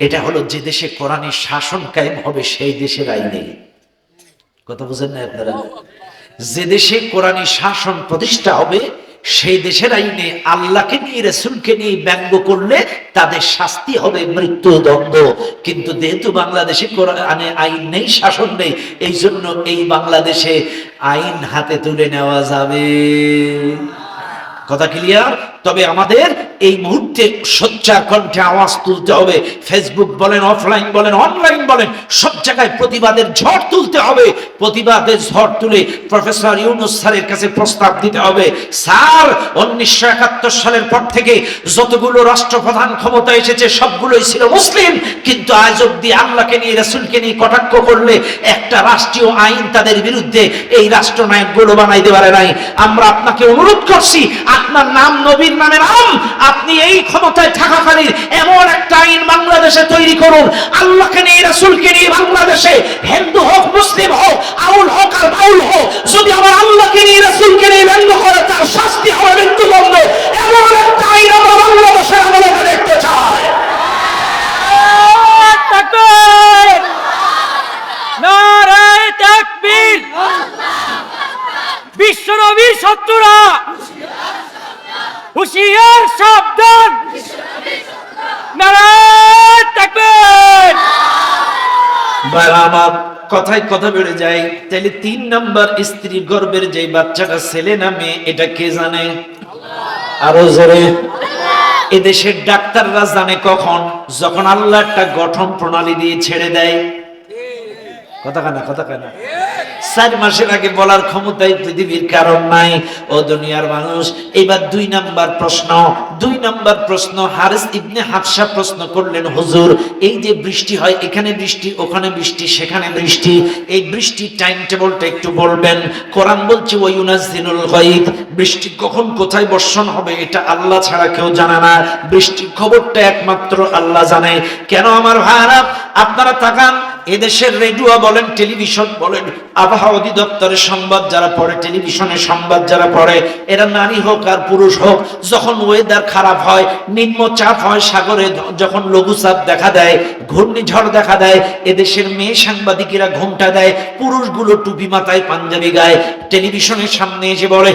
S1: এটা হলো যে দেশে কোরআনের শাসন কায়েম হবে সেই দেশের আইনে। কথা বুঝেন না আপনারা? যে দেশে কোরআনী শাসন প্রতিষ্ঠা হবে সেই দেশের আইনে আল্লাহকে নিয়ে রাসূলকে নিয়ে ব্যঙ্গ করলে তাদের শাস্তি হবে মৃত্যুদণ্ড। কিন্তু যেহেতু বাংলাদেশে কোরআনে আইন নেই, শাসন নেই, এই জন্য এই বাংলাদেশে আইন হাতে তুলে নেওয়া যাবে। কথা ক্লিয়ার? তবে আমাদের এই মুহূর্তে সোচ্চার কণ্ঠে আওয়াজ তুলতে হবে। ফেসবুক বলেন, অফলাইন বলেন, অনলাইন বলেন, সব জায়গায় প্রতিবাদের ঝড় তুলতে হবে। প্রতিবাদের ঝড় তুলে প্রফেসর ইউনূস স্যারের কাছে প্রস্তাব দিতে হবে, স্যার 1971 সালের পর থেকে যতগুলো রাষ্ট্রপ্রধান ক্ষমতা এসেছে সবগুলোই ছিল মুসলিম, কিন্তু আজ অব্দি আল্লাহকে নিয়ে রাসূলকে নিয়ে কটাক্ষ করলে একটা রাষ্ট্রীয় আইন তাদের বিরুদ্ধে এই রাষ্ট্রনায়কগুলো বানাইতে পারে নাই। আমরা আপনাকে অনুরোধ করছি, আপনার নাম নবীর নামে নাম, আপনি এই ক্ষমতায় থাকাকালীন এমন একটা আইন বাংলাদেশে তৈরি করুন, আল্লাহকে নিয়ে রাসূলকে নিয়ে বাংলাদেশে হিন্দু হোক, মুসলিম হোক, আউল হোক আর বাউল হোক, যদি আমার আল্লাহকে নিয়ে রাসূলকে নিয়ে ব্যঙ্গ করে তার শাস্তি হবে মৃত্যুদণ্ড। এমন একটা আইন আমরা বাংলাদেশে আমলে দেখতে চাই।
S4: তাকবীর! নারায়ে তাকবীর! বিশ্বনবীর শত্রুরা হুঁশিয়ার, সাবধান! নারায়ে তাকবীর!
S1: আমার কথায় কথা বেড়ে যায়। তাহলে 3 নাম্বার, স্ত্রী গর্ভের যে বাচ্চাটা ছেলে না মেয়ে এটা কে জানে? আরো জোরে। এদেশের ডাক্তাররা জানে কখন? যখন আল্লাহ একটা গঠন প্রণালী দিয়ে ছেড়ে দেয়। কথা কানা, কথা কানা। 4 মাসের আগে বলার ক্ষমতাই পৃথিবীর কারণ নাই। ও দুনিয়ার মানুষ, এবার 2 নাম্বার প্রশ্ন। 2 নাম্বার প্রশ্ন, হারিস ইবনে হাফসা প্রশ্ন করলেন, হুজুর এই যে বৃষ্টি হয়, এখানে বৃষ্টি, ওখানে বৃষ্টি, সেখানে বৃষ্টি, এই বৃষ্টির টাইম টেবিলটা একটু বলবেন। কোরআন বলছে ওয়ায়ুনাজ্জিলুল গায়ব, বৃষ্টি কখন কোথায় বর্ষণ হবে এটা আল্লাহ ছাড়া কেউ জানে না, বৃষ্টির খবরটা একমাত্র আল্লাহ জানে। কেন আমার ভাইরা আপনারা তাকান, এদেশের রেডিও বলেন, টেলিভিশন বলেন, আবহাওয়া অধিদপ্তরের সংবাদ যারা পড়ে, টেলিভিশনের সংবাদ যারা পড়ে, এরা নারী হোক আর পুরুষ হোক, যখন ওয়েদার খারাপ হয়, নিম্নচাপ হয়, সাগরে যখন লঘুচাপ দেখা দেয়, ঘূর্ণিঝড় দেখা দেয়, এদেশের মেয়ে সাংবাদিকেরা ঘোমটা দেয়, পুরুষগুলো টুপি মাথায় পাঞ্জাবি গায়ে টেলিভিশনের সামনে এসে বলে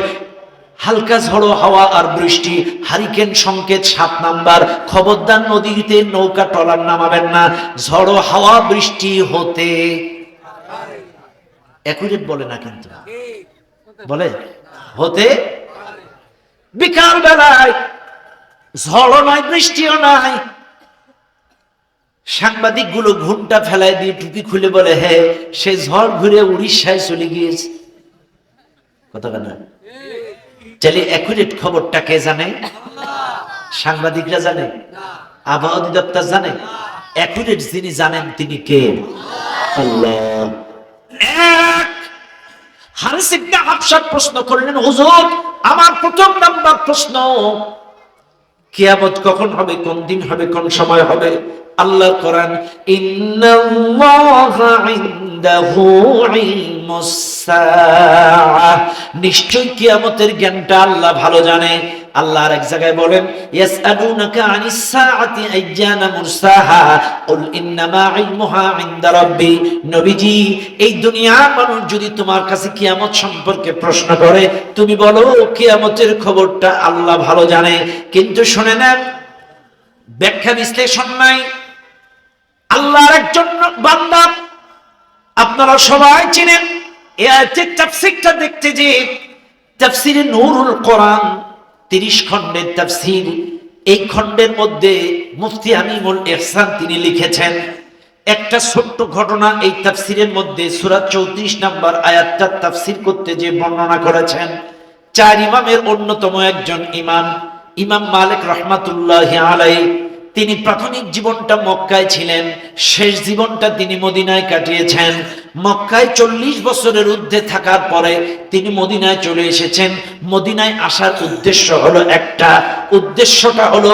S1: হালকা ঝড়ো হাওয়া আর বৃষ্টি, হারিকেন সংকেত 7 নাম্বার, খবরদার নদীতে নৌকা ট্রলার নামাবেন না, ঝড়ো হাওয়া বৃষ্টি হতে। অ্যাকুরেট বলে না, কিন্তু বলে হতে। বিকাল বেলায় ঝড়ও নাই, বৃষ্টিও নাই, সাংবাদিক গুলো ঘুমটা ফেলায় দিয়ে টুপি খুলে বলে, হ্যাঁ সে ঝড় ঘুরে উড়িষ্যায় চলে গিয়েছে। কথা না? তাহলে অ্যাকুরেট খবরটা কে জানে? সাংবাদিকরা জানে? আবহাওয়া অধিদপ্তর জানে? অ্যাকুরেট যিনি জানেন তিনি কে? আল্লাহ। হারিস ইবনে হাফসা প্রশ্ন করলেন, হুজুর আমার 1 নাম্বার প্রশ্ন, কিয়ামত কখন হবে, কোন দিন হবে, কোন সময় হবে? আল্লাহর কোরআন, ইন্নাল্লাহা ইনদাহু ইলমুস সাআহ, নিশ্চয় কিয়ামতের জ্ঞানটা আল্লাহ ভালো জানে। আল্লাহ আর এক জায়গায় বলেন, ইয়াসআলুনাকা আনিস সাআতি আইয়ানা মুরসাহা কুল ইন্নামা ইলমুহা ইনদা রাব্বি। নবীজি, এই দুনিয়ার মানুষ যদি তোমার কাছে কিয়ামত সম্পর্কে প্রশ্ন করে, তুমি বলো কিয়ামতের খবরটা আল্লাহ ভালো জানে। কিন্তু শুনে নেন, ব্যাখ্যা বিশ্লেষণ নাই। আল্লাহর একজন বান্দা আপনারা সবাই চিনেন, এই আয়াতের তাফসীরটা দেখতে যে তাফসীরে নূরুল কোরআন 30 খণ্ডের তাফসীর, এই খণ্ডের মধ্যে মুফতি আমিনুল ইহসান তিনি লিখেছেন একটা ছোট্ট ঘটনা। এই তাফসীরের মধ্যে সূরা 34 নম্বর আয়াতটা তাফসীর করতে যে বর্ণনা করেছেন, 4 ইমামের অন্যতম একজন ইমাম, ইমাম মালিক রাহমাতুল্লাহি আলাইহি, তিনি প্রাথমিক জীবনটা মক্কায় ছিলেন, শেষ জীবনটা তিনি মদিনায় কাটিয়েছেন। মক্কায় 40 বছরের ঊর্ধ্বে থাকার পরে তিনি মদিনায় চলে এসেছেন। মদিনায় আসার উদ্দেশ্য হলো একটা, উদ্দেশ্যটা হলো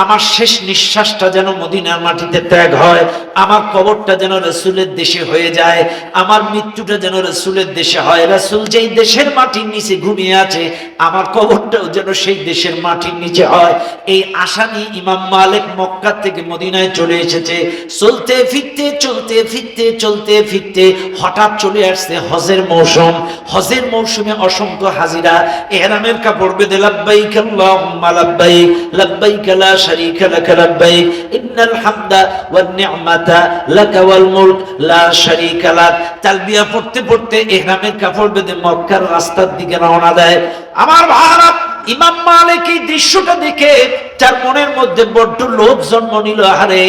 S1: আমার শেষ নিঃশ্বাসটা যেন মদিনার মাটিতে ত্যাগ হয়, আমার কবরটা যেন রাসূলের দেশে হয়ে যায়, আমার মৃত্যুটা যেন রাসূলের দেশে হয়। রাসূল যেই দেশের মাটির নিচে ঘুমিয়ে আছে আমার কবরটাও যেন সেই দেশের মাটির নিচে হয়। এই আশা নিয়ে ইমাম মালিক মক্কা থেকে মদিনায় চলে এসেছে। চলতে ফিরতে চলতে ফিরতে চলতে ফিরতে হঠাৎ চলে আসছে হজের মৌসুম। হজের মৌসুমে অসংখ্য হাজিরা ইহরামের কাপড় বেঁধে লাব্বাইক আল্লাহুম্মা লাব্বাইক লাব্বাইক লা শারীকা লাক লাব্বাইক ইন্নাল হামদা ওয়ান নি'মাতা লাকা ওয়াল মুলক লা শারীকা লাক তালবিয়া পড়তে পড়তে ইহরামের কাপড় বেঁধে মক্কার রাস্তার দিকে রওনা দেয়। আমার ভাইরা, ইমাম মালিক এই দৃশ্যটা দেখে তার মনের মধ্যে বড্ড লোভ জন্ম নিল। আরে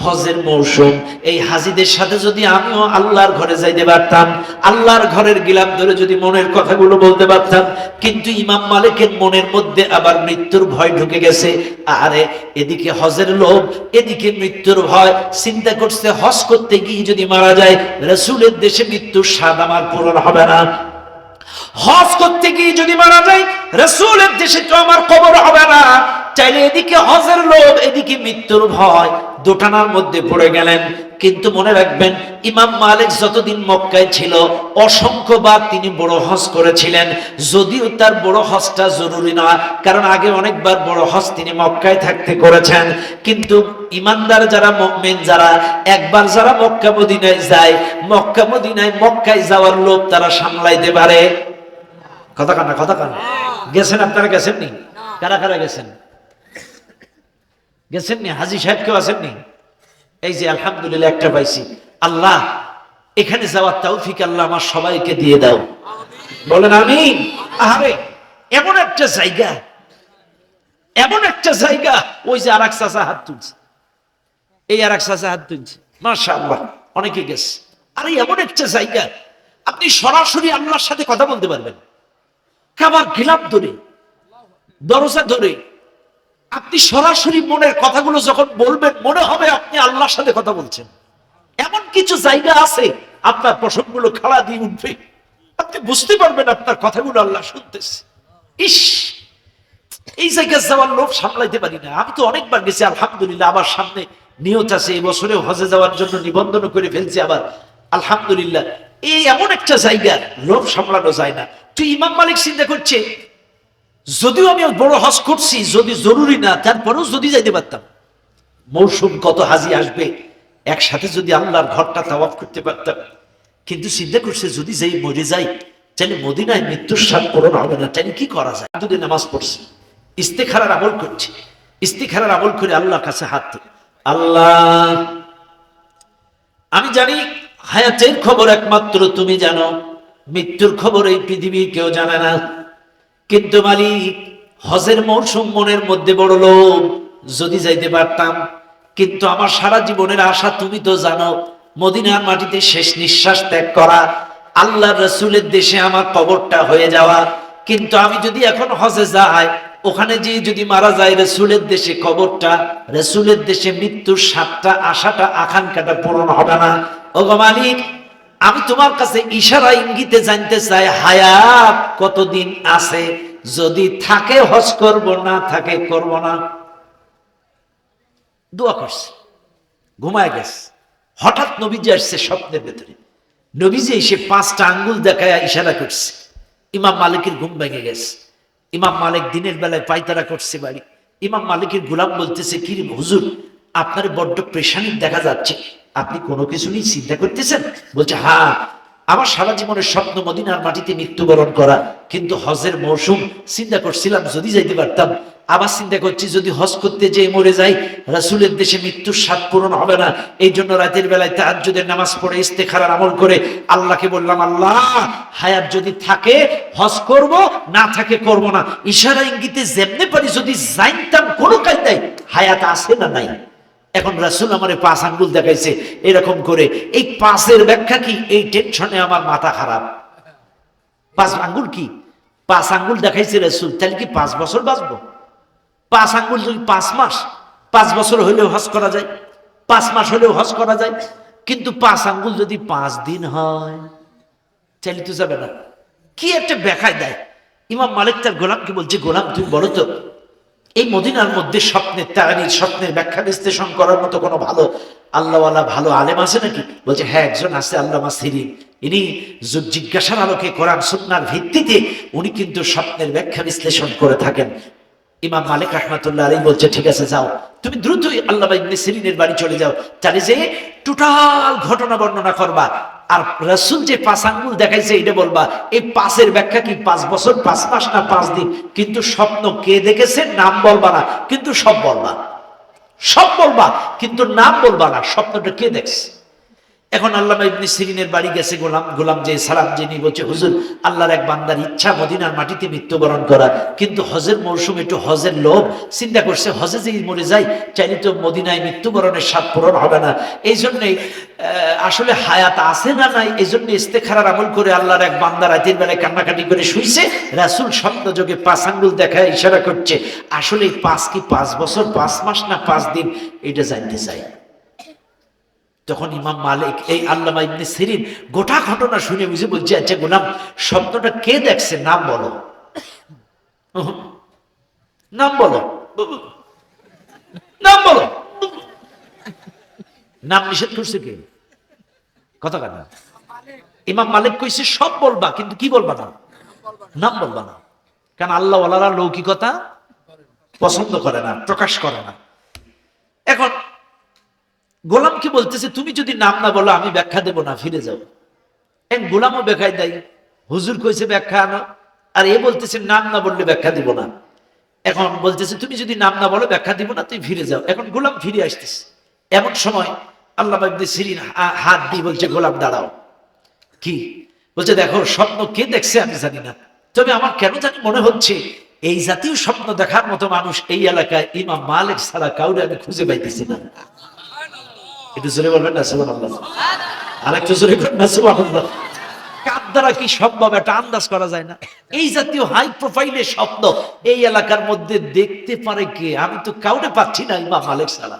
S1: হজের মৌসুম, এই হাজিদের সাথে যদি আমিও আল্লাহর ঘরে যাইতে পারতাম, আল্লাহর ঘরের গিলাপ ধরে যদি মনের কথাগুলো বলতে পারতাম। কিন্তু ইমাম মালিকের মনের মধ্যে আবার মৃত্যুর ভয় ঢুকে গেছে। আরে এদিকে হজের লোভ, এদিকে মৃত্যুর ভয়। চিন্তা করছে হজ করতে গিয়ে যদি মারা যায় রাসূলের দেশে মৃত্যুর স্বাদ আমার পূরণ হবে না। হজ করতে গিয়ে যদি মারা যায় রাসূলের দেশে তো আমার কবর হবে না। চাইলে এদিকে হজের লোভ, এদিকে মৃত্যুর ভয়, দোটানার মধ্যে পড়ে গেলেন। কিন্তু মনে রাখবেন, ইমাম মালিক যতদিন মক্কায় ছিল অসংখ্যবার তিনি বড় হজ করেছিলেন। যদিও তার বড় হজটা জরুরি না, কারণ আগে অনেকবার বড় হজ তিনি মক্কায় থাকতে করেছেন। কিন্তু ইমানদার যারা, মুমিন যারা, একবার যারা মক্কা মদিনায় যায়, মক্কা মদিনায় মক্কায় যাওয়ার লোভ তারা সামলাইতে পারে। কথা কানা কথা কানা গেছেন আপনারা? গেছেন নি? কারা কারা গেছেন? গেছেন নি? হাজী সাহেব কেউ আছেন নি? এই যে আলহামদুলিল্লাহ একটা পাইছি। আল্লাহ এখানে যাওয়ার তৌফিক আল্লাহ আমার সবাইকে দিয়ে দাও, বলেন আমিন। আরে এমন একটা জায়গা, এমন একটা জায়গা, ওই যে আরেক চাচা হাত তুলছে, এই আরেক চাচা হাত তুলছে, মাশাআল্লাহ অনেকে গেছে। আরে এমন একটা জায়গা আপনি সরাসরি আল্লাহর সাথে কথা বলতে পারবেন। কাবার গিলাপ ধরে, দরজা ধরে আপনি সরাসরি মনের কথাগুলো যখন বলবেন মনে হবে আপনি আল্লাহর সাথে কথা বলছেন। এমন কিছু জায়গা আছে আপনার প্রসঙ্গগুলো খাড়া দিয়ে উঠবে, আপনি বুঝতে পারবেন আপনার কথাগুলো আল্লাহ শুনতেছে। ইস, এই জায়গায় যাওয়ার লোভ সামলাইতে পারি না। আমি তো অনেকবার গেছি আলহামদুলিল্লাহ, আবার সামনে নিয়ত আছে এই বছরে হজে যাওয়ার জন্য, নিবন্ধন করে ফেলছি আবার আলহামদুলিল্লাহ। এই এমন একটা জায়গা লোভ সামলানো যায় না। তো ইমাম মালিক চিন্তা করছে, যদিও আমি বড় হজ করছি, যদি জরুরি না, তারপরেও যদি যাইতে পারতাম, মৌসুম কত হাজি আসবে, একসাথে যদি আল্লাহর ঘরটা তাওয়াফ করতে পারতাম। কিন্তু চিন্তা করছে যদি যাই মরে যাই, তাহলে মদিনায় মৃত্যুর স্বাদ পূরণ হবে না, তাহলে কি করা যায়? যদি নামাজ পড়ছি, ইস্তেখারার আমল করছি, ইস্তেখারার আমল করে আল্লাহর কাছে হাত তুলি, আল্লাহ আমি জানি হায়াতের খবর একমাত্র তুমি জানো, মৃত্যুর খবর এই পৃথিবীর কেউ জানে না। কিন্তু মালিক হজের মৌসুম, মনের মধ্যে বড় লোভ, যদি যাইতে পারতাম। কিন্তু আমার সারা জীবনের আশা তুমি তো জানো, মদিনার মাটিতে শেষ নিঃশ্বাস ত্যাগ করা, আল্লাহ রাসূলের দেশে আমার কবরটা হয়ে যাওয়া। কিন্তু আমি যদি এখন হজে যাই, ওখানে যে যদি মারা যায় রাসূলের দেশে কবরটা, রাসূলের দেশে মৃত্যুর স্বাদটা, আশাটা, আকাঙ্ক্ষাটা পূরণ হবে না। ওগো মালিক, আমি তোমার কাছে ইশারা ইঙ্গিতে জানতে চাই হায়াত কতদিন আছে, যদি থাকে হজ করব, না থাকে করব না। দোয়া করছে, ঘুমায় গেছে। হঠাৎ নবীজি আসছে স্বপ্নের ভেতরে। নবীজি এসে 5টা আঙ্গুল দেখায় ইশারা করছে। ইমাম মালিকের ঘুম ভেঙে গেছে। ইমাম মালিক দিনের বেলায় পায়তারা করছে বাড়ি। ইমাম মালিকের গোলাম বলতেছে, কি রে হুজুর, আপনার বড্ড প্রেশানিক দেখা যাচ্ছে, আপনি কোনো কিছু নিয়ে চিন্তা করতেছেন? বলছে, হ্যাঁ, আমার সারা জীবনের স্বপ্ন মদিনার মাটিতে মৃত্যুবরণ করা, কিন্তু হজের মৌসুম, চিন্তা করছিলাম যদি যাইতে পারতাম। আবার চিন্তা করছি যদি হজ করতে যেয়ে মরে যাই, রাসূলের দেশে মৃত্যুর স্বাদ পূরণ হবে না। এই জন্য রাতের বেলায় তাহাজ্জুদের নামাজ পড়ে ইস্তেখারার আমল করে আল্লাহকে বললাম, আল্লাহ হায়াত যদি থাকে হজ করব, না থাকে করব না। ইশারা ইঙ্গিতে যেমনে পারি যদি জানতাম কোনো কায়দায় হায়াত আছে না নাই। এখন রাসূল আমারে 5 আঙ্গুল দেখাইছে এরকম করে। এই 5-এর ব্যাখ্যা কি? এই টেনশনে আমার মাথা খারাপ। 5 আঙ্গুল কি? 5 আঙ্গুল দেখাইছে রাসূল, তাহলে কি 5 বছর বাঁচবো? 5 আঙ্গুল যদি 5 মাস, 5 বছর হলেও হজ করা যায়, 5 মাস হলেও হজ করা যায়। কিন্তু 5 আঙ্গুল যদি 5 দিন হয় চাইলে তো যাবে না। কি একটা ব্যাখ্যায় দেয়। ইমাম মালিক তার গোলামকে বলছে, গোলাম তুমি বলো তো, এই মদিনার মধ্যে স্বপ্নের তারির স্বপ্নের ব্যাখ্যা বিশ্লেষণ করার মতো কোনো ভালো আল্লাহওয়ালা ভালো আলেম আছে নাকি? বলছে হ্যাঁ, একজন আছে, আল্লামা সিরিন। ইনি জিজ্ঞাসার আলোকে কোরআন সুন্নাহর ভিত্তিতে উনি কিন্তু স্বপ্নের ব্যাখ্যা বিশ্লেষণ করে থাকেন। ইমাম মালিক রাহমাতুল্লাহ আলাইহি বলছে ঠিক আছে যাও, তুমি দ্রুতই আল্লামা ইবনে সিরিনের বাড়ি চলে যাও, চলে যেয়ে টোটাল ঘটনা বর্ণনা করবা। আর রাসূল যে 5 আঙ্গুল দেখাইছে এটা বলবা। এই 5-এর ব্যাখ্যা কি 5 বছর 5 মাস না 5 দিন, কিন্তু স্বপ্ন কে দেখেছে নাম বলবা না, কিন্তু সব বলবা। সব বলবা কিন্তু নাম বলবা না, স্বপ্নটা কে দেখছে। এখন আল্লামা ইবনে সিরিনের বাড়ি গেছে গোলাম যে সালাম যিনি বলছে, হুজুর আল্লাহর এক বান্দার ইচ্ছা মদিনার মাটিতে মৃত্যুবরণ করা, কিন্তু হজের মৌসুম একটু হজের লোভ, চিন্তা করছে হজে যে মরে যায় চাইলে তো মদিনায় মৃত্যুবরণের স্বাদ পূরণ হবে না। এই জন্যই আসলে হায়াত আছে না নাই, এই জন্য ইস্তেখারার আমল করে আল্লাহর এক বান্দা রাতের বেলায় কান্নাকাটি করে শুইছে, রাসূল স্বপ্ন যোগে 5 আঙ্গুল দেখায় ইশারা করছে। আসলে 5 কি 5 বছর 5 মাস না 5 দিন এটা জানতে চাই। তখন ইমাম মালিক এই আল্লামা ইবনে সিরিন গোটা ঘটনা শুনে বুঝে বলছে, আচ্ছা গোলাম স্বপ্নটা কে দেখছে নাম বলো। নাম বলো, নাম বলো। নাম নিষেধ করছে কে? কথা কাটা। ইমাম মালিক কইছে সব বলবা কিন্তু কি বলবা না, নাম বলবা না। কারণ আল্লাহ ওয়ালারা লৌকিকতা পছন্দ করে না, প্রকাশ করে না। এখন গোলামকে বলতেছে তুমি যদি নাম না বলো আমি ব্যাখ্যা দেব না, ফিরে যাও। গোলামও ব্যাখ্যায় দেয়, হুজুর কইছে ব্যাখ্যা আনো, আর এ বলতেছে নাম না বললে ব্যাখ্যা দিব না। এখন বলতেছে তুমি যদি নাম না বলো ব্যাখ্যা দিব না, তুমি ফিরে যাও। এখন গোলাম ফিরে আসতেছে, এমন সময় আল্লামা ইবনে সিরিন হাত দিয়ে বলছে, গোলাম দাঁড়াও। কি বলছে? দেখো স্বপ্ন কে দেখছে আমি জানি না, তবে আমার কেন জানি মনে হচ্ছে এই জাতীয় স্বপ্ন দেখার মতো মানুষ এই এলাকায় ইমাম মালিক ছাড়া কাউরে আমি খুঁজে পাইতেছি না। একটু জোরে বলবেন না সুবহানাল্লাহ? আরেকটু জোরে বলবেন না সুবহানাল্লাহ? কার দ্বারা কি সম্ভব এটা আন্দাজ করা যায় না। এই জাতীয় হাই প্রোফাইলের স্বপ্ন এই এলাকার মধ্যে দেখতে পারে কে? আমি তো কাউরে পাচ্ছি না ইমাম মালিক ছাড়া।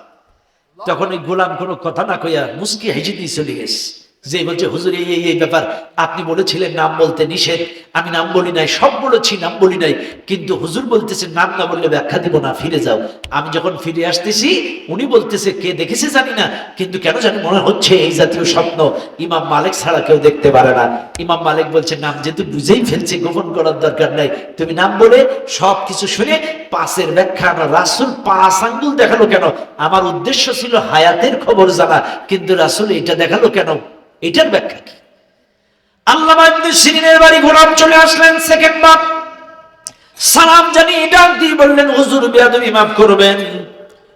S1: তখন এই গোলাম কোনো কথা না কইয়া মুস্কি হেসে দিয়ে চলে গেছে, যে বলছে হুজুর এই ব্যাপার, আপনি বলেছিলেন নাম বলতে নিষেধ, আমি নাম বলি নাই, সব বলেছি নাম বলি নাই, কিন্তু হুজুর বলতেছে নাম না বললে ব্যাখ্যা দিব না, ফিরে যাও। আমি যখন ফিরে আসতেছি উনি বলতেছে কে দেখেছে জানি না, কিন্তু কেন জানি মনে হচ্ছে এই জাতীয় স্বপ্ন ইমাম মালিক ছাড়া কেউ দেখতে পারে না। ইমাম মালিক বলছে নাম যেহেতু বুঝেই ফেলছে, গোপন করার দরকার নাই, তুমি নাম বলে সব কিছু শুনে 5-এর ব্যাখ্যা আনো। রাসূল 5 আঙ্গুল দেখালো কেন? আমার উদ্দেশ্য ছিল হায়াতের খবর জানা, কিন্তু রাসূল এটা দেখালো কেন? এটার ব্যাখ্যা কি? আল্লামা ইবনে সিরিনের বাড়ি গোলাম চলে আসলেন, সেকেন্ড বার সালাম জানিয়ে ডাক দিয়ে বললেন, হুজুর বেয়াদবি মাফ করবেন,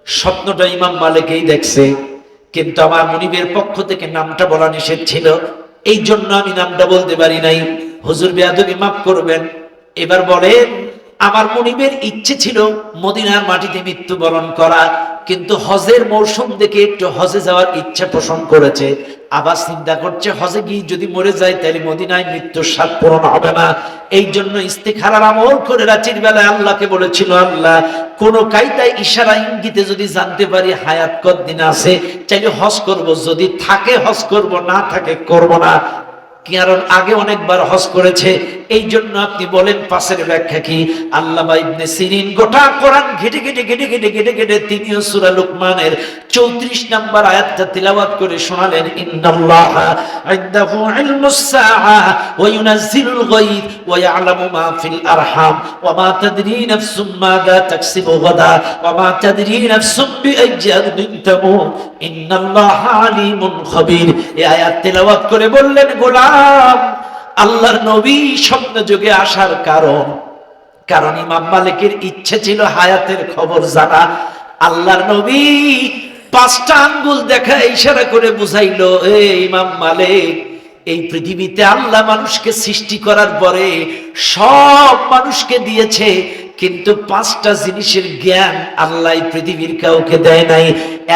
S1: স্বপ্নটা ইমাম মালিকই দেখছে, কিন্তু আমার মুনিবের পক্ষ থেকে নামটা বলা নিষেধ ছিল, এই জন্য আমি নামটা বলতে পারি নাই, হুজুর বেয়াদবি মাফ করবেন। এবার বলেন, আমার মুনিবের ইচ্ছে ছিল মদিনার মাটিতে মৃত্যুবরণ করা, কিন্তু হজের মৌসুম দেখে একটু হজে যাওয়ার ইচ্ছা পোষণ করেছে, আবার চিন্তা করছে হজে গিয়ে যদি মরে যায় তাহলে মদিনায় মৃত্যুর স্বাদ পূরণ হবে না। এই জন্য ইস্তেখারার আমল করে রাতের বেলায় আল্লাহকে বলেছিল, আল্লাহ কোন কায়দায় ইশারা ইঙ্গিতে যদি জানতে পারি হায়াত কতদিন আছে চাইলে হজ করব, যদি থাকে হজ করব, না থাকে করব না। কারণ আগে অনেকবার হজ করেছে। এই জন্য আপনি বলেন 5-এর ব্যাখ্যা কি? আল্লামা ইবনে সিরিন গোটা কোরআন ঘেটে ঘেটে তিনিও সূরা লুকমানের 34 নম্বর আয়াতটা তিলাওয়াত করে শোনালেন, ইন্নাল্লাহা ইনদাহু ইলমুস সাআ ওয়া ইউনাজ্জিলুল গায়ব ওয়া ইয়ালামু মা ফিল আরহাম ওয়া মা তাদরি নাফসুম মাযা তাকসিবু গাদা ওয়া মা তাদরি নাফসুম বিআইয়ি আরদিন তামুত ইন্নাল্লাহা আলিমুন খাবীর। এই আয়াত তিলাওয়াত করে বললেন, গোলাম আল্লাহর নবী স্বপ্ন যুগে আসার কারণ ইমাম মালিকের ইচ্ছে ছিল হায়াতের খবর জানা। আল্লাহর নবী 5টা আঙ্গুল দেখা ইশারা করে বুঝাইলো, ইমাম মালিক, এই পৃথিবীতে আল্লাহ মানুষকে সৃষ্টি করার পরে সব মানুষকে দিয়েছে, কিন্তু 5টা জিনিসের জ্ঞান আল্লাহ পৃথিবীর কাউকে দেয় নাই।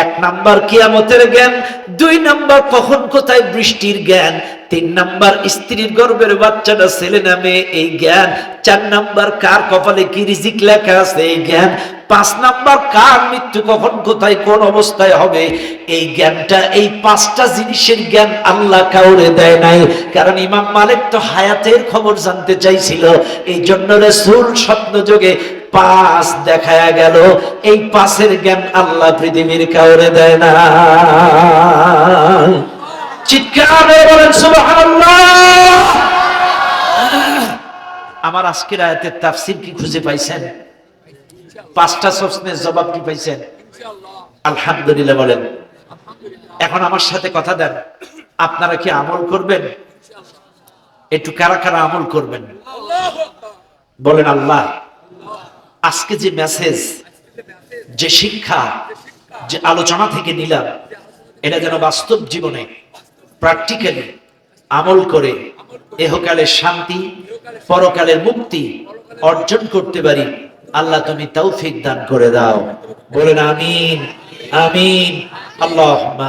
S1: 1 নাম্বার কিয়ামতের জ্ঞান, 2 নাম্বার কখন কোথায় বৃষ্টির জ্ঞান, 3 নাম্বার স্ত্রীর গর্ভের বাচ্চাটা ছেলে না মেয়ে এই জ্ঞান, 4 নাম্বার কার কপালে কি রিজিক লেখা আছে এই জ্ঞান, 5 নাম্বার কার মৃত্যু কখন কোথায় কোন অবস্থায় হবে এই জ্ঞানটা, এই 5টা জিনিসের জ্ঞান আল্লাহ কাউরে দেয় নাই। কারণ ইমাম মালিক তো হায়াতের খবর জানতে চাইছিল, এই জন্য রাসূল স্বপ্ন যোগে 5 দেখায়া গেল। এই 5-এর জ্ঞান আল্লাহ পৃথিবীর কাউরে দেয় না। চিৎকার করে বলেন সুবহানাল্লাহ। আমার আজকের আয়াতের তাফসীর কি খুঁজে পাইছেন? 5টা প্রশ্নের জবাব কি পাইছেন?
S3: ইনশাআল্লাহ,
S1: আলহামদুলিল্লাহ বলেন।
S3: আলহামদুলিল্লাহ,
S1: এখন আমার সাথে কথা দেন, আপনারা কি আমল করবেন? একটু কারা কারা আমল করবেন
S3: আল্লাহু আকবার।
S1: বলেন। আল্লাহ, আজকে যে মেসেজ, যে শিক্ষা, যে আলোচনা থেকে নিলাম, এটা যেন বাস্তব জীবনে প্র্যাকটিক্যালি আমল করে এহকালের শান্তি, পরকালের মুক্তি অর্জন করতে পারি। আল্লাহ তুমি তৌফিক দান করে দাও। বলেন আমিন, আমিন, আল্লাহুম্মা